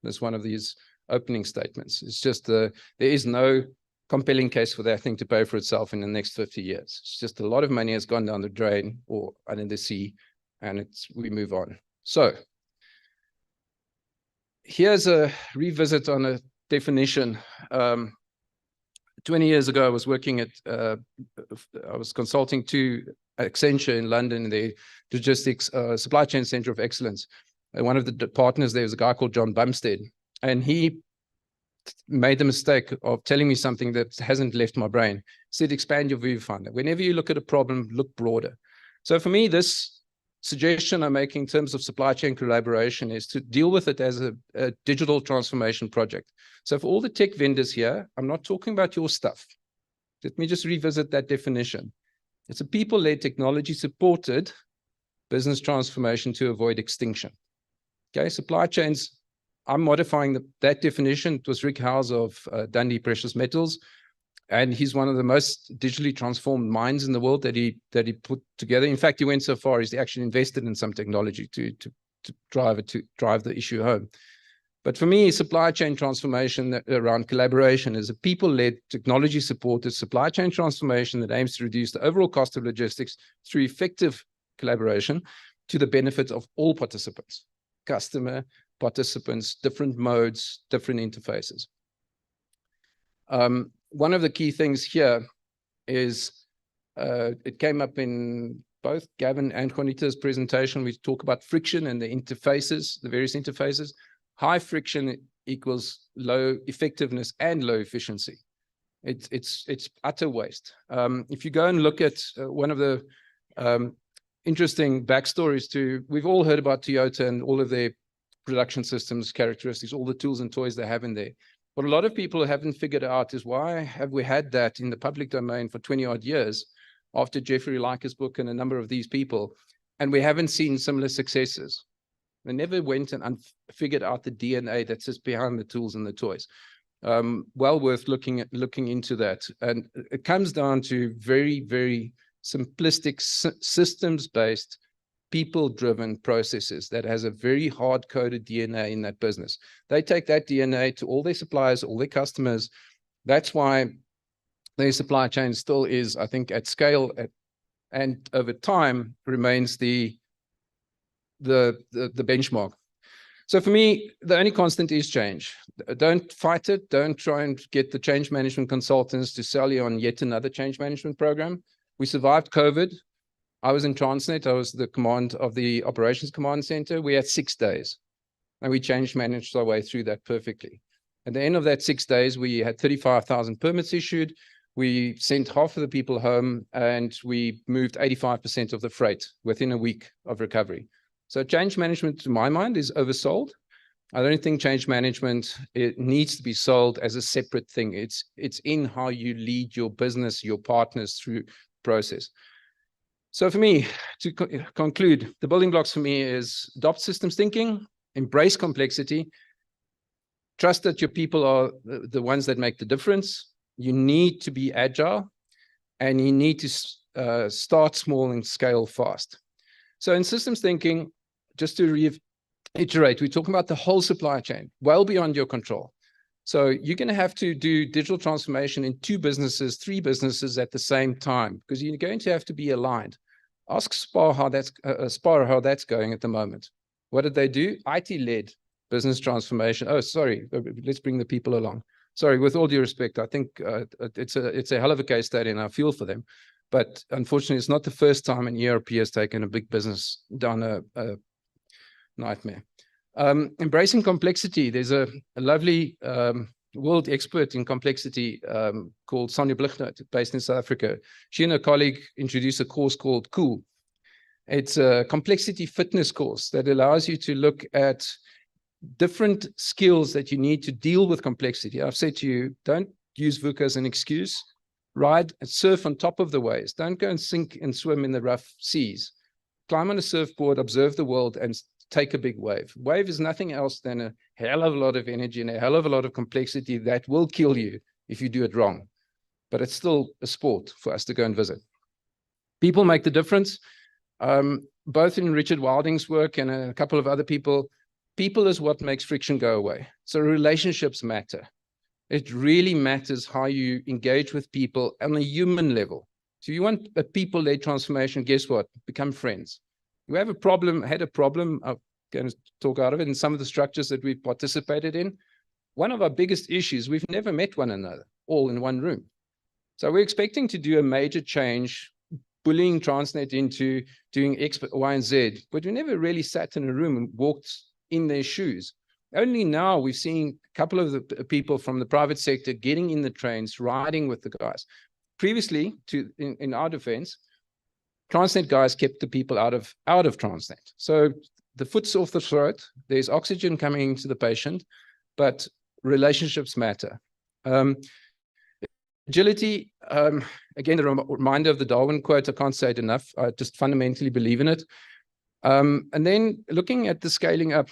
That's one of these opening statements. It's just there is no compelling case for that thing to pay for itself in the next 50 years. It's just a lot of money has gone down the drain or under the sea, and we move on. So here's a revisit on a definition. 20 years ago, I was working at, I was consulting to Accenture in London, the logistics supply chain center of excellence. And one of the partners there was a guy called John Bumstead, and he made the mistake of telling me something that hasn't left my brain. He said, expand your viewfinder. Whenever you look at a problem, look broader. So for me, this suggestion I'm making in terms of supply chain collaboration is to deal with it as a digital transformation project. So for all the tech vendors here, I'm not talking about your stuff. Let me just revisit that definition. It's a people-led, technology-supported business transformation to avoid extinction. Okay, supply chains, I'm modifying that definition. It was Rick Howes of Dundee Precious Metals, and he's one of the most digitally transformed minds in the world that he put together. In fact, he went so far as he actually invested in some technology to drive the issue home. But for me, supply chain transformation around collaboration is a people-led, technology-supported supply chain transformation that aims to reduce the overall cost of logistics through effective collaboration to the benefit of all participants, customer, participants, different modes, different interfaces. One of the key things here is it came up in both Gavin and Juanita's presentation. We talk about friction and the interfaces, the various interfaces. High friction equals low effectiveness and low efficiency. It's utter waste. If you go and look at one of the interesting backstories to, we've all heard about Toyota and all of their production systems characteristics, all the tools and toys they have in there. What a lot of people haven't figured out is why have we had that in the public domain for 20 odd years after Jeffrey Leica's book and a number of these people, and we haven't seen similar successes. They never went and figured out the DNA that sits behind the tools and the toys. Well worth looking into that. And it comes down to very, very simplistic systems-based, people-driven processes that has a very hard-coded DNA in that business. They take that DNA to all their suppliers, all their customers. That's why their supply chain still is, I think, at scale and over time remains the benchmark. So for me, the only constant is change. Don't fight it. Don't try and get the change management consultants to sell you on yet another change management program. We survived COVID. I was in Transnet. I was the command of the operations command center. We had 6 days and we change managed our way through that perfectly. At the end of that 6 days, we had 35,000 permits issued. We sent half of the people home and we moved 85% of the freight within a week of recovery. So change management, to my mind, is oversold. I don't think change management, it needs to be sold as a separate thing. It's in how you lead your business, your partners through the process. So for me, to conclude, the building blocks for me is adopt systems thinking, embrace complexity, trust that your people are the ones that make the difference. You need to be agile and you need to start small and scale fast. So in systems thinking, just to reiterate, we're talking about the whole supply chain, well beyond your control. So you're going to have to do digital transformation in 2 businesses, 3 businesses at the same time, because you're going to have to be aligned. Ask Spar how that's going at the moment. What did they do? IT-led business transformation. Oh, sorry, let's bring the people along. Sorry, with all due respect, I think it's a hell of a case study and I feel for them. But unfortunately, it's not the first time an ERP has taken a big business down a nightmare. Embracing complexity. There's a lovely world expert in complexity called Sonja Blichnout, based in South Africa. She and her colleague introduced a course called Cool. It's a complexity fitness course that allows you to look at different skills that you need to deal with complexity. I've said to you, don't use VUCA as an excuse. Ride and surf on top of the waves. Don't go and sink and swim in the rough seas. Climb on a surfboard, observe the world, and take a big wave. Wave is nothing else than a hell of a lot of energy and a hell of a lot of complexity that will kill you if you do it wrong. But it's still a sport for us to go and visit. People make the difference. Both in Richard Wilding's work and a couple of other people, people is what makes friction go away. So relationships matter. It really matters how you engage with people on a human level. So you want a people-led transformation, guess what? Become friends. You have a problem, had a problem, I'm going to talk out of it, in some of the structures that we've participated in. One of our biggest issues, we've never met one another, all in one room. So we're expecting to do a major change, bullying Transnet into doing X, Y, and Z, but we never really sat in a room and walked in their shoes. Only now we've seen a couple of the people from the private sector getting in the trains, riding with the guys. Previously, in our defense, Transnet guys kept the people out of Transnet. So the foot's off the throat. There's oxygen coming into the patient, but relationships matter. Agility, again, a reminder of the Darwin quote. I can't say it enough. I just fundamentally believe in it. And then looking at the scaling up,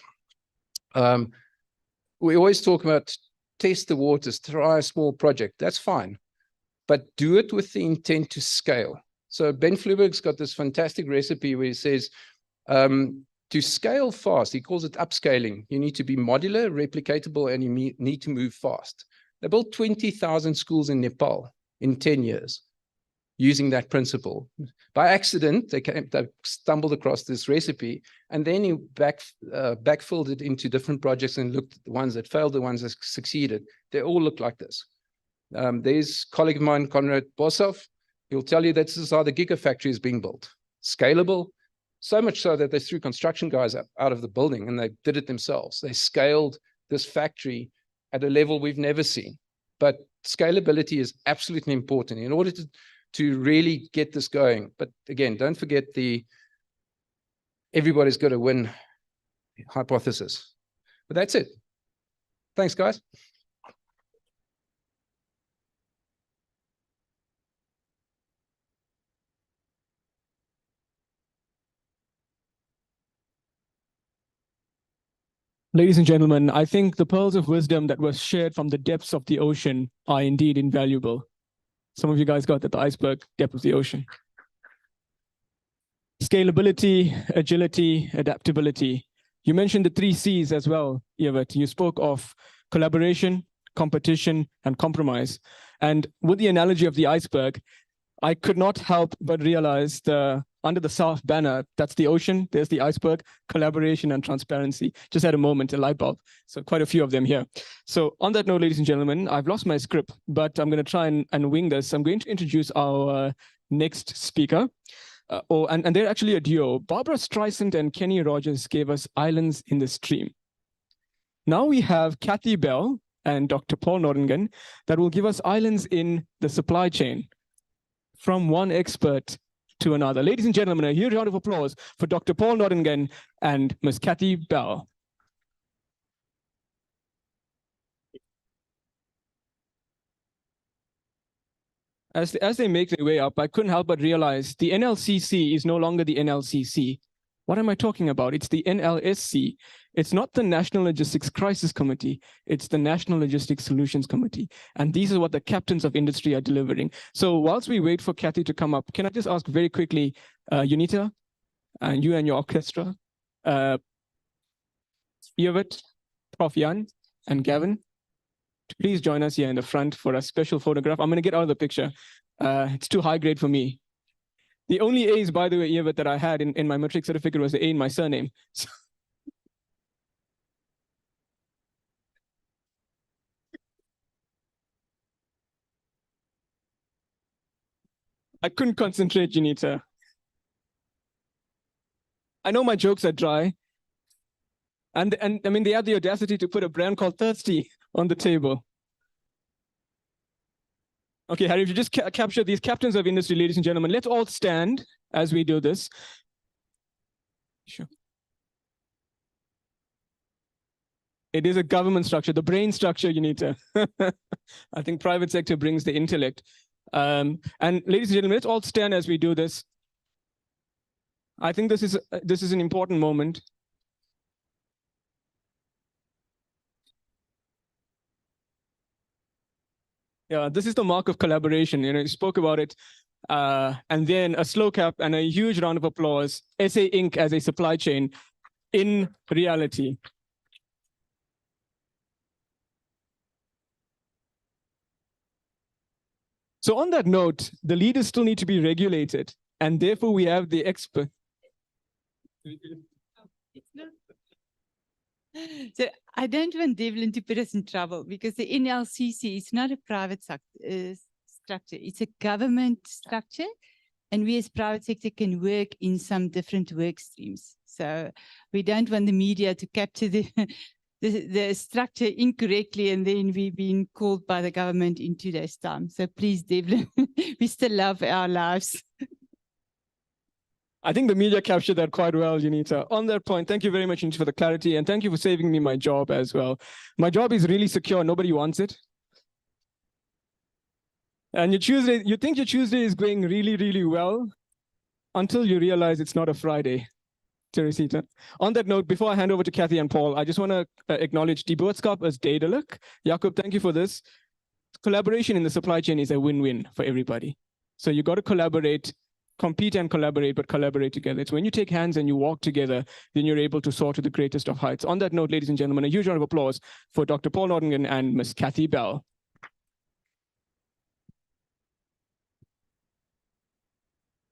we always talk about test the waters, try a small project. That's fine, but do it with the intent to scale. So Ben Fluberg's got this fantastic recipe where he says, to scale fast, he calls it upscaling. You need to be modular, replicatable, and you need to move fast. They built 20,000 schools in Nepal in 10 years using that principle. By accident, they stumbled across this recipe, and then he backfilled it into different projects and looked at the ones that failed, the ones that succeeded. They all look like this. There's a colleague of mine, Konrad Boshoff. He'll tell you that this is how the Gigafactory is being built. Scalable, so much so that they threw construction guys out of the building and they did it themselves. They scaled this factory at a level we've never seen. But scalability is absolutely important in order to really get this going. But again, don't forget the everybody's got to win hypothesis. But that's it. Thanks, guys. Ladies and gentlemen, I think the pearls of wisdom that was shared from the depths of the ocean are indeed invaluable. Some of you guys got that, the iceberg, depth of the ocean. Scalability, agility, adaptability. You mentioned the 3 C's as well, Evert. You spoke of collaboration, competition, and compromise. And with the analogy of the iceberg, I could not help but realize under the SAAFF banner, that's the ocean, there's the iceberg, collaboration and transparency. Just had a moment, a light bulb. So quite a few of them here. So on that note, ladies and gentlemen, I've lost my script, but I'm going to try and wing this. I'm going to introduce our next speaker. And they're actually a duo. Barbara Streisand and Kenny Rogers gave us Islands in the Stream. Now we have Kathy Bell and Dr. Paul Nordingen that will give us Islands in the Supply Chain, from one expert to another. Ladies and gentlemen, a huge round of applause for Dr. Paul Nordingen and Ms. Kathy Bell. As they make their way up, I couldn't help but realize the NLCC is no longer the NLCC. What am I talking about? It's the NLSC. It's not the National Logistics Crisis Committee. It's the National Logistics Solutions Committee. And these are what the captains of industry are delivering. So whilst we wait for Kathy to come up, can I just ask very quickly, Unita, and you and your orchestra, Evert, Prof. Jan, and Gavin, to please join us here in the front for a special photograph. I'm going to get out of the picture. It's too high grade for me. The only A's, by the way, Evert, that I had in my matric certificate was the A in my surname. So I couldn't concentrate, Junita. I know my jokes are dry. And I mean, they had the audacity to put a brand called Thirsty on the table. Okay, Harry, if you just capture these captains of industry, ladies and gentlemen, let's all stand as we do this. Sure. It is a government structure, the brain structure, Unita. I think private sector brings the intellect. And ladies and gentlemen, let's all stand as we do this. I think this is an important moment. Yeah, this is the mark of collaboration. You spoke about it. And then a slow clap and a huge round of applause. SA Inc. as a supply chain in reality. So on that note, the leaders still need to be regulated. And therefore, we have the expert. So I don't want Devlin to put us in trouble because the NLCC is not a private structure. It's a government structure. And we as private sector can work in some different work streams. So we don't want the media to capture the structure incorrectly and then we've been called by the government in 2 days' time. So please, Devlin, we still love our lives. I think the media captured that quite well, Unita. On that point, thank you very much, Unita, for the clarity, and thank you for saving me my job as well. My job is really secure. Nobody wants it. And you think your Tuesday is going really, really well until you realize it's not a Friday. Teresita. On that note, before I hand over to Kathy and Paul, I just want to acknowledge die boodskap as duidelik. Jacob, thank you for this. Collaboration in the supply chain is a win-win for everybody. So you got to collaborate, compete and collaborate, but collaborate together. It's when you take hands and you walk together, then you're able to soar to the greatest of heights. On that note, ladies and gentlemen, a huge round of applause for Dr. Paul Nordingen and Ms. Kathy Bell.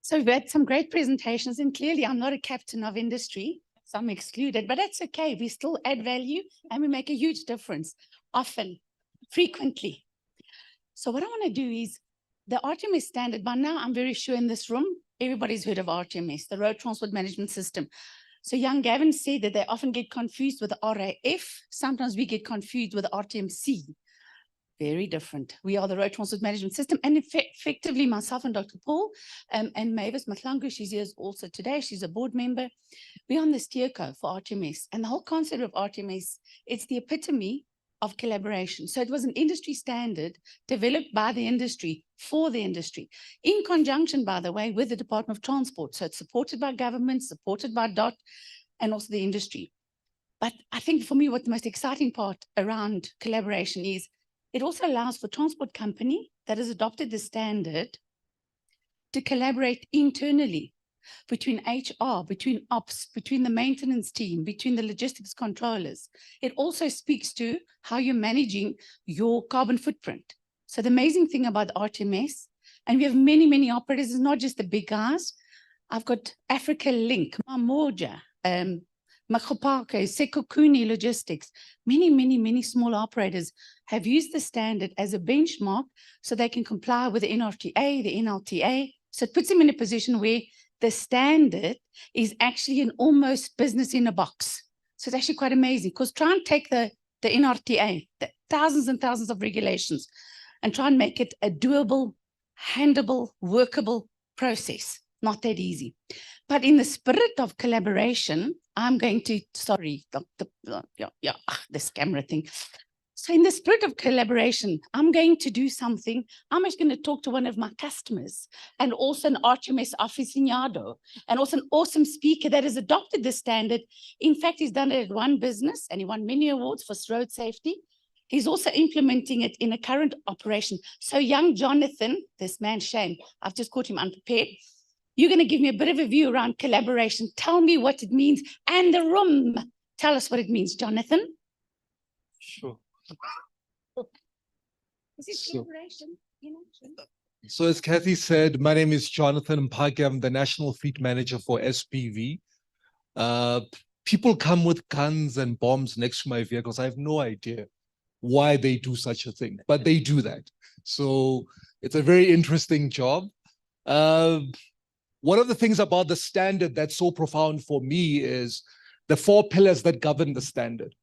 So we've had some great presentations, and clearly I'm not a captain of industry, so I'm excluded, but that's okay. We still add value and we make a huge difference, often, frequently. So what I want to do is, the RTMS standard, by now I'm very sure in this room, everybody's heard of RTMS, the Road Transport Management System. So young Gavin said that they often get confused with the RAF. Sometimes we get confused with the RTMC. Very different. We are the Road Transport Management System, and effectively myself and Dr. Paul and Mavis Mahlangu, she's here also today, she's a board member. We're on the steerco for RTMS, and the whole concept of RTMS, it's the epitome of collaboration. So it was an industry standard developed by the industry for the industry, in conjunction, by the way, with the Department of Transport. So it's supported by government, supported by DOT, and also the industry. But I think for me, what the most exciting part around collaboration is, it also allows for transport company that has adopted the standard to collaborate internally between HR, between ops, between the maintenance team, between the logistics controllers. It also speaks to how you're managing your carbon footprint. So the amazing thing about the RTMS, and we have many, many operators, it's not just the big guys. I've got Africa Link, Mamoja, Makopake, Sekokuni Logistics, many small operators have used the standard as a benchmark so they can comply with the NRTA, the NLTA. So it puts them in a position where the standard is actually an almost business in a box. So it's actually quite amazing, because try and take the NRTA, the thousands and thousands of regulations, and try and make it a doable, handleable, workable process. Not that easy. But in the spirit of collaboration, I'm going to, sorry, this camera thing. So in the spirit of collaboration, I'm going to do something. I'm just going to talk to one of my customers, and also an RTMS aficionado, and also an awesome speaker that has adopted the standard. In fact, he's done it at one business and he won many awards for road safety. He's also implementing it in a current operation. So young Jonathan, this man Shane, I've just caught him unprepared. You're going to give me a bit of a view around collaboration. Tell me what it means, and the room. Tell us what it means, Jonathan. Sure. Is it collaboration? So as Kathy said, my name is Jonathan Mpake. I'm the National Fleet Manager for SPV. People come with guns and bombs next to my vehicles. I have no idea why they do such a thing, but they do that. So it's a very interesting job. One of the things about the standard that's so profound for me is the 4 pillars that govern the standard.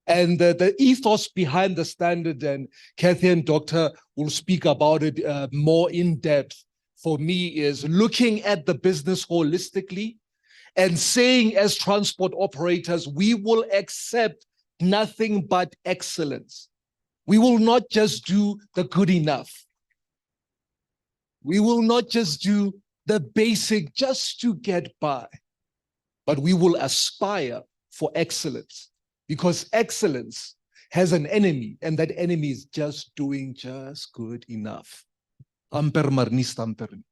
And the ethos behind the standard, and Kathy and Doctor will speak about it more in depth, for me is looking at the business holistically and saying, as transport operators, we will accept nothing but excellence. We will not just do the good enough. We will not just do the basic just to get by, but we will aspire for excellence, because excellence has an enemy, and that enemy is just doing just good enough. Amper maar nie stamper nie.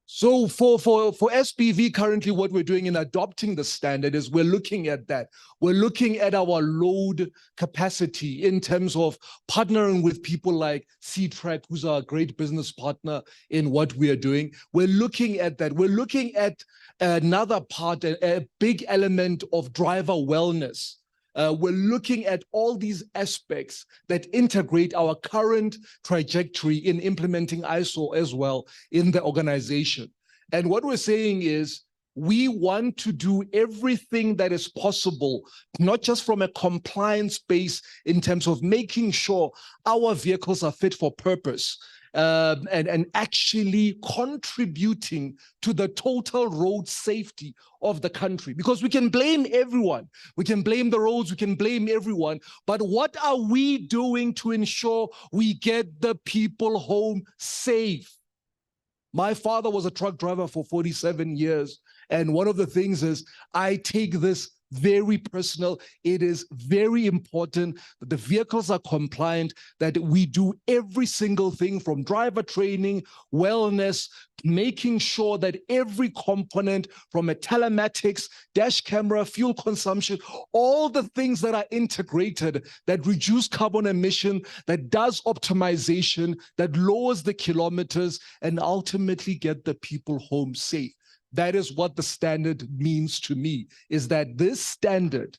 So for SPV, currently what we're doing in adopting the standard is we're looking at that. We're looking at our load capacity in terms of partnering with people like C-Track, who's our great business partner in what we are doing. We're looking at that. We're looking at another part, a big element of driver wellness. We're looking at all these aspects that integrate our current trajectory in implementing ISO as well in the organization. And what we're saying is we want to do everything that is possible, not just from a compliance base in terms of making sure our vehicles are fit for purpose, and actually contributing to the total road safety of the country. Because we can blame everyone. We can blame the roads, we can blame everyone. But what are we doing to ensure we get the people home safe? My father was a truck driver for 47 years. And one of the things is I take this very personal. It is very important that the vehicles are compliant, that we do every single thing from driver training, wellness, making sure that every component from a telematics, dash camera, fuel consumption, all the things that are integrated, that reduce carbon emission, that does optimization, that lowers the kilometers, and ultimately get the people home safe. That is what the standard means to me, is that this standard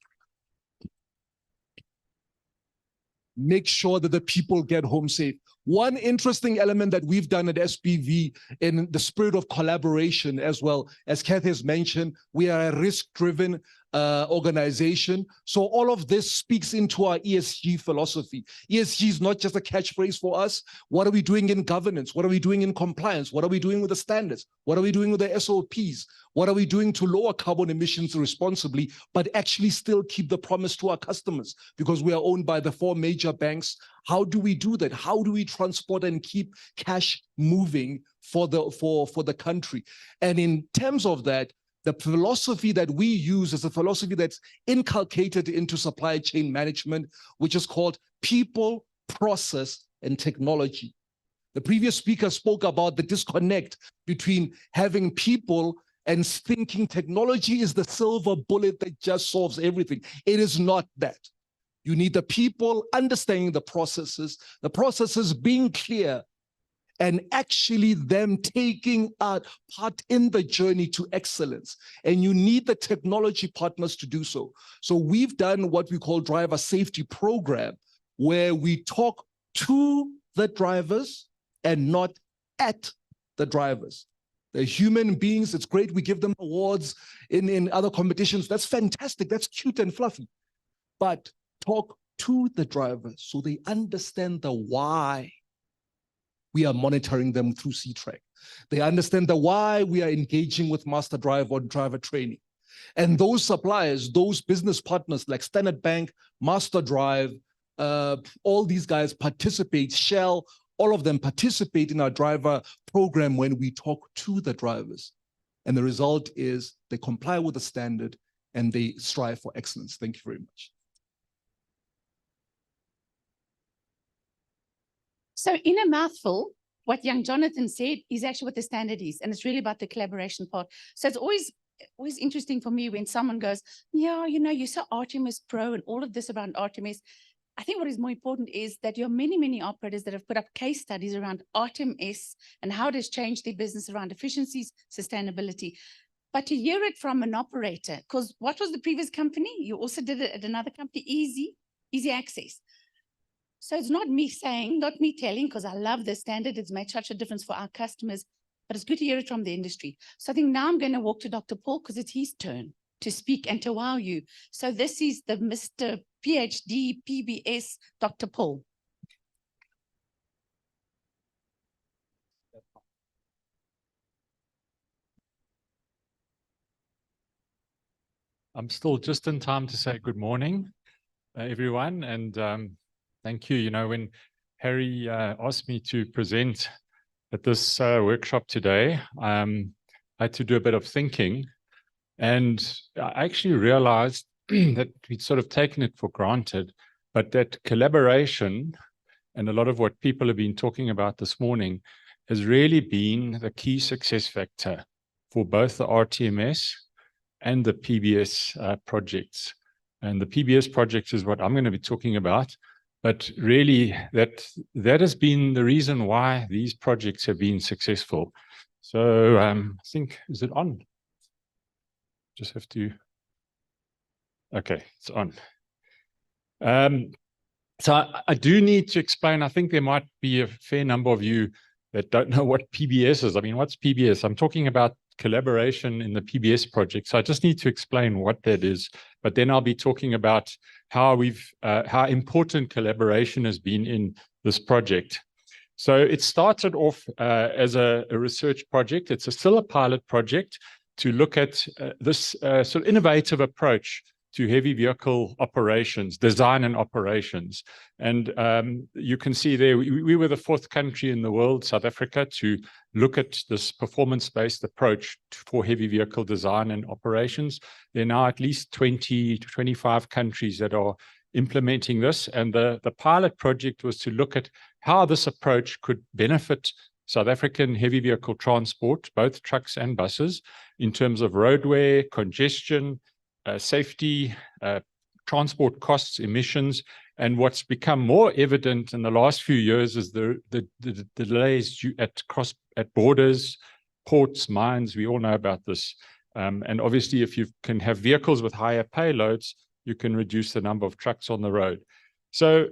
makes sure that the people get home safe. One interesting element that we've done at SPV in the spirit of collaboration as well, as Kathy has mentioned, we are a risk-driven organization. So all of this speaks into our ESG philosophy. ESG is not just a catchphrase for us. What are we doing in governance? What are we doing in compliance? What are we doing with the standards? What are we doing with the SOPs? What are we doing to lower carbon emissions responsibly, but actually still keep the promise to our customers? Because we are owned by the 4 major banks. How do we do that? How do we transport and keep cash moving for the country? And in terms of that, the philosophy that we use is a philosophy that's inculcated into supply chain management, which is called people, process, and technology. The previous speaker spoke about the disconnect between having people and thinking technology is the silver bullet that just solves everything. It is not that. You need the people understanding the processes being clear, and actually them taking part in the journey to excellence. And you need the technology partners to do so. So we've done what we call driver safety program, where we talk to the drivers and not at the drivers. They're human beings. It's great. We give them awards in other competitions. That's fantastic. That's cute and fluffy. But talk to the drivers so they understand the why we are monitoring them through C-Track. They understand the why we are engaging with Master Drive on driver training. And those suppliers, those business partners like Standard Bank, Master Drive, all these guys participate, Shell, all of them participate in our driver program when we talk to the drivers. And the result is they comply with the standard and they strive for excellence. Thank you very much. So in a mouthful, what young Jonathan said is actually what the standard is. And it's really about the collaboration part. So it's always interesting for me when someone goes, yeah, you know, you're so RTMS Pro and all of this around RTMS. I think what is more important is that there are many, many operators that have put up case studies around RTMS and how it has changed their business around efficiencies, sustainability. But to hear it from an operator, because what was the previous company? You also did it at another company, Easy Access. So it's not me saying, not me telling, because I love the standard. It's made such a difference for our customers, but it's good to hear it from the industry. So I think now I'm going to walk to Dr. Paul because it's his turn to speak and to wow you. So this is the Mr. PhD, PBS, Dr. Paul. I'm still just in time to say good morning, everyone, and thank you. You know, when Harry asked me to present at this workshop today, I had to do a bit of thinking, and I actually realized that we'd sort of taken it for granted, but that collaboration and a lot of what people have been talking about this morning has really been the key success factor for both the RTMS and the PBS projects. And the PBS project is what I'm going to be talking about. But really, that has been the reason why these projects have been successful. So I think, is it on? Just have to, okay, it's on. So I do need to explain, I think there might be a fair number of you that don't know what PBS is. I mean, what's PBS? I'm talking about collaboration in the PBS project. So I just need to explain what that is, but then I'll be talking about how important collaboration has been in this project. So it started off as a research project. It's still a pilot project to look at this sort of innovative approach to heavy vehicle operations, design and operations. And you can see there, we were the 4th country in the world, South Africa, to look at this performance-based approach for heavy vehicle design and operations. There are now at least 20 to 25 countries that are implementing this. And the pilot project was to look at how this approach could benefit South African heavy vehicle transport, both trucks and buses, in terms of roadway, congestion, safety, transport costs, emissions. And what's become more evident in the last few years is the delays at borders, ports, mines. We all know about this. And obviously, if you can have vehicles with higher payloads, you can reduce the number of trucks on the road. So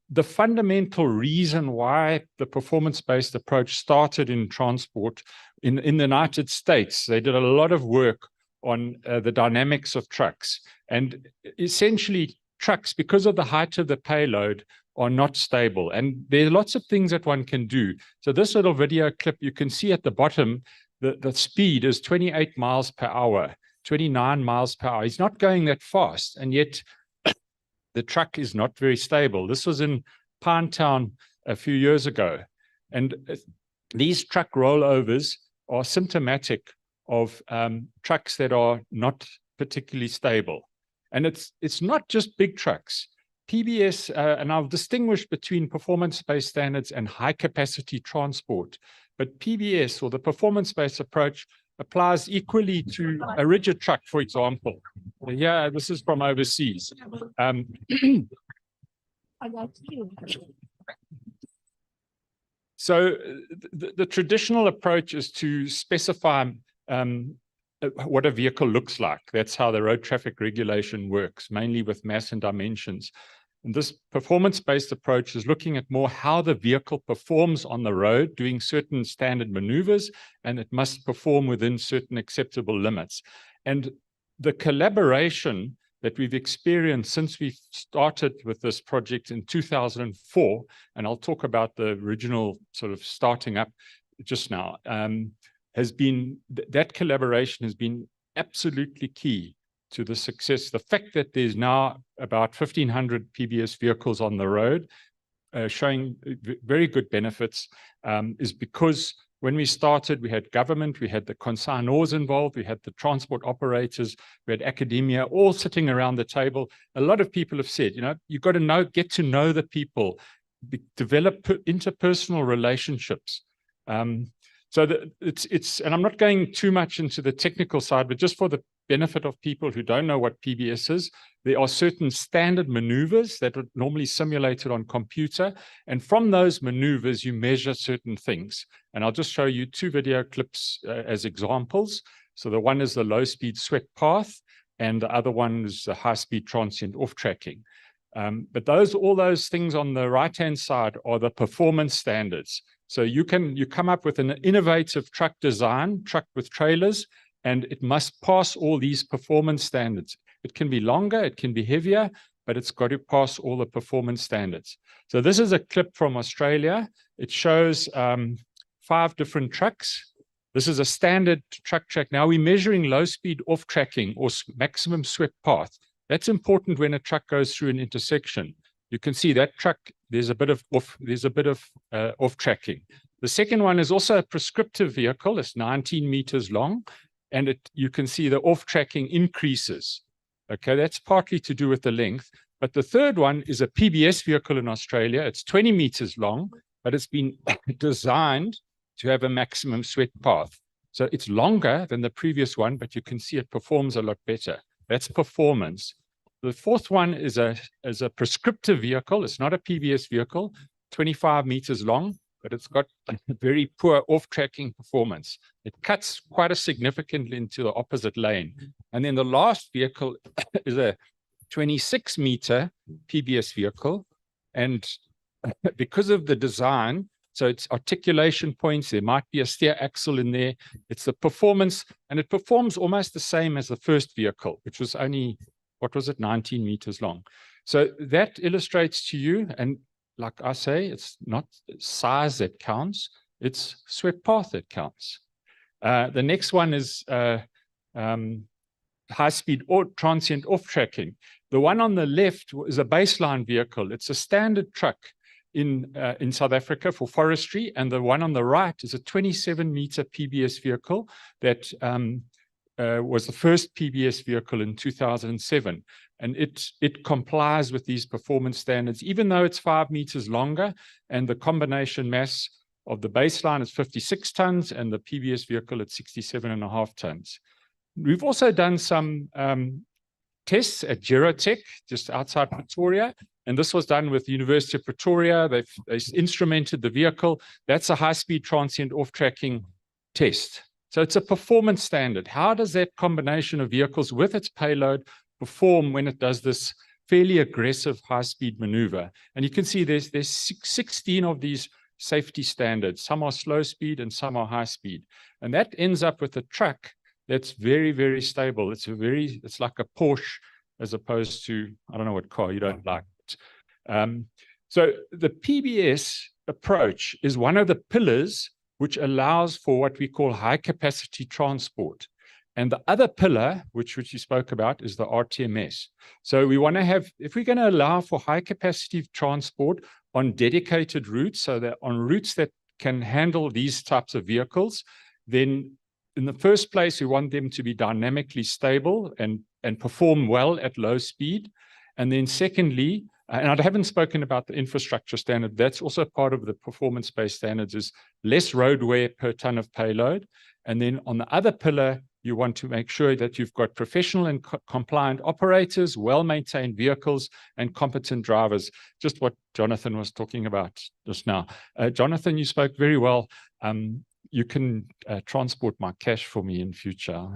the fundamental reason why the performance-based approach started in transport in the United States, they did a lot of work on the dynamics of trucks. And essentially, trucks, because of the height of the payload, are not stable. And there are lots of things that one can do. So this little video clip, you can see at the bottom, the speed is 28 miles per hour, 29 miles per hour. He's not going that fast, and yet the truck is not very stable. This was in Pinetown a few years ago. And these truck rollovers are symptomatic of trucks that are not particularly stable. And it's not just big trucks. PBS, and I've distinguished between performance-based standards and high-capacity transport. But PBS, or the performance-based approach, applies equally to a rigid truck, for example. Yeah, this is from overseas. So the traditional approach is to specify what a vehicle looks like. That's how the road traffic regulation works, mainly with mass and dimensions. And this performance-based approach is looking at more how the vehicle performs on the road, doing certain standard maneuvers, and it must perform within certain acceptable limits. And the collaboration that we've experienced since we started with this project in 2004, and I'll talk about the original sort of starting up just now, has been, that collaboration has been absolutely key to the success. The fact that there's now about 1,500 PBS vehicles on the road showing very good benefits is because when we started, we had government, we had the consignors involved, we had the transport operators, we had academia, all sitting around the table. A lot of people have said, you know, you've got to get to know the people, develop interpersonal relationships. So and I'm not going too much into the technical side, but just for the benefit of people who don't know what PBS is, there are certain standard maneuvers that are normally simulated on computer. And from those maneuvers, you measure certain things. And I'll just show you 2 video clips as examples. So the one is the low-speed swept path, and the other one is the high-speed transient off-tracking. But all those things on the right-hand side are the performance standards. So you come up with an innovative truck design, truck with trailers, and it must pass all these performance standards. It can be longer, it can be heavier, but it's got to pass all the performance standards. So this is a clip from Australia. It shows 5 different trucks. This is a standard truck track. Now we're measuring low speed off tracking or maximum swept path. That's important when a truck goes through an intersection. You can see that truck, there's a bit of off tracking. The second one is also a prescriptive vehicle. It's 19 meters long, and you can see the off tracking increases. Okay, that's partly to do with the length. But the third one is a PBS vehicle in Australia. It's 20 meters long, but it's been designed to have a maximum swept path. So it's longer than the previous one, but you can see it performs a lot better. That's performance. The fourth one is a prescriptive vehicle. It's not a PBS vehicle, 25 meters long, but it's got very poor off-tracking performance. It cuts quite significantly into the opposite lane. And then the last vehicle is a 26-meter PBS vehicle. And because of the design, so it's articulation points, there might be a steer axle in there. It's the performance, and it performs almost the same as the first vehicle, which was only, 19 meters long. So that illustrates to you, and like I say, it's not size that counts, it's swept path that counts. The next one is high-speed or transient off-tracking. The one on the left is a baseline vehicle. It's a standard truck in South Africa for forestry, and the one on the right is a 27-meter PBS vehicle that was the first PBS vehicle in 2007. And it complies with these performance standards, even though it's 5 meters longer, and the combination mass of the baseline is 56 tons, and the PBS vehicle at 67.5 tons. We've also done some tests at Gerotech, just outside Pretoria, and this was done with the University of Pretoria. They instrumented the vehicle. That's a high-speed transient off-tracking test. So it's a performance standard. How does that combination of vehicles with its payload perform when it does this fairly aggressive high-speed maneuver? And you can see there's 16 of these safety standards. Some are slow speed and some are high speed. And that ends up with a truck that's very, very stable. It's like a Porsche as opposed to, I don't know what car you don't like. So the PBS approach is one of the pillars which allows for what we call high capacity transport. And the other pillar, which you spoke about, is the RTMS. So we want to have, if we're going to allow for high capacity transport on dedicated routes, so that on routes that can handle these types of vehicles, then in the first place, we want them to be dynamically stable and perform well at low speed. And then secondly, and I haven't spoken about the infrastructure standard, that's also part of the performance-based standards, is less road wear per ton of payload. And then on the other pillar, you want to make sure that you've got professional and compliant operators, well-maintained vehicles, and competent drivers. Just what Jonathan was talking about just now. Jonathan, you spoke very well. You can transport my cash for me in future.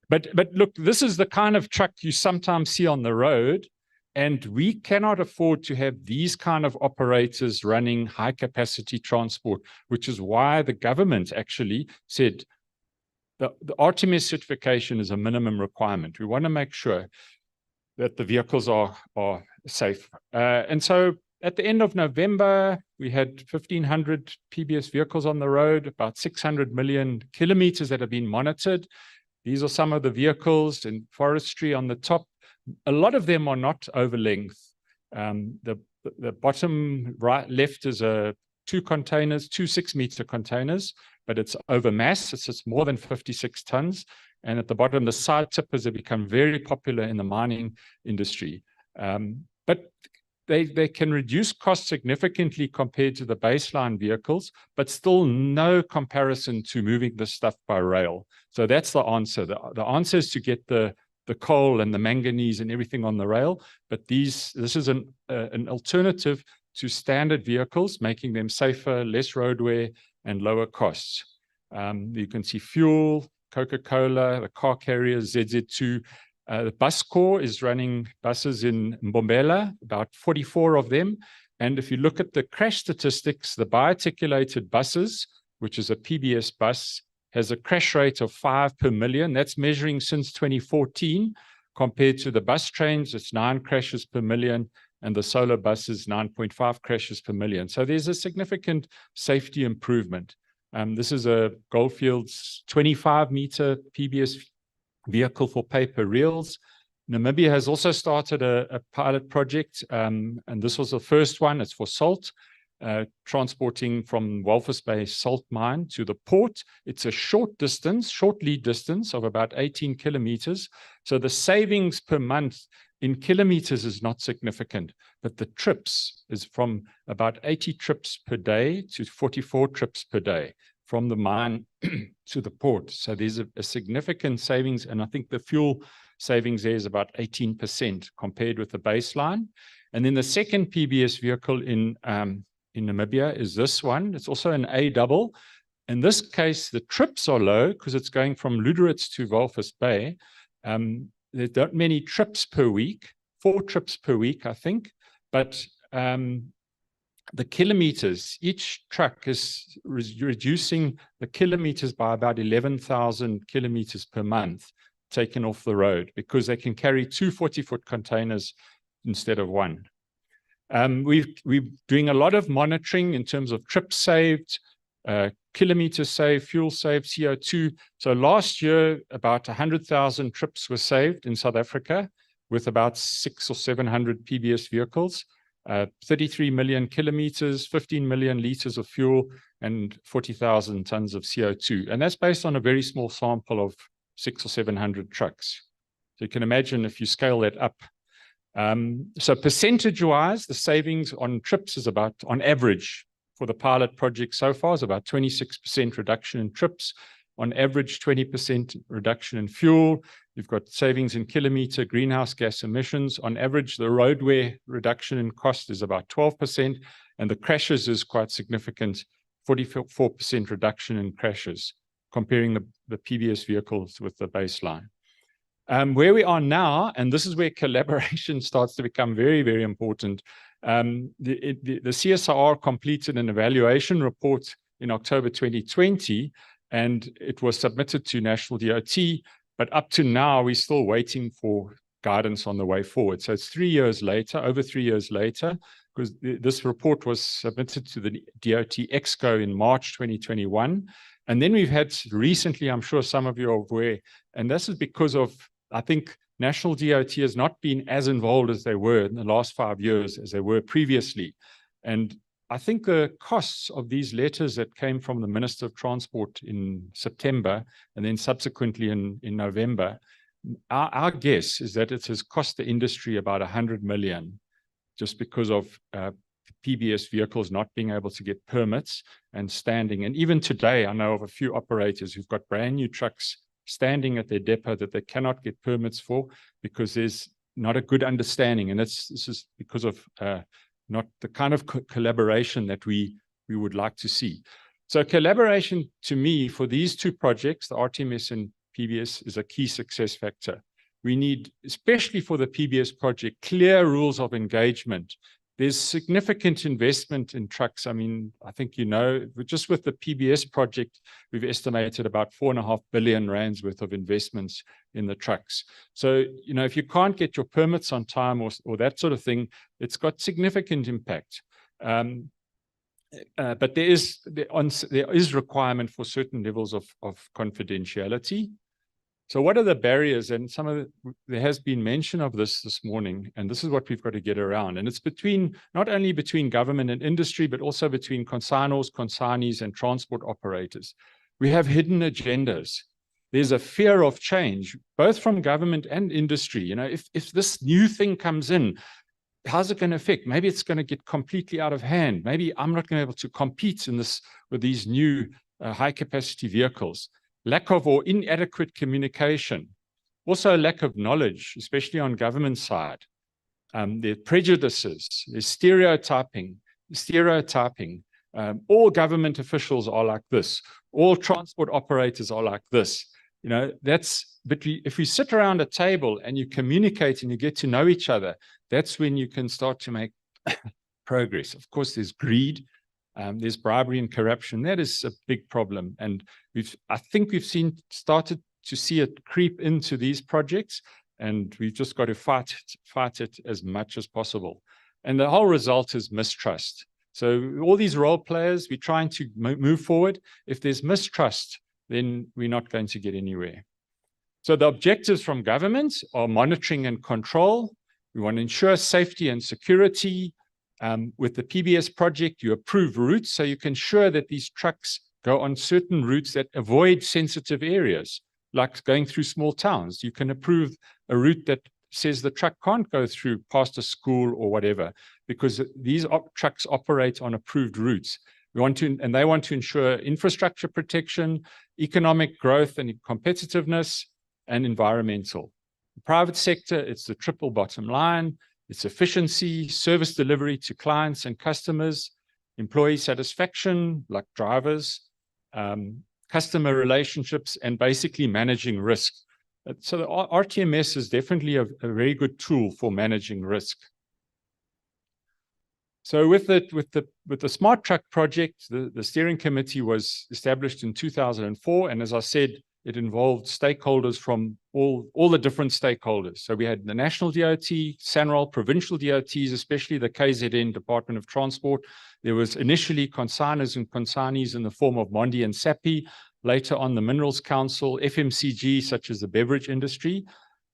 But look, this is the kind of truck you sometimes see on the road, and we cannot afford to have these kind of operators running high-capacity transport, which is why the government actually said, the RTMS certification is a minimum requirement. We want to make sure that the vehicles are safe. And so at the end of November, we had 1,500 PBS vehicles on the road, about 600 million kilometers that have been monitored. These are some of the vehicles in forestry on the top. A lot of them are not over length. The bottom right left is two 6-meter containers, but it's over mass. It's more than 56 tons. And at the bottom, the side tippers have become very popular in the mining industry. But they can reduce costs significantly compared to the baseline vehicles, but still no comparison to moving this stuff by rail. So that's the answer. The answer is to get the coal and the manganese and everything on the rail, but this is an alternative to standard vehicles, making them safer, less road wear, and lower costs. You can see fuel, Coca-Cola, the car carriers, ZZ2. The bus corps is running buses in Mbombela, about 44 of them. And if you look at the crash statistics, the biarticulated buses, which is a PBS bus, has a crash rate of 5 per million. That's measuring since 2014, compared to the bus trains, it's 9 crashes per million, and the solar buses, 9.5 crashes per million. So there's a significant safety improvement. This is a Goldfields 25-meter PBS vehicle for paper reels. Namibia has also started a pilot project, and this was the first one. It's for salt, transporting from Walvis Bay salt mine to the port. It's a short lead distance of about 18 kilometers. So the savings per month in kilometers is not significant, but the trips is from about 80 trips per day to 44 trips per day from the mine to the port. So there's a significant savings, and I think the fuel savings there is about 18% compared with the baseline. And then the second PBS vehicle in Namibia is this one. It's also an A-double. In this case, the trips are low because it's going from Luderitz to Walvis Bay. There aren't many trips per week, 4 trips per week, I think. But the kilometers, each truck is reducing the kilometers by about 11,000 kilometers per month taken off the road, because they can carry 2 40-foot containers instead of 1. We're doing a lot of monitoring in terms of trips saved, kilometers saved, fuel saved, CO2. So last year, about 100,000 trips were saved in South Africa with about 600 or 700 PBS vehicles, 33 million kilometers, 15 million liters of fuel, and 40,000 tons of CO2. And that's based on a very small sample of 600 or 700 trucks. So you can imagine if you scale that up. So percentage-wise, the savings on trips is about, on average, for the pilot project so far, is about 26% reduction in trips. On average, 20% reduction in fuel. You've got savings in kilometer greenhouse gas emissions. On average, the roadway reduction in cost is about 12%, and the crashes is quite significant, 44% reduction in crashes, comparing the PBS vehicles with the baseline. Where we are now, and this is where collaboration starts to become very, very important. The CSIR completed an evaluation report in October 2020, and it was submitted to National DOT, but up to now, we're still waiting for guidance on the way forward. So it's 3 years later, over 3 years later, because this report was submitted to the DOT Exco in March 2021. And then we've had recently, I'm sure some of you are aware, and this is because of, I think, National DOT has not been as involved as they were in the last 5 years as they were previously. And I think the costs of these letters that came from the Minister of Transport in September and then subsequently in November, our guess is that it has cost the industry about 100 million just because of PBS vehicles not being able to get permits and standing. And even today, I know of a few operators who've got brand new trucks standing at their depot that they cannot get permits for because there's not a good understanding. And this is because of not the kind of collaboration that we would like to see. So collaboration, to me, for these two projects, the RTMS and PBS, is a key success factor. We need, especially for the PBS project, clear rules of engagement. There's significant investment in trucks. I mean, I think you know, just with the PBS project, we've estimated about 4.5 billion rands worth of investments in the trucks. So, you know, if you can't get your permits on time or that sort of thing, it's got significant impact. But there is requirement for certain levels of confidentiality. So what are the barriers? And there has been mention of this morning, and this is what we've got to get around. And it's not only between government and industry, but also between consignors, consignees, and transport operators. We have hidden agendas. There's a fear of change, both from government and industry. You know, if this new thing comes in, how's it going to affect? Maybe it's going to get completely out of hand. Maybe I'm not going to be able to compete with these new high-capacity vehicles. Lack of or inadequate communication, also lack of knowledge, especially on government side. There are prejudices, there's stereotyping. All government officials are like this. All transport operators are like this. You know, but if we sit around a table and you communicate and you get to know each other, that's when you can start to make progress. Of course, there's greed. There's bribery and corruption. That is a big problem. And I think we've started to see it creep into these projects, and we've just got to fight it as much as possible. And the whole result is mistrust. So all these role players, we're trying to move forward. If there's mistrust, then we're not going to get anywhere. So the objectives from government are monitoring and control. We want to ensure safety and security. With the PBS project, you approve routes, so you can ensure that these trucks go on certain routes that avoid sensitive areas, like going through small towns. You can approve a route that says the truck can't go through past a school or whatever, because these trucks operate on approved routes. They want to ensure infrastructure protection, economic growth and competitiveness, and environmental. The private sector, it's the triple bottom line. It's efficiency, service delivery to clients and customers, employee satisfaction, like drivers, customer relationships, and basically managing risk. So the RTMS is definitely a very good tool for managing risk. So with the Smart Truck project, the steering committee was established in 2004. And as I said, It involved stakeholders from all the different stakeholders. So we had the national DOT, SANROL, provincial DOTs, especially the KZN Department of Transport. There was initially consignors and consignees in the form of Mondi and SAPI, later on the Minerals Council, FMCG, such as the beverage industry.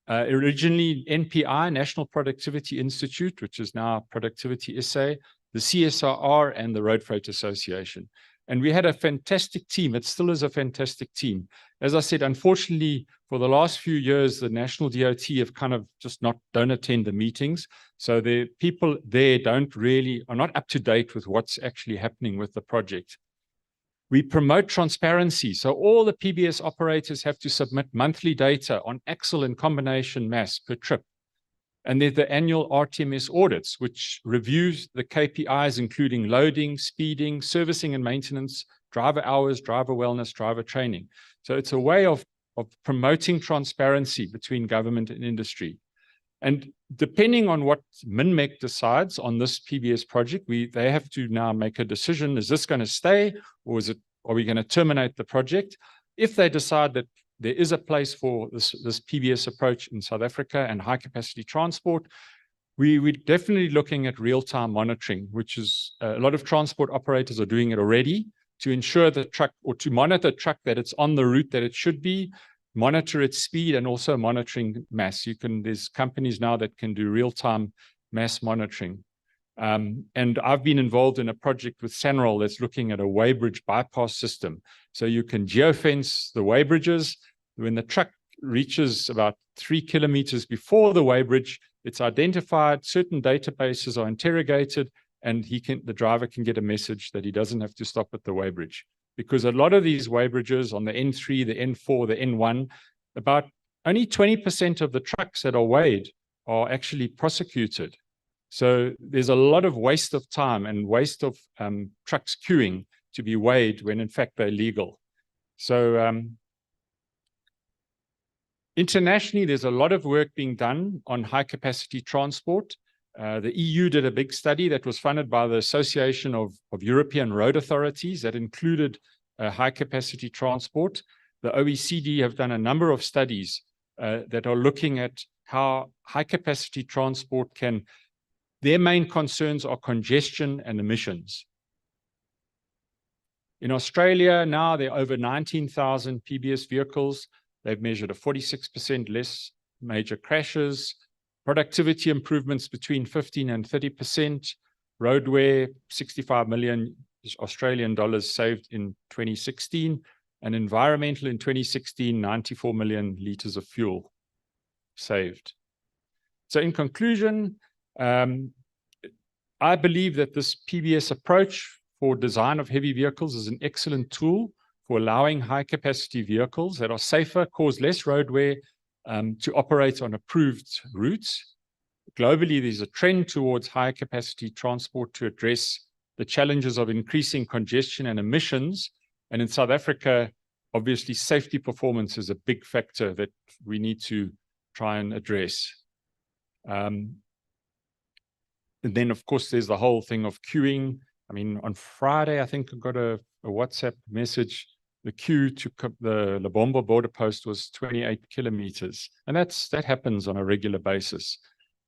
Originally NPI, National Productivity Institute, which is now Productivity SA, the CSRR, and the Road Freight Association. And we had a fantastic team. It still is a fantastic team. As I said, unfortunately, for the last few years, the National DOT have kind of just don't attend the meetings. So the people there are not up to date with what's actually happening with the project. We promote transparency. So all the PBS operators have to submit monthly data on axle and combination mass per trip. And there's the annual RTMS audits, which reviews the KPIs, including loading, speeding, servicing and maintenance, driver hours, driver wellness, driver training. So it's a way of promoting transparency between government and industry. And depending on what MinMec decides on this PBS project, they have to now make a decision. Is this going to stay, or are we going to terminate the project? If they decide that there is a place for this PBS approach in South Africa and high capacity transport, we're definitely looking at real-time monitoring, which is a lot of transport operators are doing it already to ensure the truck, or to monitor the truck that it's on the route that it should be, monitor its speed, and also monitoring mass. There's companies now that can do real-time mass monitoring. And I've been involved in a project with SANROL that's looking at a weighbridge bypass system. So you can geofence the weighbridges. When the truck reaches about 3 kilometers before the weighbridge, it's identified, certain databases are interrogated, and the driver can get a message that he doesn't have to stop at the weighbridge. Because a lot of these weighbridges on the N3, the N4, the N1, about only 20% of the trucks that are weighed are actually prosecuted. So there's a lot of waste of time and waste of trucks queuing to be weighed when in fact they're legal. So internationally, there's a lot of work being done on high capacity transport. The EU did a big study that was funded by the Association of European Road Authorities that included high capacity transport. The OECD have done a number of studies that are looking at how high capacity transport their main concerns are congestion and emissions. In Australia now, there are over 19,000 PBS vehicles. They've measured a 46% less major crashes, productivity improvements between 15 and 30%, roadway, 65 million Australian dollars saved in 2016, and environmental in 2016, 94 million liters of fuel saved. So in conclusion, I believe that this PBS approach for design of heavy vehicles is an excellent tool for allowing high capacity vehicles that are safer, cause less road wear, to operate on approved routes. Globally, there's a trend towards high capacity transport to address the challenges of increasing congestion and emissions. And in South Africa, obviously, safety performance is a big factor that we need to try and address. And then, of course, there's the whole thing of queuing. I mean, on Friday, I think I got a WhatsApp message. The queue to the Lebombo border post was 28 kilometers. And that happens on a regular basis.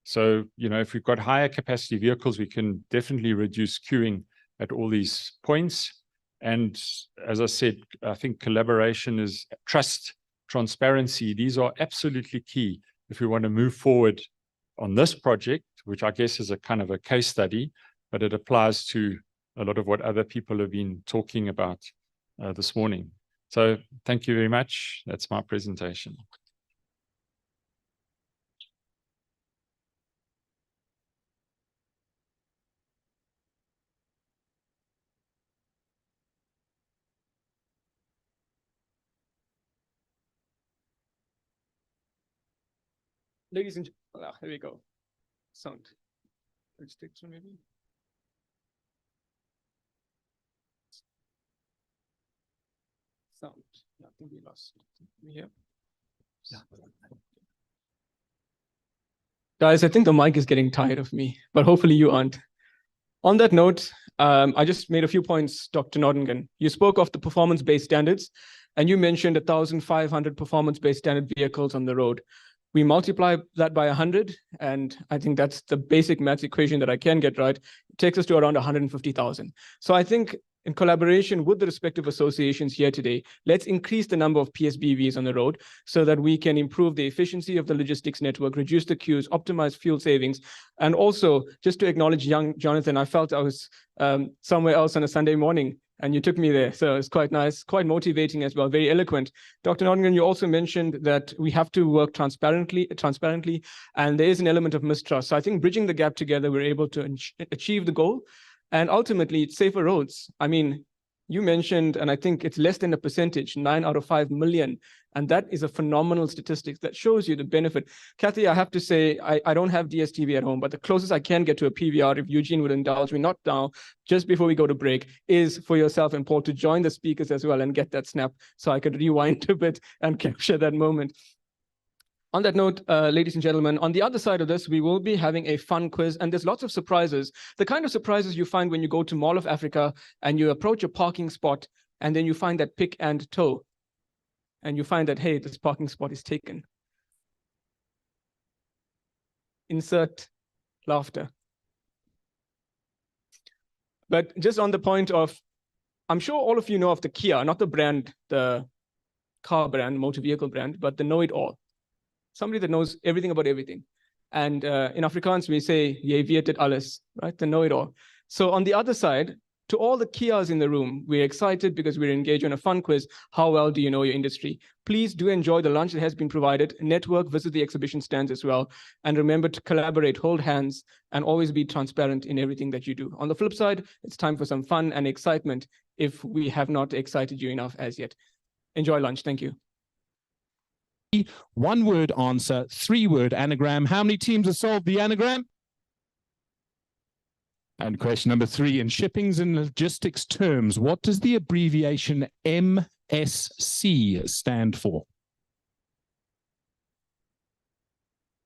So, if we've got higher capacity vehicles, we can definitely reduce queuing at all these points. And as I said, I think collaboration is trust, transparency. These are absolutely key if we want to move forward on this project, which I guess is a kind of a case study, but it applies to a lot of what other people have been talking about this morning. So thank you very much. That's my presentation. Ladies and gentlemen, here we go. Sound. Let's take some maybe. Sound. Yeah, I think we lost. Yeah. Guys, I think the mic is getting tired of me, but hopefully you aren't. On that note, I just made a few points, Dr. Nordingen. You spoke of the performance-based standards. And you mentioned 1,500 performance-based standard vehicles on the road. We multiply that by 100, and I think that's the basic maths equation that I can get right. It takes us to around 150,000. So I think in collaboration with the respective associations here today, let's increase the number of PSBVs on the road so that we can improve the efficiency of the logistics network, reduce the queues, optimize fuel savings. And also, just to acknowledge young Jonathan, I felt I was somewhere else on a Sunday morning, and you took me there. So it's quite nice, quite motivating as well, very eloquent. Dr. Nottingham, you also mentioned that we have to work transparently, and there is an element of mistrust. So I think bridging the gap together, we're able to achieve the goal. And ultimately, it's safer roads. I mean, you mentioned, and I think it's less than a percentage, 9 out of 5 million. And that is a phenomenal statistic that shows you the benefit. Kathy, I have to say, I don't have DSTV at home, but the closest I can get to a PVR, if Eugene would indulge me, not now, just before we go to break, is for yourself and Paul to join the speakers as well and get that snap so I could rewind a bit and capture that moment. On that note, ladies and gentlemen, on the other side of this, we will be having a fun quiz, and there's lots of surprises. The kind of surprises you find when you go to Mall of Africa and you approach a parking spot, and then you find that pick and tow, and you find that, hey, this parking spot is taken. Insert laughter. But just on the point of, I'm sure all of you know of the Kia, not the brand, the car brand, motor vehicle brand, but the know-it-all. Somebody that knows everything about everything. And in Afrikaans, we say, jy weet dit alles, right? The know-it-all. So on the other side, to all the Kias in the room, we're excited because we're engaged in a fun quiz. How well do you know your industry? Please do enjoy the lunch that has been provided. Network, visit the exhibition stands as well. And remember to collaborate, hold hands, and always be transparent in everything that you do. On the flip side, it's time for some fun and excitement if we have not excited you enough as yet. Enjoy lunch. Thank you. 1-word answer, 3-word anagram. How many teams have solved the anagram? And question number 3, in shippings and logistics terms, what does the abbreviation MSC stand for?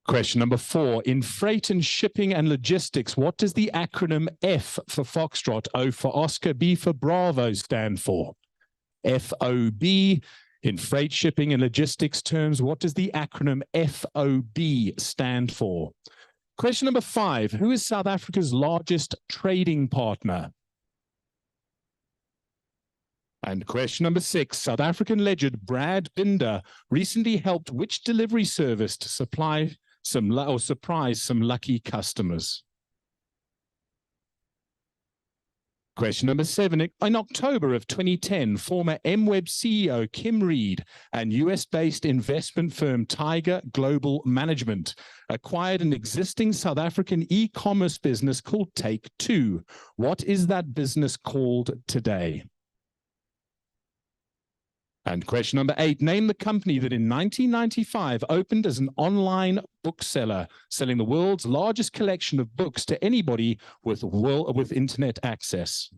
Question number 4, in freight and shipping and logistics, what does the acronym F for Foxtrot, O for Oscar, B for Bravo stand for? FOB. In freight, shipping, and logistics terms, what does the acronym FOB stand for? Question number 5, who is South Africa's largest trading partner? And question number 6, South African legend Brad Binder recently helped which delivery service to surprise some lucky customers? Question number 7, in October of 2010, former MWeb CEO Kim Reed and US-based investment firm Tiger Global Management acquired an existing South African e-commerce business called Take2. What is that business called today? And question number 8, name the company that in 1995 opened as an online bookseller, selling the world's largest collection of books to anybody with internet access.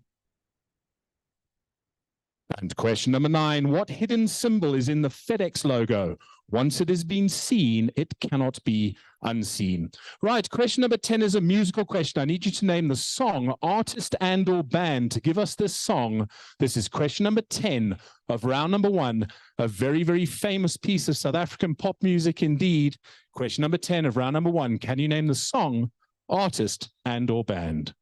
And question number 9, what hidden symbol is in the FedEx logo? Once it has been seen, it cannot be unseen. Right, question number 10 is a musical question. I need you to name the song, artist and or band to give us this song. This is question number 10 of round number 1, a very, very famous piece of South African pop music indeed. Question number 10 of round number 1, can you name the song, artist and or band?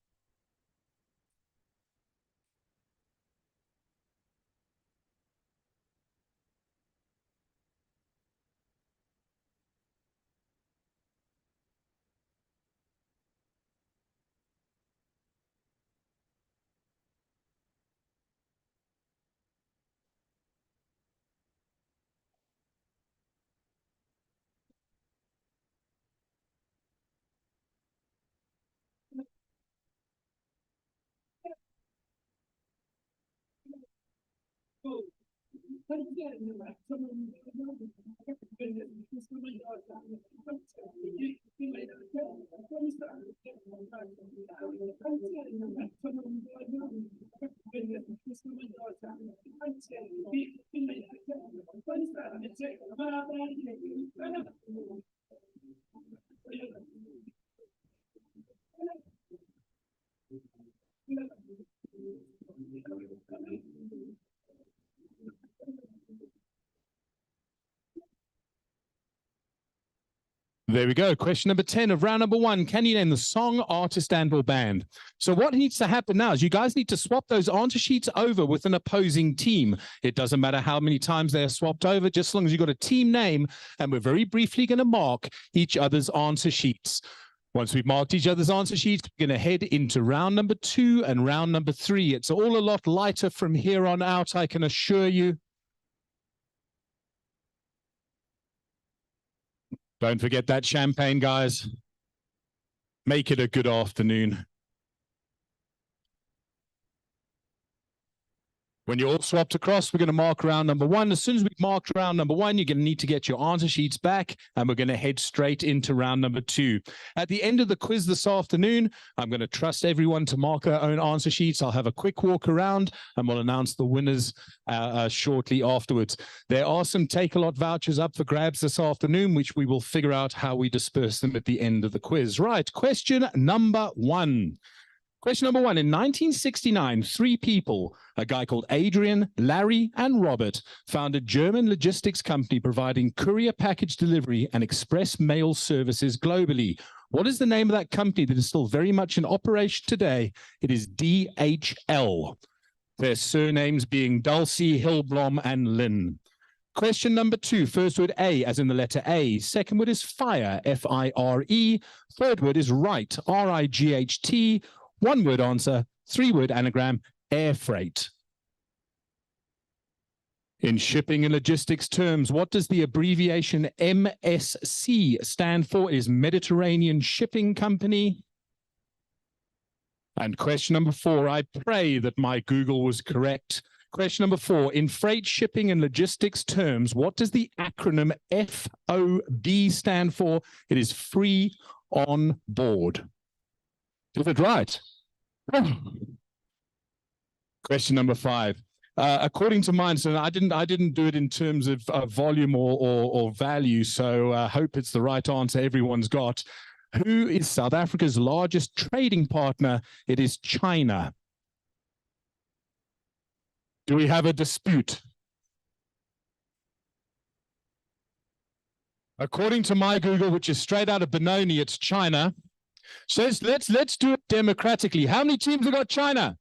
There we go. Question number 10 of round number 1. Can you name the song, artist, and or band? So what needs to happen now is you guys need to swap those answer sheets over with an opposing team. It doesn't matter how many times they're swapped over, just as long as you've got a team name, and we're very briefly going to mark each other's answer sheets. Once we've marked each other's answer sheets, we're going to head into round number 2 and round number 3. It's all a lot lighter from here on out, I can assure you. Don't forget that champagne, guys. Make it a good afternoon. When you're all swapped across, we're going to mark round number 1. As soon as we've marked round number 1, you're going to need to get your answer sheets back, and we're going to head straight into round number 2. At the end of the quiz this afternoon, I'm going to trust everyone to mark their own answer sheets. I'll have a quick walk around, and we'll announce the winners shortly afterwards. There are some Take-A-Lot vouchers up for grabs this afternoon, which we will figure out how we disperse them at the end of the quiz. Right, question number 1. Question number 1. In 1969, 3 people, a guy called Adrian, Larry, and Robert, founded a German logistics company providing courier package delivery and express mail services globally. What is the name of that company that is still very much in operation today? It is DHL. Their surnames being Dulcie, Hillblom, and Lynn. Question number 2, first word A, as in the letter A. Second word is fire, F-I-R-E. Third word is right, R-I-G-H-T. 1-word answer, 3-word anagram, air freight. In shipping and logistics terms, what does the abbreviation MSC stand for? It is Mediterranean Shipping Company. And question number 4, I pray that my Google was correct. Question number 4, in freight, shipping, and logistics terms, what does the acronym FOB stand for? It is free on board. Is it right? Question number 5. According to mine, so I didn't do it in terms of volume or value, so I hope it's the right answer everyone's got. Who is South Africa's largest trading partner? It is China. Do we have a dispute? According to my Google, which is straight out of Benoni, it's China. So let's do it democratically. How many teams have got China?